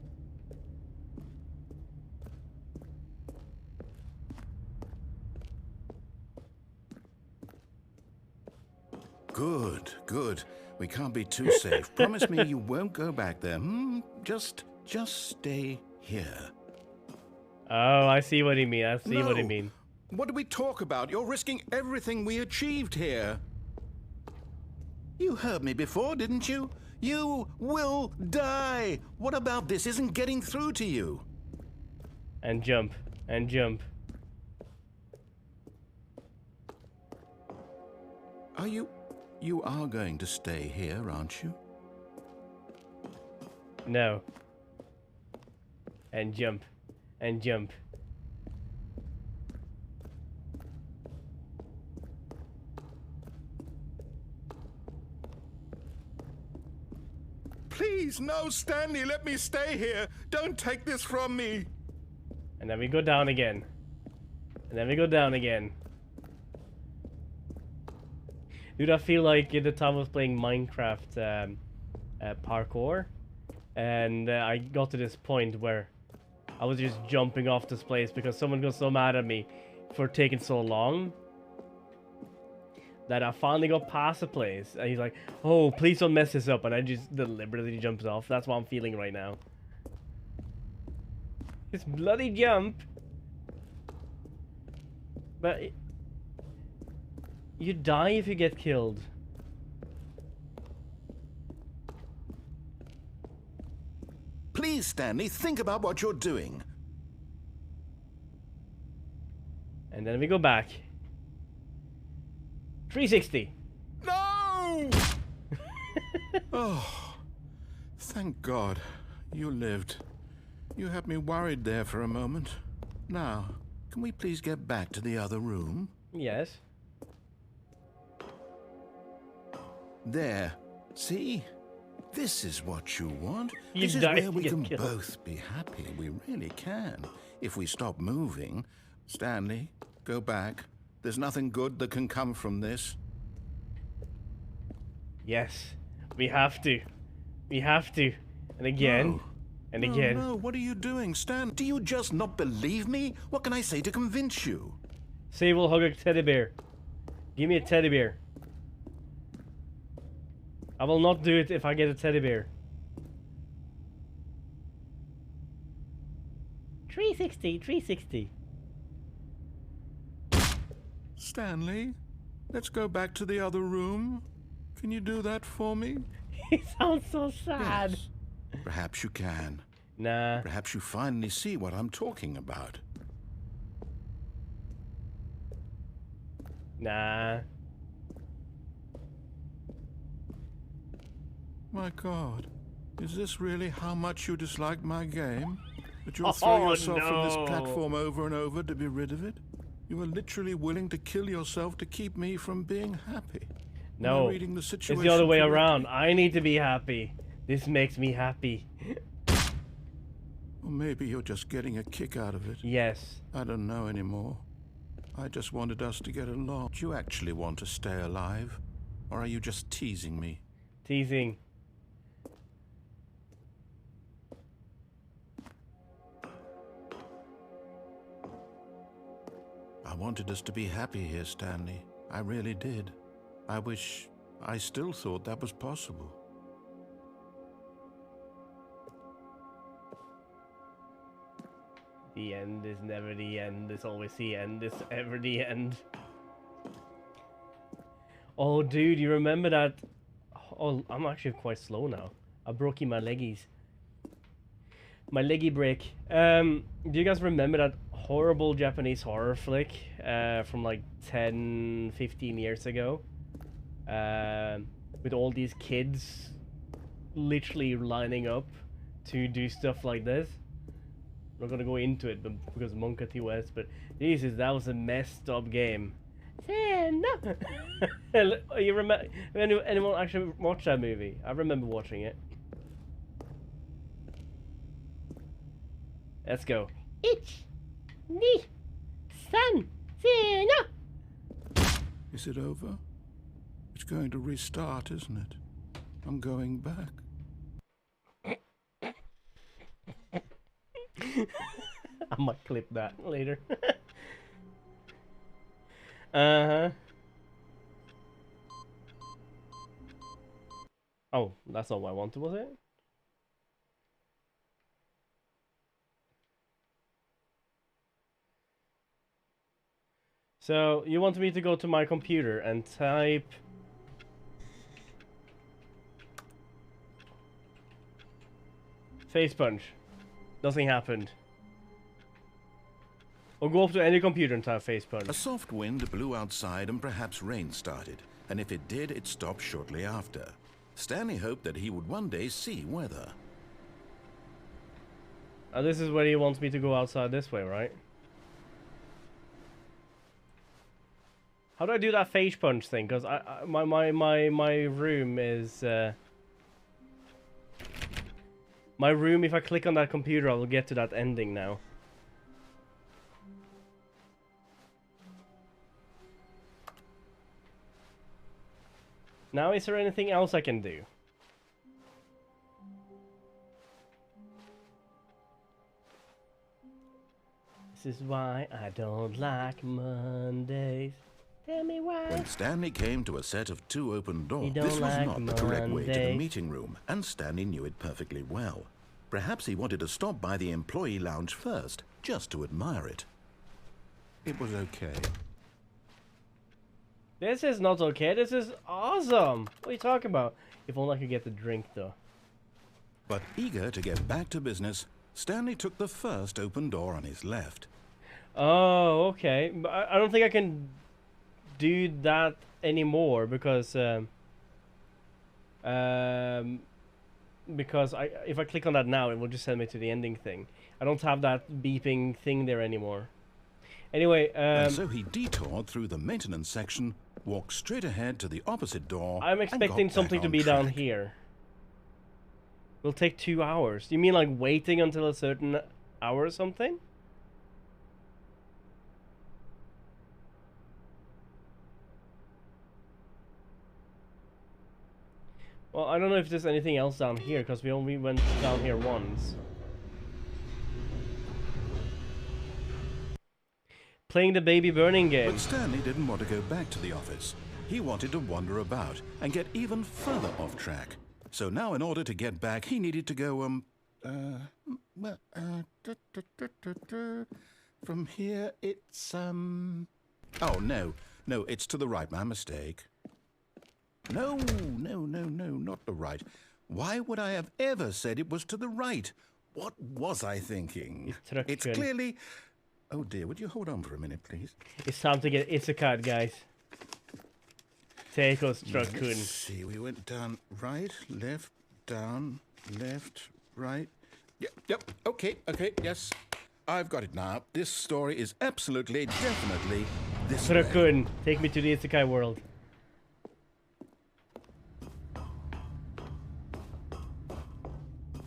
Good, good. We can't be too safe. Promise me you won't go back there. Just stay here. Oh, I see what you mean. I see what you No. mean. What do we talk about? You're risking everything we achieved here. You heard me before, didn't you? You will die. What about this isn't getting through to you? And jump. And jump. You are going to stay here, aren't you? No. And jump. And jump. Please, no, Stanley, let me stay here. Don't take this from me. And then we go down again. And then we go down again. Dude, I feel like at the time I was playing Minecraft parkour, and I got to this point where I was just jumping off this place because someone got so mad at me for taking so long that I finally got past the place. And he's like, "Oh, please don't mess this up," and I just deliberately jumped off. That's what I'm feeling right now. This bloody jump. But you die if you get killed. Please, Stanley, think about what you're doing. And then we go back. 360. No! Oh, thank God you lived. You had me worried there for a moment. Now, can we please get back to the other room? Yes. There. See? This is what you want. You This is died where to we get can killed. both be happy. We really can. If we stop moving. Stanley, go back. There's nothing good that can come from this. Yes. We have to. We have to. And again. No. And No, again. no, what are you doing, Stan? Do you just not believe me? What can I say to convince you? Say we'll hug a teddy bear. Give me a teddy bear. I will not do it if I get a teddy bear. 360, 360. Stanley, let's go back to the other room. Can you do that for me? He sounds so sad. Yes. Perhaps you can. Nah. Perhaps you finally see what I'm talking about. Nah. My God, is this really how much you dislike my game? That you'll throw yourself from this platform over and over to be rid of it? You are literally willing to kill yourself to keep me from being happy. No, Reading the it's situation the other way correctly? around. I need to be happy. This makes me happy. Or maybe you're just getting a kick out of it. Yes. I don't know anymore. I just wanted us to get along. Do you actually want to stay alive? Or are you just teasing me? Teasing. I wanted us to be happy here, Stanley. I really did. I wish I still thought that was possible. The end is never the end. It's always the end. It's ever the end. Oh, dude, you remember that? Oh, I'm actually quite slow now. I broke in my leggies. My leggy break. Do you guys remember that horrible Japanese horror flick from like 10, 15 years ago? With all these kids literally lining up to do stuff like this. I'm not gonna go into it, but because Monka TOS, but Jesus, that was a messed up game. No. You remember? Anyone actually watched that movie? I remember watching it. Let's go. Ich, ni, san, no. Is it over? It's going to restart, isn't it? I'm going back. I might clip that later. Uh-huh. Oh, that's not what I wanted, was it? So, you want me to go to my computer and type... Face punch. Nothing happened. Or go up to any computer and type face punch. A soft wind blew outside and perhaps rain started, and if it did, it stopped shortly after. Stanley hoped that he would one day see weather. This is where he wants me to go outside this way, right? How do I do that face punch thing? Because my room is my room. If I click on that computer, I will get to that ending now. Now, is there anything else I can do? This is why I don't like Mondays. Tell me why. When Stanley came to a set of 2 open doors, You don't this was like not the correct way to the Mondays. meeting room, and Stanley knew it perfectly well. Perhaps he wanted to stop by the employee lounge first, just to admire it. It was okay. This is not okay. This is awesome. What are you talking about? If only I could get the drink, though. But eager to get back to business, Stanley took the first open door on his left. Oh, okay. But I don't think I can do that anymore because if I click on that now, it will just send me to the ending thing. I don't have that beeping thing there anymore. Anyway, And so he detoured through the maintenance section, walked straight ahead to the opposite door. I'm and expecting got something back to on be down track. here. It'll take 2 hours. You mean like waiting until a certain hour or something? Well, I don't know if there's anything else down here, because we only went down here once. Playing the baby burning game. But Stanley didn't want to go back to the office. He wanted to wander about and get even further off track. So now in order to get back, he needed to go, from here it's, oh no, No, it's to the right. My mistake. No, not the right. Why would I have ever said it was to the right? What was I thinking? It's clearly... Oh dear, would you hold on for a minute, please? It's time to get Isekai, guys. Take us, Truckun. Let's see, we went down right, left, down, left, right. Yep, okay, yes. I've got it now. This story is absolutely, definitely this way. Truckun, take me to the Isekai world.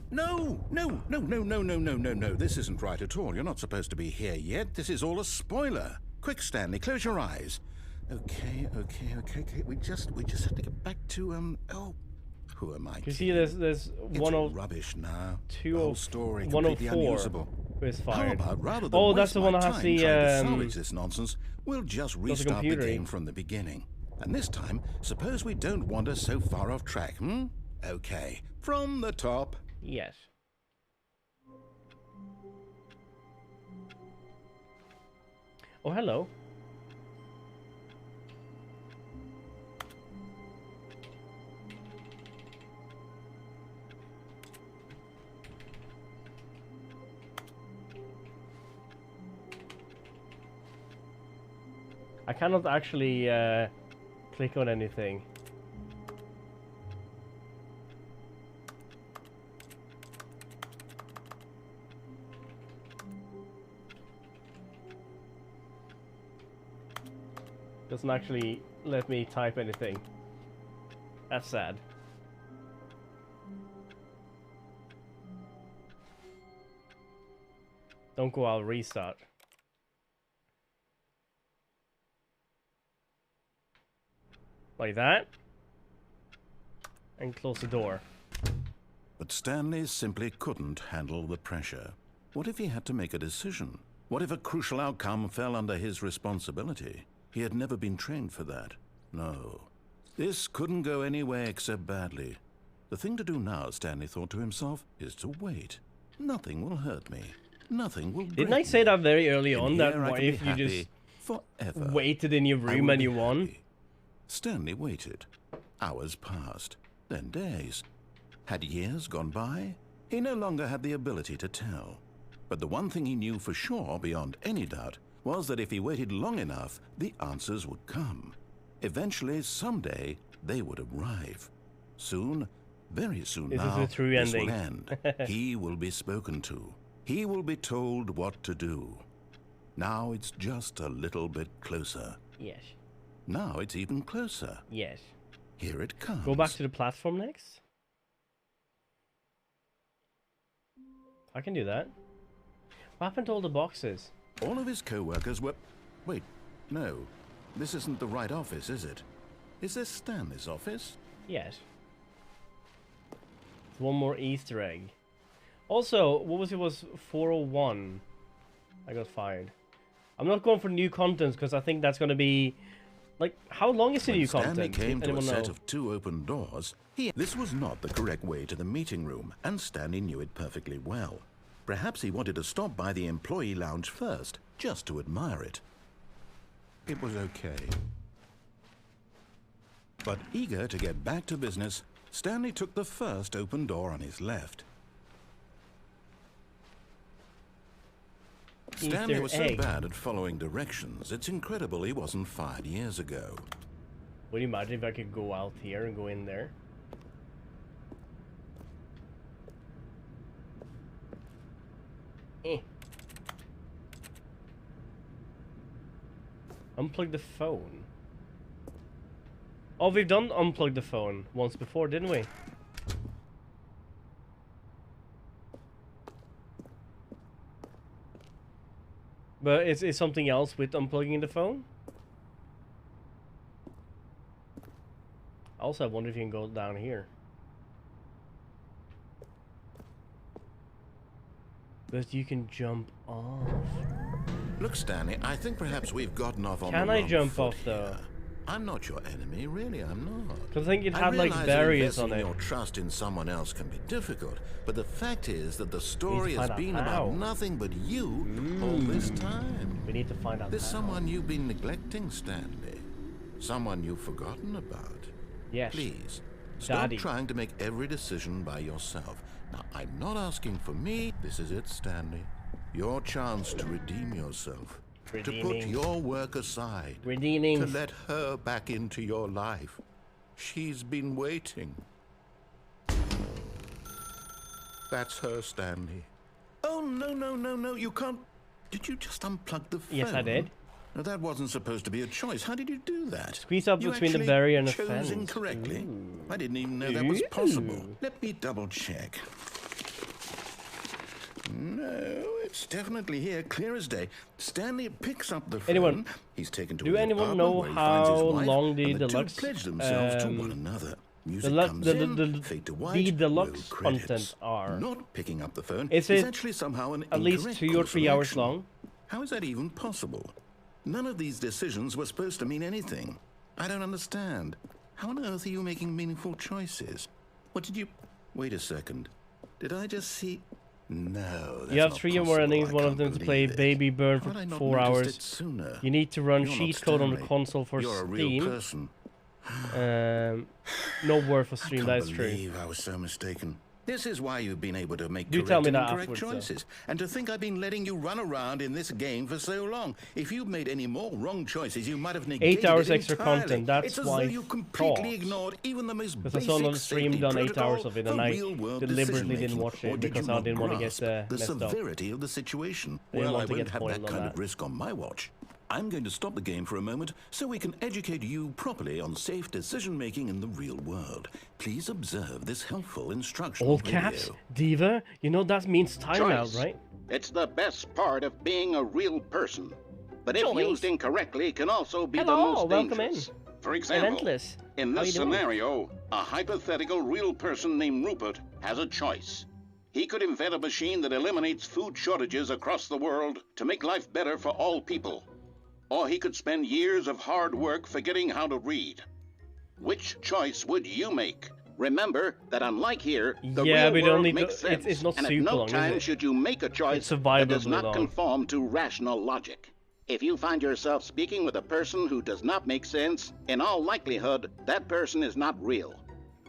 No. This isn't right at all. You're not supposed to be here yet. This is all a spoiler. Quick, Stanley, close your eyes. Okay. We just have to get back to, oh, who am I? You see, there's it's one all of rubbish now. two The whole of story 104 completely unusable. who is How fired. about rather than Oh, that's waste the one my that has time the trying to salvage this nonsense, we'll just restart the computer, game from the beginning. And this time, suppose we don't wander so far off track, hmm? Okay, from the top. Yes. Oh, hello. I cannot actually click on anything. Doesn't actually let me type anything. That's sad. Don't go out, restart. Like that. And close the door. But Stanley simply couldn't handle the pressure. What if he had to make a decision? What if a crucial outcome fell under his responsibility? He had never been trained for that. No. This couldn't go anywhere except badly. The thing to do now, Stanley thought to himself, is to wait. Nothing will hurt me. Nothing will break Didn't I say that very early on, that here I what can be if you happy just forever. waited in your I room will and be you won? happy. Stanley waited. Hours passed, then days. Had years gone by? He no longer had the ability to tell. But the one thing he knew for sure, beyond any doubt, was that if he waited long enough, the answers would come. Eventually, someday, they would arrive. Soon, very soon This now, is the true this ending. will end. He will be spoken to. He will be told what to do. Now it's just a little bit closer. Yes. Now it's even closer. Yes. Here it comes. Go back to the platform next? I can do that. What happened to all the boxes? All of his co-workers were... Wait, no. This isn't the right office, is it? Is this Stanley's office? Yes. One more Easter egg. Also, what was it? Was 401? I got fired. I'm not going for new content because I think that's going to be... Like, how long is the new Stanley content? came to a Anyone set know? of 2 open doors. This was not the correct way to the meeting room, and Stanley knew it perfectly well. Perhaps he wanted to stop by the employee lounge first, just to admire it. It was okay. But eager to get back to business, Stanley took the first open door on his left. Stanley was so bad at following directions, it's incredible he wasn't fired years ago. Would you imagine if I could go out here and go in there? Unplug the phone. Oh, we've done unplug the phone once before, didn't we? But is something else with unplugging the phone? Also, I wonder if you can go down here. But you can jump off. Look, Stanley, I think perhaps we've gotten off on the Can wrong I jump foot off though? here. I'm not your enemy, really, I'm not. Because I think it I had like realize that barriers on investing it. your trust in someone else can be difficult, but the fact is that the story has find out been how. about nothing but you all this time. We need to find out There's how. someone you've been neglecting, Stanley. someone you've forgotten about? Yes. Please, stop Daddy. trying to make every decision by yourself. Now, I'm not asking for me. This is it, Stanley. Your chance to redeem yourself. To put Redeeming. your work aside. Redeeming. To let her back into your life. She's been waiting. That's her, Stanley. Oh, no, you can't. Did you just unplug the phone? Yes, I did. Now, that wasn't supposed to be a choice. How did you do that? Squeeze up You between the actually barrier and the chose fence. incorrectly. Ooh. I didn't even know that was possible. Ooh. Let me double check. No, it's definitely here, clear as day. Stanley picks up the phone. Anyone- He's taken to do his anyone apartment know where he finds his how wife, long the and the Deluxe, two pledge themselves to one another. Music Delu- comes the- in, the- fade to the white, Deluxe roll credits. content are? Not picking up the phone Is is it actually somehow an at least incorrect 2 or course of 3 hours action. long? How is that even possible? None of these decisions were supposed to mean anything. I don't understand. How on earth are you making meaningful choices? What did you... Wait a second. Did I just see... No, that's You have not 3 or more possible. endings, I one of can't them to play believe it. Baby Burn How had I for not 4 noticed hours. it sooner? You need to run You're not cheat code on the Stanley. console for You're a real Steam. person. No word for I stream, can't that is true. believe I was so mistaken. This is why you've been able to make Do correct tell me and that incorrect afterwards, though. choices. And to think I've been letting you run around in this game for so long. If you'd made any more wrong choices, you might have negated 8 hours it extra entirely. content, that's it's as why though I you completely thought. ignored even the most Because I basic saw another stream safety done 8 protocol hours of it, and for I real-world deliberately didn't decision-making. watch it Or did because you I not didn't want to grasp get the messed up. severity of the situation. I didn't Well, I want to won't get have spoiled that on kind that. of risk on my watch. I'm going to stop the game for a moment so we can educate you properly on safe decision-making in the real world. Please observe this helpful instructional All video. caps? Diva? You know that means timeout, Choice. right? It's the best part of being a real person. But if Choice. used incorrectly, can also be the Hello, most welcome dangerous. For example, Eventless. in How this you doing? scenario, a hypothetical real person named Rupert has a choice. He could invent a machine that eliminates food shortages across the world to make life better for all people. Or he could spend years of hard work forgetting how to read. Which choice would you make? Remember that unlike here, the Yeah, real but world only makes sense, it's not and at super no long, is time it? should you make a choice It's that does survivably not long. conform to rational logic. If you find yourself speaking with a person who does not make sense, in all likelihood, that person is not real.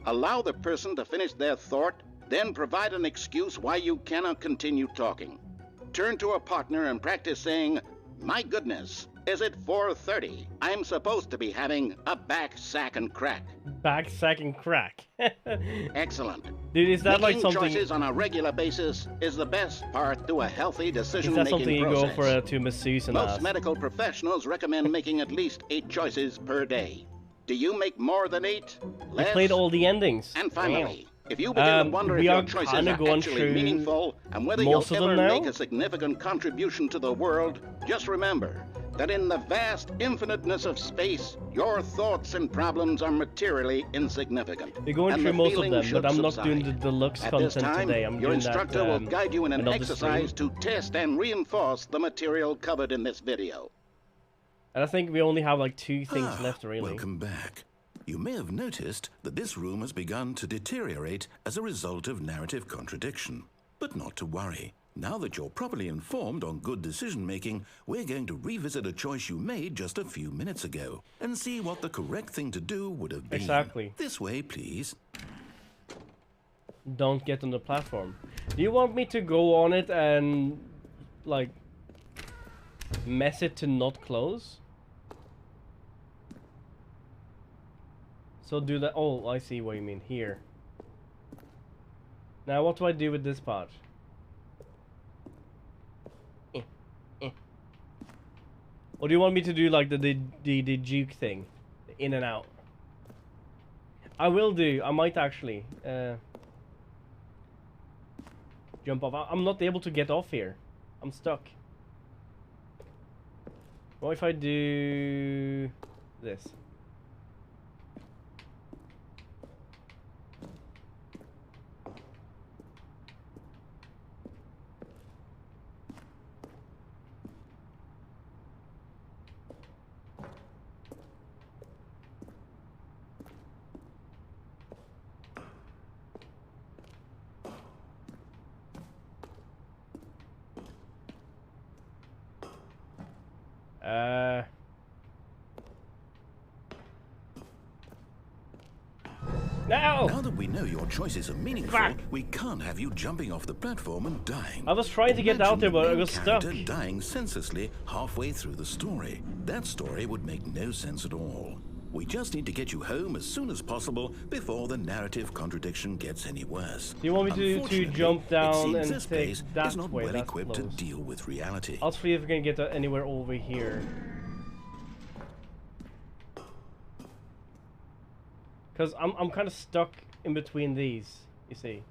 Allow the person to finish their thought, then provide an excuse why you cannot continue talking. Turn to a partner and practice saying, "My goodness, is it 4:30? I'm supposed to be having a back sack and crack." Back, sack, and crack. Excellent. Dude, is that like Making something... choices on a regular basis is the best part to a healthy Is that decision-making something you process. go for to masseuse and Most ask? medical professionals recommend making at least 8 choices per day. Do you make more than 8? I Less? played all the endings. And finally, if you begin to wonder if we your are choices kinda are going actually through meaningful and whether you'll most of them ever now. make a significant contribution to the world, just remember that in the vast infiniteness of space, your thoughts and problems are materially insignificant. We're going and through the most of feeling them, should but I'm not subside. doing the deluxe At this content time, today. I'm your doing instructor that will guide you in an another exercise stream. to test and reinforce the material covered in this video. And I think we only have like 2 things left, really. Welcome back. You may have noticed that this room has begun to deteriorate as a result of narrative contradiction. But not to worry. Now that you're properly informed on good decision-making, we're going to revisit a choice you made just a few minutes ago and see what the correct thing to do would have been. Exactly. This way, please. Don't get on the platform. Do you want me to go on it and, like, mess it to not close? So do that. Oh, I see what you mean. Here. Now, what do I do with this part? Or do you want me to do like the juke thing? The in and out? I will do. I might actually. Jump off. I'm not able to get off here. I'm stuck. What if I do this? No! Now that we know your choices are meaningful, Fuck. we can't have you jumping off the platform and dying. I was trying to get out there, but I Imagine was the main stuck. character dying senselessly halfway through the story. That story would make no sense at all. We just need to get you home as soon as possible before the narrative contradiction gets any worse. Do you want me to Unfortunately, jump down it seems and this take base that is not way? well That's equipped to close. deal with reality. I'll see if we can get anywhere over here. Cause I'm kind of stuck in between these. You see.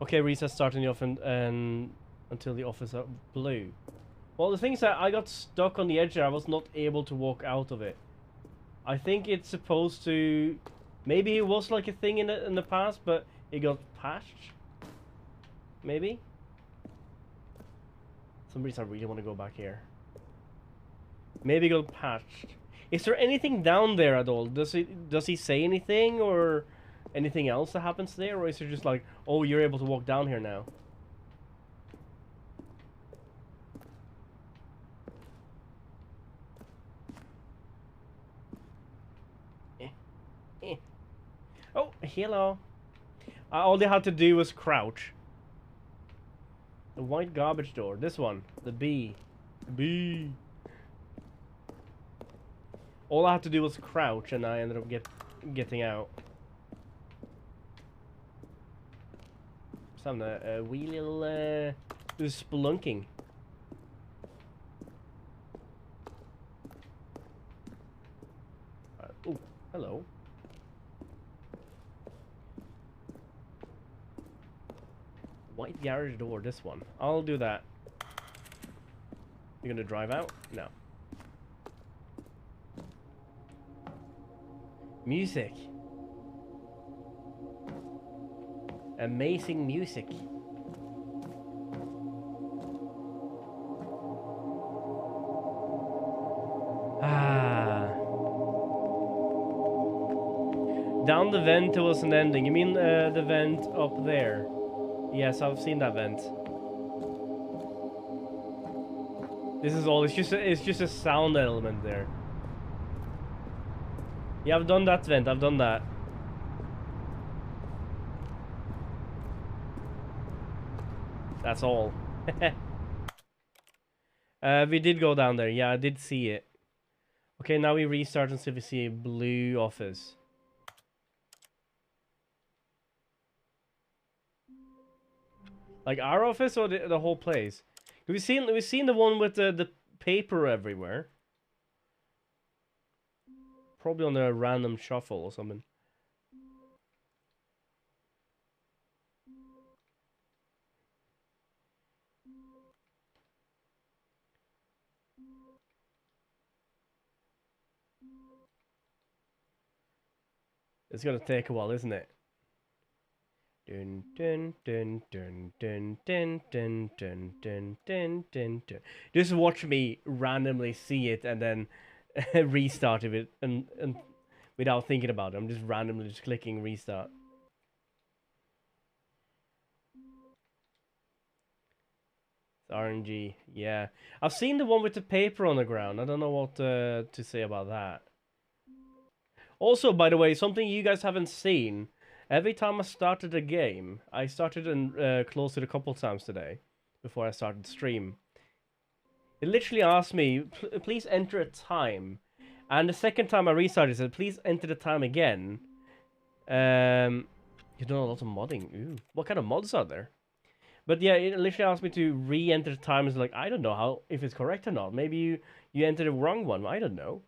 Okay, reset starting the office and until the office are blue. Well, the thing is that I got stuck on the edge there. I was not able to walk out of it. I think it's supposed to. Maybe it was like a thing in the past, but it got patched. Maybe. For some reason I really want to go back here. Maybe it got patched. Is there anything down there at all? Does he say anything or anything else that happens there, or is it just like, oh, you're able to walk down here now? Oh, hello. All they had to do was crouch. The white garbage door. This one. The B. B. All I had to do was crouch, and I ended up getting out. Just having a wee little spelunking. Oh, hello. White garage door, this one. I'll do that. You're gonna drive out? No. Music. Amazing music. Ah. Down the vent towards an ending. You mean the vent up there? Yes, I've seen that vent. This is all. It's just a sound element there. Yeah, I've done that vent. I've done that. That's all. We did go down there. Yeah, I did see it. Okay, now we restart and see if we see a blue office. Like our office or the whole place? We've seen the one with the paper everywhere. Probably on a random shuffle or something. It's gonna take a while, isn't it? Dun dun dun dun dun dun dun dun dun dun dun dun. Just watch me randomly see it and then restart it and without thinking about it. I'm just randomly just clicking restart. It's RNG, yeah. I've seen the one with the paper on the ground. I don't know what to say about that. Also, by the way, something you guys haven't seen. Every time I started a game, I started and closed it a couple times today before I started the stream. It literally asked me, please enter a time. And the second time I restarted, it said, please enter the time again. You know, a lot of modding. Ooh, what kind of mods are there? But yeah, it literally asked me to re-enter the time. It's like, I don't know if it's correct or not. Maybe you entered the wrong one. I don't know.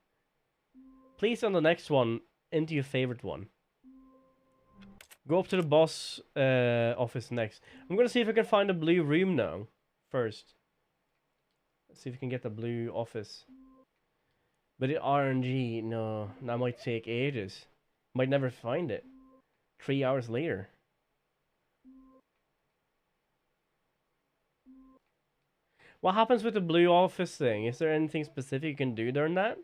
Please, on the next one, enter your favorite one. Go up to the boss office next. I'm gonna see if I can find a blue room now. First. Let's see if we can get the blue office. But the RNG, no. That might take ages. Might never find it. 3 hours later. What happens with the blue office thing? Is there anything specific you can do during that?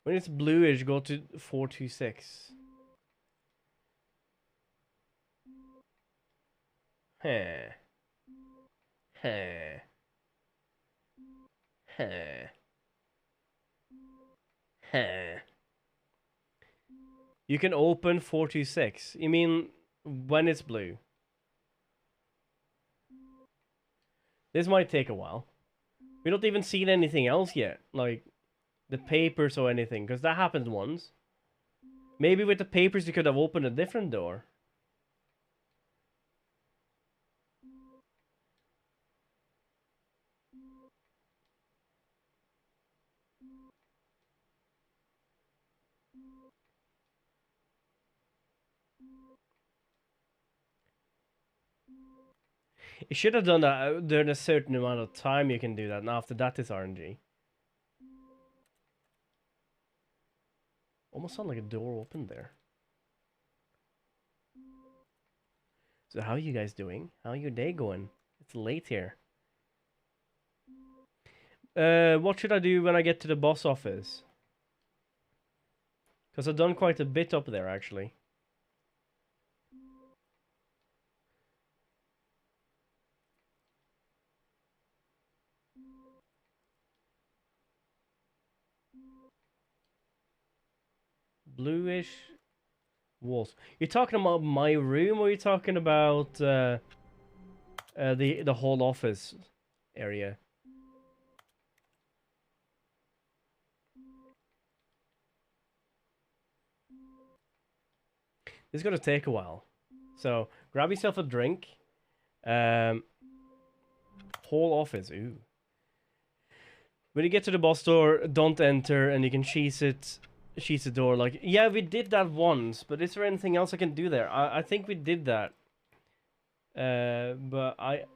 When it's bluish, go to 426. Huh. Huh. Huh. Huh. You can open 426. You mean when it's blue? This might take a while. We don't even see anything else yet, like the papers or anything, because that happened once. Maybe with the papers you could have opened a different door. It should have done that during a certain amount of time you can do that, and after that it's RNG. Almost sound like a door opened there. So how are you guys doing? How your day going? It's late here. What should I do when I get to the boss office? Because I've done quite a bit up there, actually. Bluish walls. You're talking about my room, or are you talking about the whole office area? This is gonna take a while, so grab yourself a drink. Whole office. Ooh. When you get to the boss door, don't enter, and you can cheese the door. Like, yeah, we did that once, but is there anything else I can do there? I think we did that. But I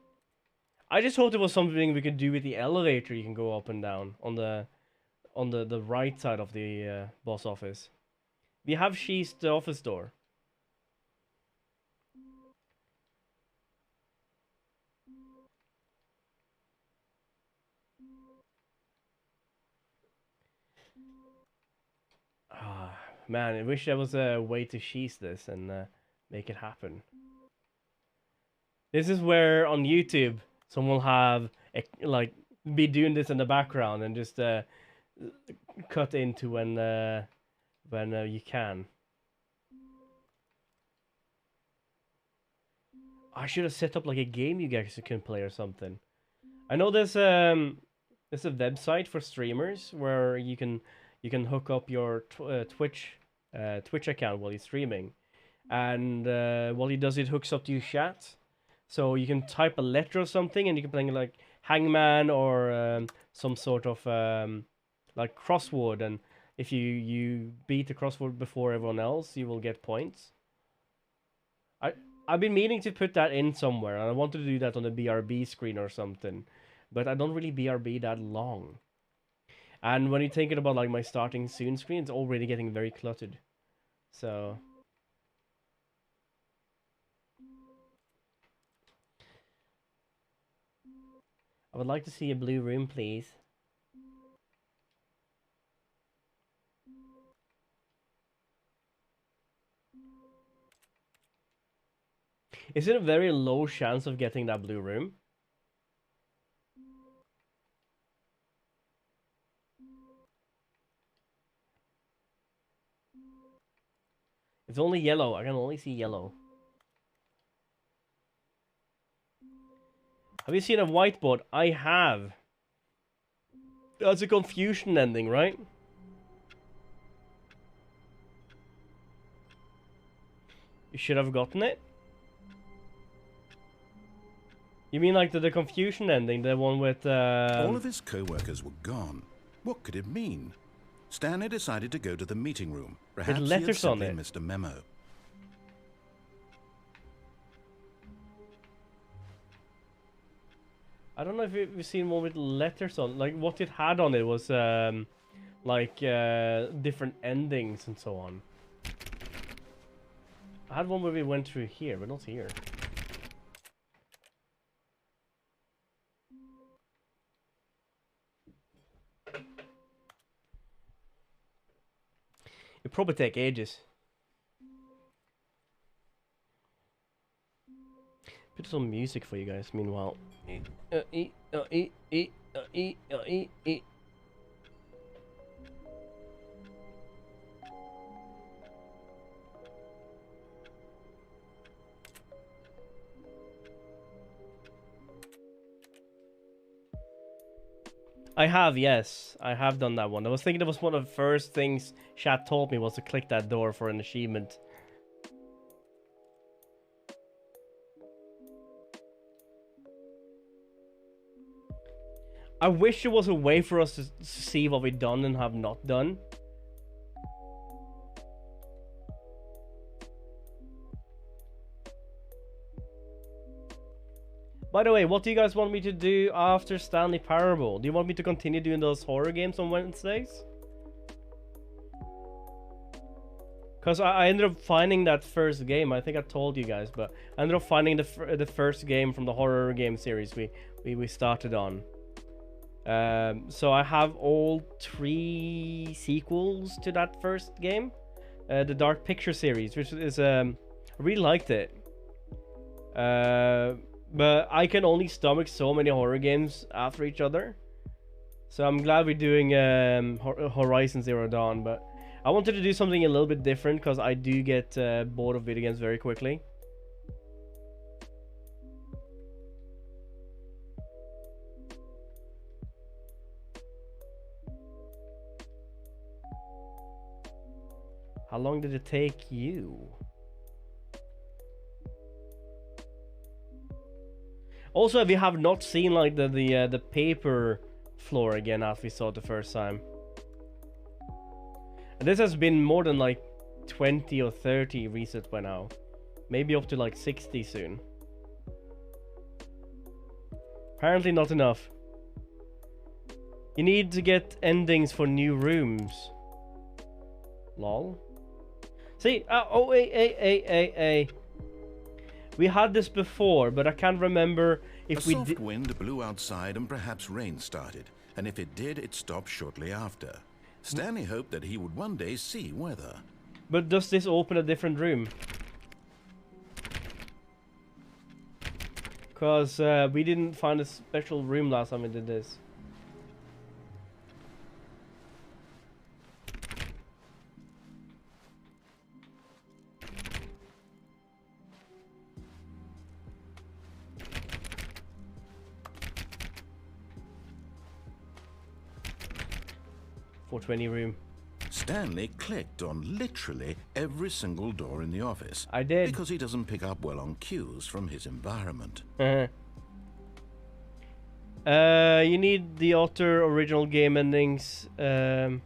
just hoped it was something we could do with the elevator. You can go up and down on the right side of the boss office. We have cheesed the office door. Ah, man, I wish there was a way to cheese this and make it happen. This is where on YouTube someone will have like be doing this in the background and just cut into when you can. I should have set up like a game you guys can play or something. I know there's a website for streamers where you can hook up your Twitch account while you're streaming, and while he does it hooks up to your chat, so you can type a letter or something, and you can play like Hangman or some sort of like crossword, and if you beat the crossword before everyone else, you will get points. I've been meaning to put that in somewhere, and I wanted to do that on the BRB screen or something, but I don't really BRB that long. And when you're thinking about like my starting soon screen, it's already getting very cluttered. So I would like to see a blue room, please. Is it a very low chance of getting that blue room? It's only yellow. I can only see yellow. Have you seen a whiteboard? I have. That's a confusion ending, right? You should have gotten it. You mean like the confusion ending, the one with All of his co-workers were gone. What could it mean? Stanley decided to go to the meeting room. Perhaps he had letters on simply it. missed a memo. I don't know if you've seen one with letters on. Like what it had on it was like different endings and so on. I had one where we went through here, but not here. It'd probably take ages. Put some music for you guys. Meanwhile, I have, yes, I have done that one. I was thinking that was one of the first things chat told me was to click that door for an achievement. I wish there was a way for us to see what we've done and have not done. By the way, what do you guys want me to do after Stanley Parable? Do you want me to continue doing those horror games on Wednesdays? Because I ended up finding that first game. I think I told you guys, but I ended up finding the first game from the horror game series we started on. So I have all 3 sequels to that first game, the Dark Picture series, which is I really liked it. But I can only stomach so many horror games after each other, so I'm glad we're doing Horizon Zero Dawn. But I wanted to do something a little bit different because I do get bored of video games very quickly. How long did it take you? Also, we have not seen like the paper floor again as we saw it the first time. And this has been more than like 20 or 30 resets by now. Maybe up to like 60 soon. Apparently not enough. You need to get endings for new rooms. Lol. See, oh, hey. We had this before, but I can't remember if we did. A soft wind blew outside and perhaps rain started, and if it did, it stopped shortly after. Stanley hoped that he would one day see weather. But does this open a different room? Because we didn't find a special room last time we did this. .420 room. Stanley clicked on literally every single door in the office. I did. Because he doesn't pick up well on cues from his environment. You need the Otter original game endings, and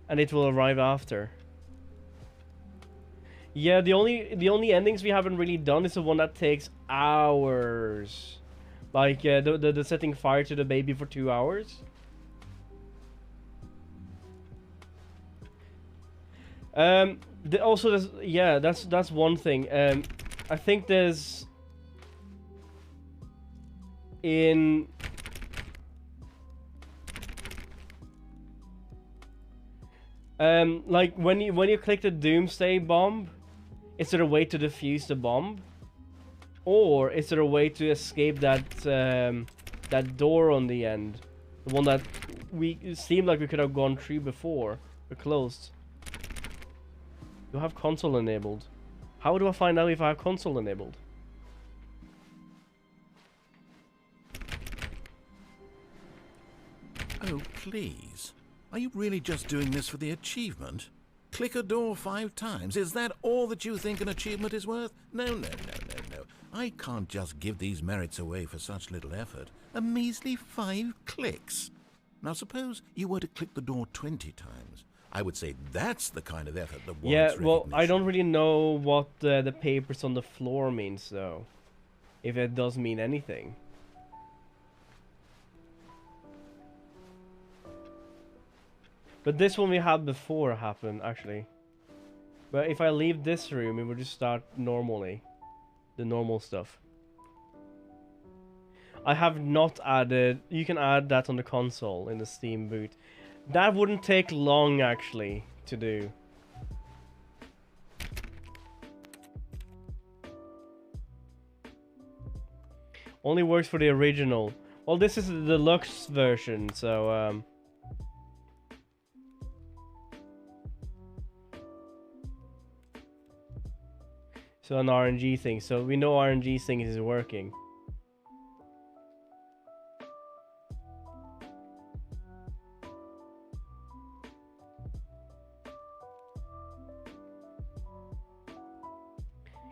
it will arrive after. Yeah, the only endings we haven't really done is the one that takes hours, like the setting fire to the baby for 2 hours. Also, that's one thing. I think there's like when you click the Doomsday bomb, is there a way to defuse the bomb, or is there a way to escape that that door on the end, the one that it seemed like we could have gone through before or closed? You have console enabled. How do I find out if I have console enabled? Oh, please. Are you really just doing this for the achievement? Click a door 5 times. Is that all that you think an achievement is worth? No. I can't just give these merits away for such little effort. A measly 5 clicks. Now suppose you were to click the door 20 times. I would say that's the kind of effort that warrants recognition. I don't really know what the papers on the floor means, though. If it does mean anything. But this one we had before happened, actually. But if I leave this room, it will just start normally. The normal stuff. I have not added... You can add that on the console in the Steam boot. That wouldn't take long, actually, to do. Only works for the original. Well, this is the deluxe version, so so an RNG thing. So we know RNG thing is working.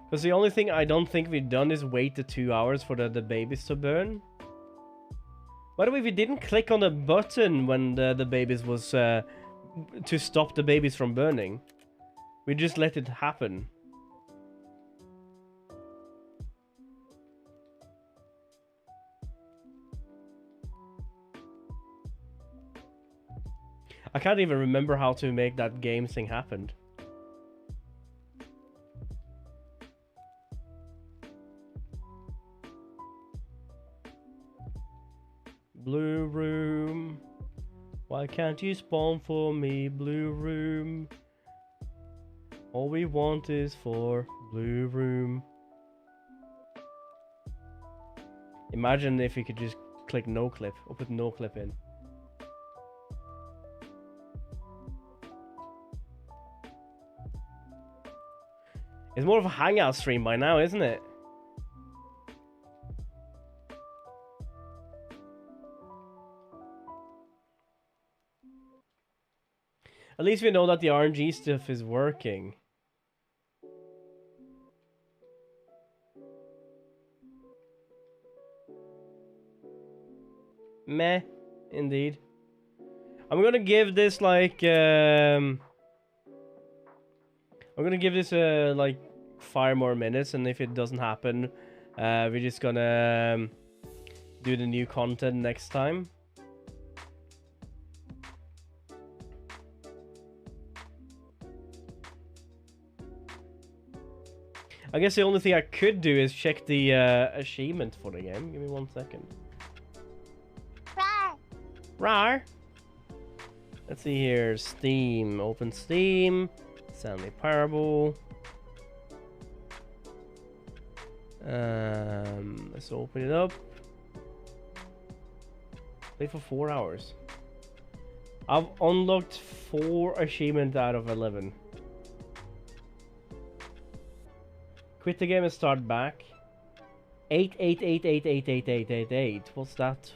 Because the only thing I don't think we've done is wait the 2 hours for the babies to burn. By the way, we didn't click on the button when the babies was to stop the babies from burning. We just let it happen. I can't even remember how to make that game thing happen. Blue room, why can't you spawn for me, blue room? All we want is for blue room. Imagine if we could just click no clip, or put no clip in. It's more of a hangout stream by now, isn't it? At least we know that the RNG stuff is working. Meh, indeed. I'm gonna give this like I'm gonna give this like 5 more minutes, and if it doesn't happen, we're just gonna do the new content next time. I guess the only thing I could do is check the achievement for the game. Give me 1 second. Rar. Let's see here. Steam. Open Steam. Stanley Parable. Let's open it up. Play for 4 hours. I've unlocked 4 achievements out of 11. Quit the game and start back. 8. What's that?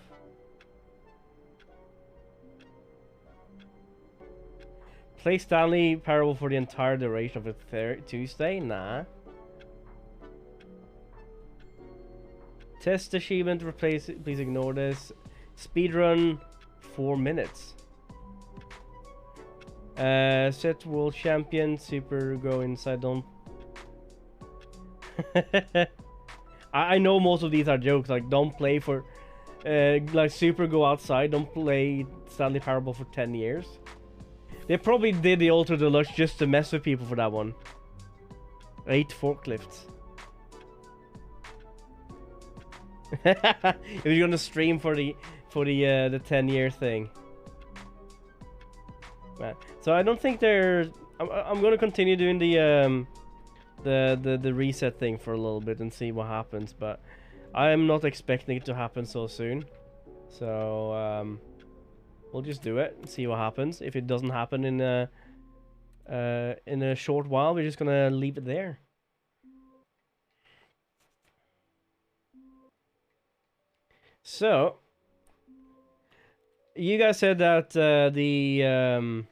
Play Stanley Parable for the entire duration of the Tuesday? Nah. Test achievement, replace it. Please ignore this. Speedrun 4 minutes. Set world champion. Super go inside. Don't. I know most of these are jokes. Like, don't play for. Like, super go outside. Don't play Stanley Parable for 10 years. They probably did the Ultra Deluxe just to mess with people for that one. 8 forklifts. If you're gonna stream for the 10-year thing. Man. So I don't think they're. I'm gonna continue doing the reset thing for a little bit and see what happens, but I am not expecting it to happen so soon. So we'll just do it and see what happens. If it doesn't happen in a short while, we're just gonna leave it there. So you guys said that the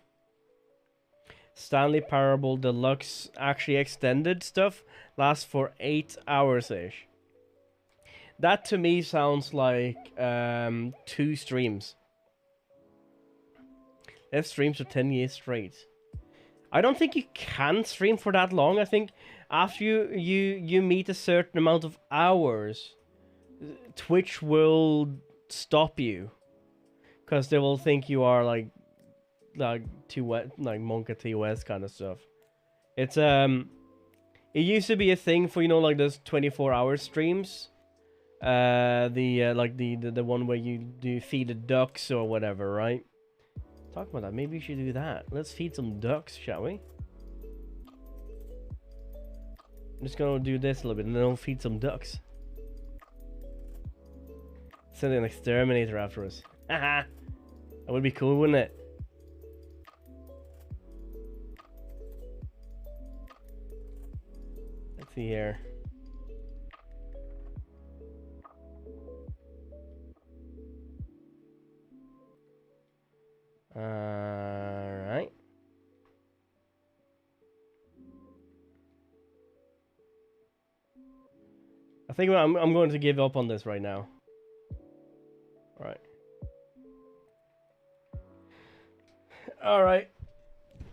Stanley Parable Deluxe actually extended stuff lasts for 8 hours ish. That to me sounds like 2 streams. They have streams for 10 years straight. I don't think you can stream for that long. I think after you meet a certain amount of hours, Twitch will stop you, because they will think you are like TOS, like Monka TOS kind of stuff. It's it used to be a thing for, you know, like those 24-hour streams. Like the one where you do feed the ducks or whatever, right? Talk about that. Maybe we should do that. Let's feed some ducks, shall we? I'm just gonna do this a little bit and then I'll feed some ducks. Send an exterminator after us. Haha. That would be cool, wouldn't it? Let's see here. Alright. I think I'm going to give up on this right now. Alright. Alright.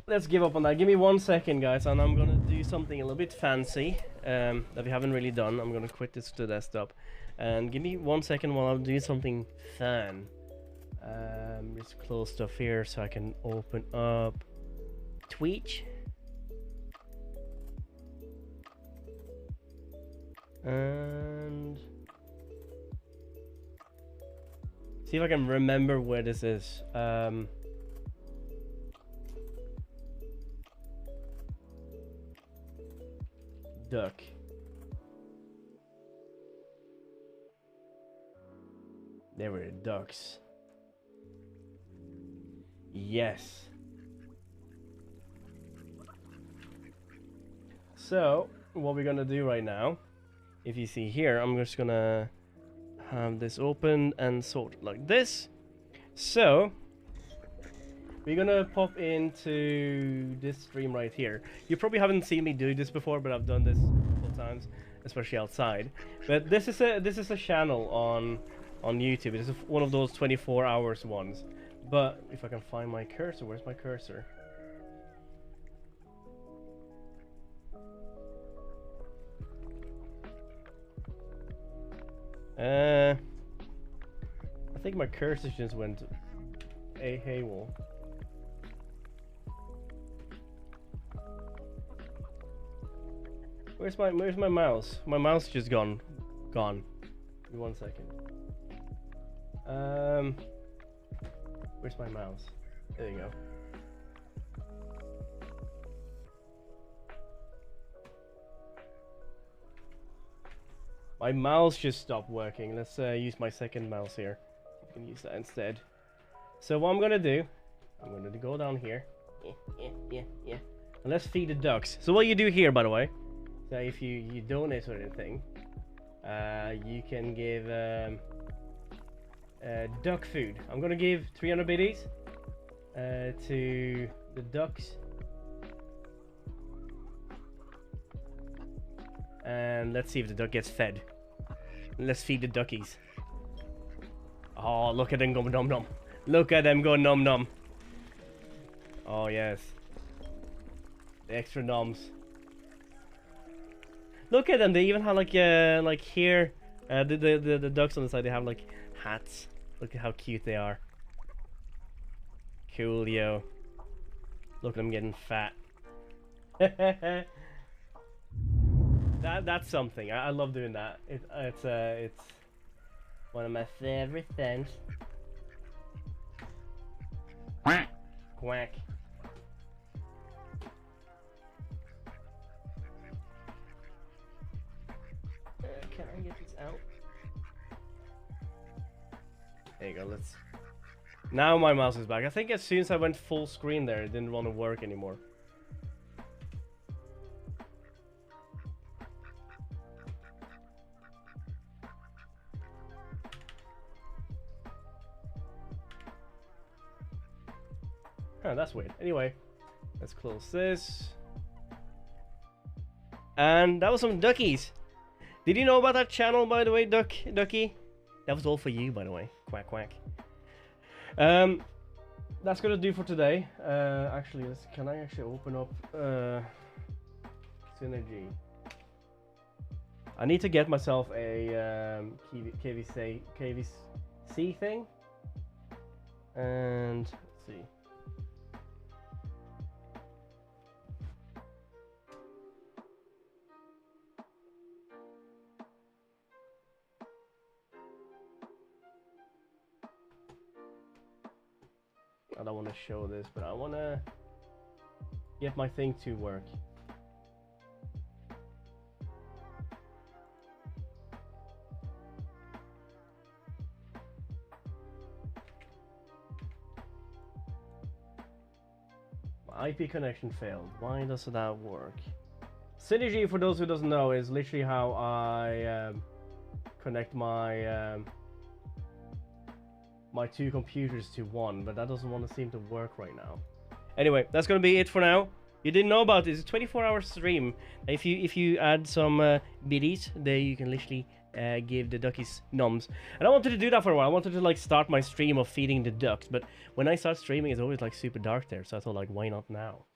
Let's give up on that. Give me 1 second, guys, and I'm gonna do something a little bit fancy that we haven't really done. I'm gonna quit this to desktop. And give me 1 second while I'm doing something fun. Just close stuff here so I can open up Twitch. And see if I can remember where this is. Duck. There were ducks. Yes. So, what we're gonna do right now, if you see here, I'm just gonna have this open and sort like this. So, we're gonna pop into this stream right here. You probably haven't seen me do this before, but I've done this a couple of times, especially outside. But this is a channel on YouTube. It's one of those 24 hours ones. But if I can find my cursor, where's my cursor? I think my cursor just went AWOL. Where's my mouse? My mouse just gone. Give me 1 second. Where's my mouse? There you go. My mouse just stopped working. Let's use my second mouse here. You can use that instead. So what I'm gonna do, I'm gonna go down here. Yeah. And let's feed the ducks. So what you do here, by the way, so if you donate or anything, you can give duck food. I'm gonna give 300 biddies to the ducks, and let's see if the duck gets fed. Let's feed the duckies. Oh, look at them go nom nom. Look at them go nom nom. Oh yes, the extra noms. Look at them. They even have like here, the ducks on the side. They have like hats. Look at how cute they are. Coolio. Look at them getting fat. That's something. I love doing that. It's one of my favorite things. Quack. Quack. Can I get this out? There you go, let's... Now my mouse is back. I think as soon as I went full screen there, it didn't want to work anymore. Huh, that's weird. Anyway, let's close this. And that was some duckies. Did you know about that channel, by the way, Ducky? That was all for you, by the way. Quack, quack. That's gonna do for today. Actually, can I actually open up Synergy? I need to get myself a KVC thing. And let's see. I don't want to show this, but I want to get my thing to work. IP connection failed. Why does that work? Synergy, for those who doesn't know, is literally how I connect my my two computers to one, but that doesn't want to seem to work right now. Anyway, that's gonna be it for now. You didn't know about this. It's a 24-hour stream. If you add some biddies, there you can literally give the duckies noms. And I wanted to do that for a while. I wanted to like start my stream of feeding the ducks, but when I start streaming, it's always like super dark there. So I thought like, why not now?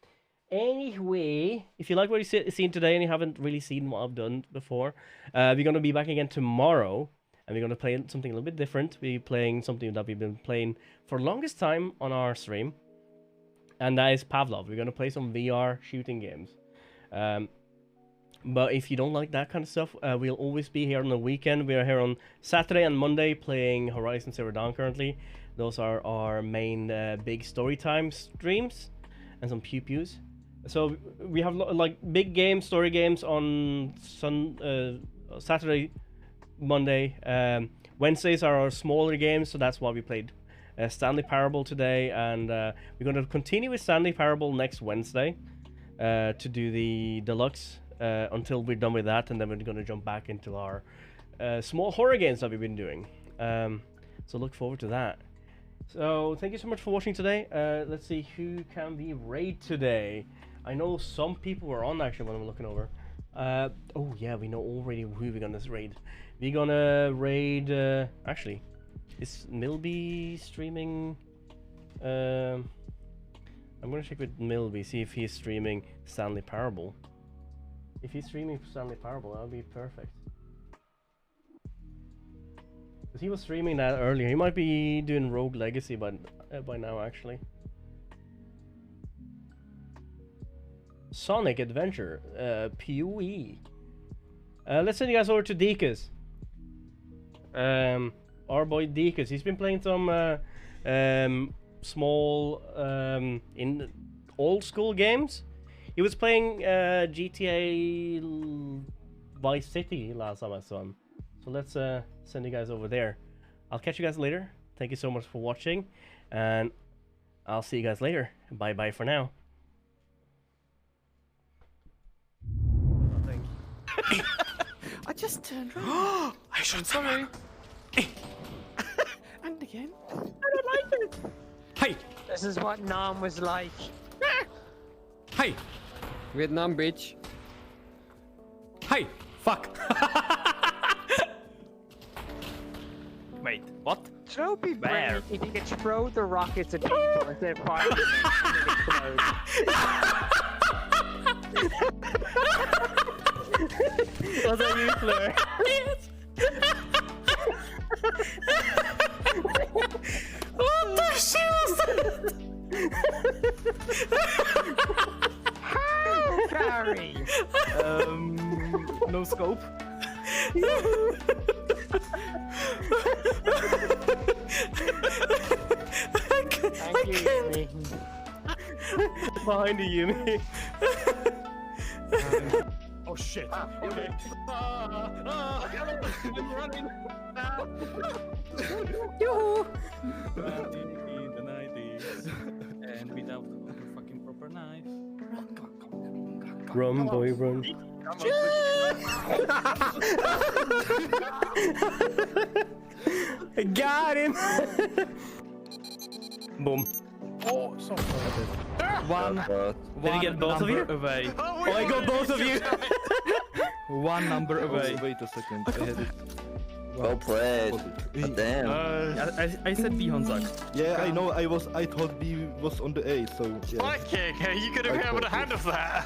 Anyway, if you like what you've seen today and you haven't really seen what I've done before, we're gonna be back again tomorrow, and we're gonna play something a little bit different. We're playing something that we've been playing for the longest time on our stream. And that is Pavlov. We're going to play some VR shooting games. But if you don't like that kind of stuff, we'll always be here on the weekend. We are here on Saturday and Monday playing Horizon Zero Dawn currently. Those are our main big story time streams. And some pew-pews. So we have like big games, story games on Saturday, Monday. Wednesdays are our smaller games, so that's why we played Stanley Parable today, and we're going to continue with Stanley Parable next Wednesday to do the Deluxe until we're done with that, and then we're going to jump back into our small horror games that we've been doing. So look forward to that. So thank you so much for watching today. Let's see who can we raid today. I know some people were on actually when I'm looking over. Oh yeah, we know already who we're going to raid. We're going to raid... actually... Is Milby streaming? I'm gonna check with Milby, see if he's streaming Stanley Parable. If he's streaming Stanley Parable, that would be perfect. Because he was streaming that earlier. He might be doing Rogue Legacy by now, actually. Sonic Adventure, PoE. Let's send you guys over to Dekus. Our boy Dekus, he's been playing some small in old school games. He was playing GTA Vice City last time I saw him. So let's send you guys over there. I'll catch you guys later. Thank you so much for watching, and I'll see you guys later. Bye bye for now. I just turned around. I should sorry. And again. I don't like it. Hey, This is what Nam was like. hey, Vietnam bitch. hey, fuck. Wait, what? That would be Where? brilliant if you could throw the rockets at people instead of firing them and explode. Was that you, Fleur? Yes. What the shit was that? How, Gary? No scope. Thank you, Yumi. Behind you, Yumi. Oh shit. Okay. I'm running. Yoo-hoo! Back in the 90s. And without a fucking proper knife. Run, boy, run. I got him! Boom. Oh, so One. Did you get both of you? Away. Oh, I got both of you! One number away. Wait a second, I had it. Well played. Damn. I said B, Hansak. Yeah, I know. I thought B was on the A, so yeah. Viking, you could have been able to handle that.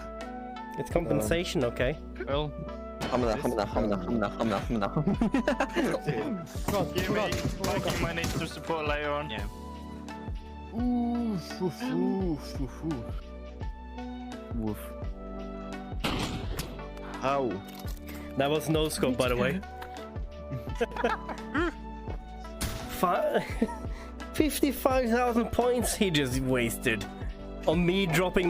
It's compensation, okay? Well, Hamna. Give me Viking money to support later on. Yeah. Woof. How? That was no scope, by the way. 55,000 points he just wasted on me dropping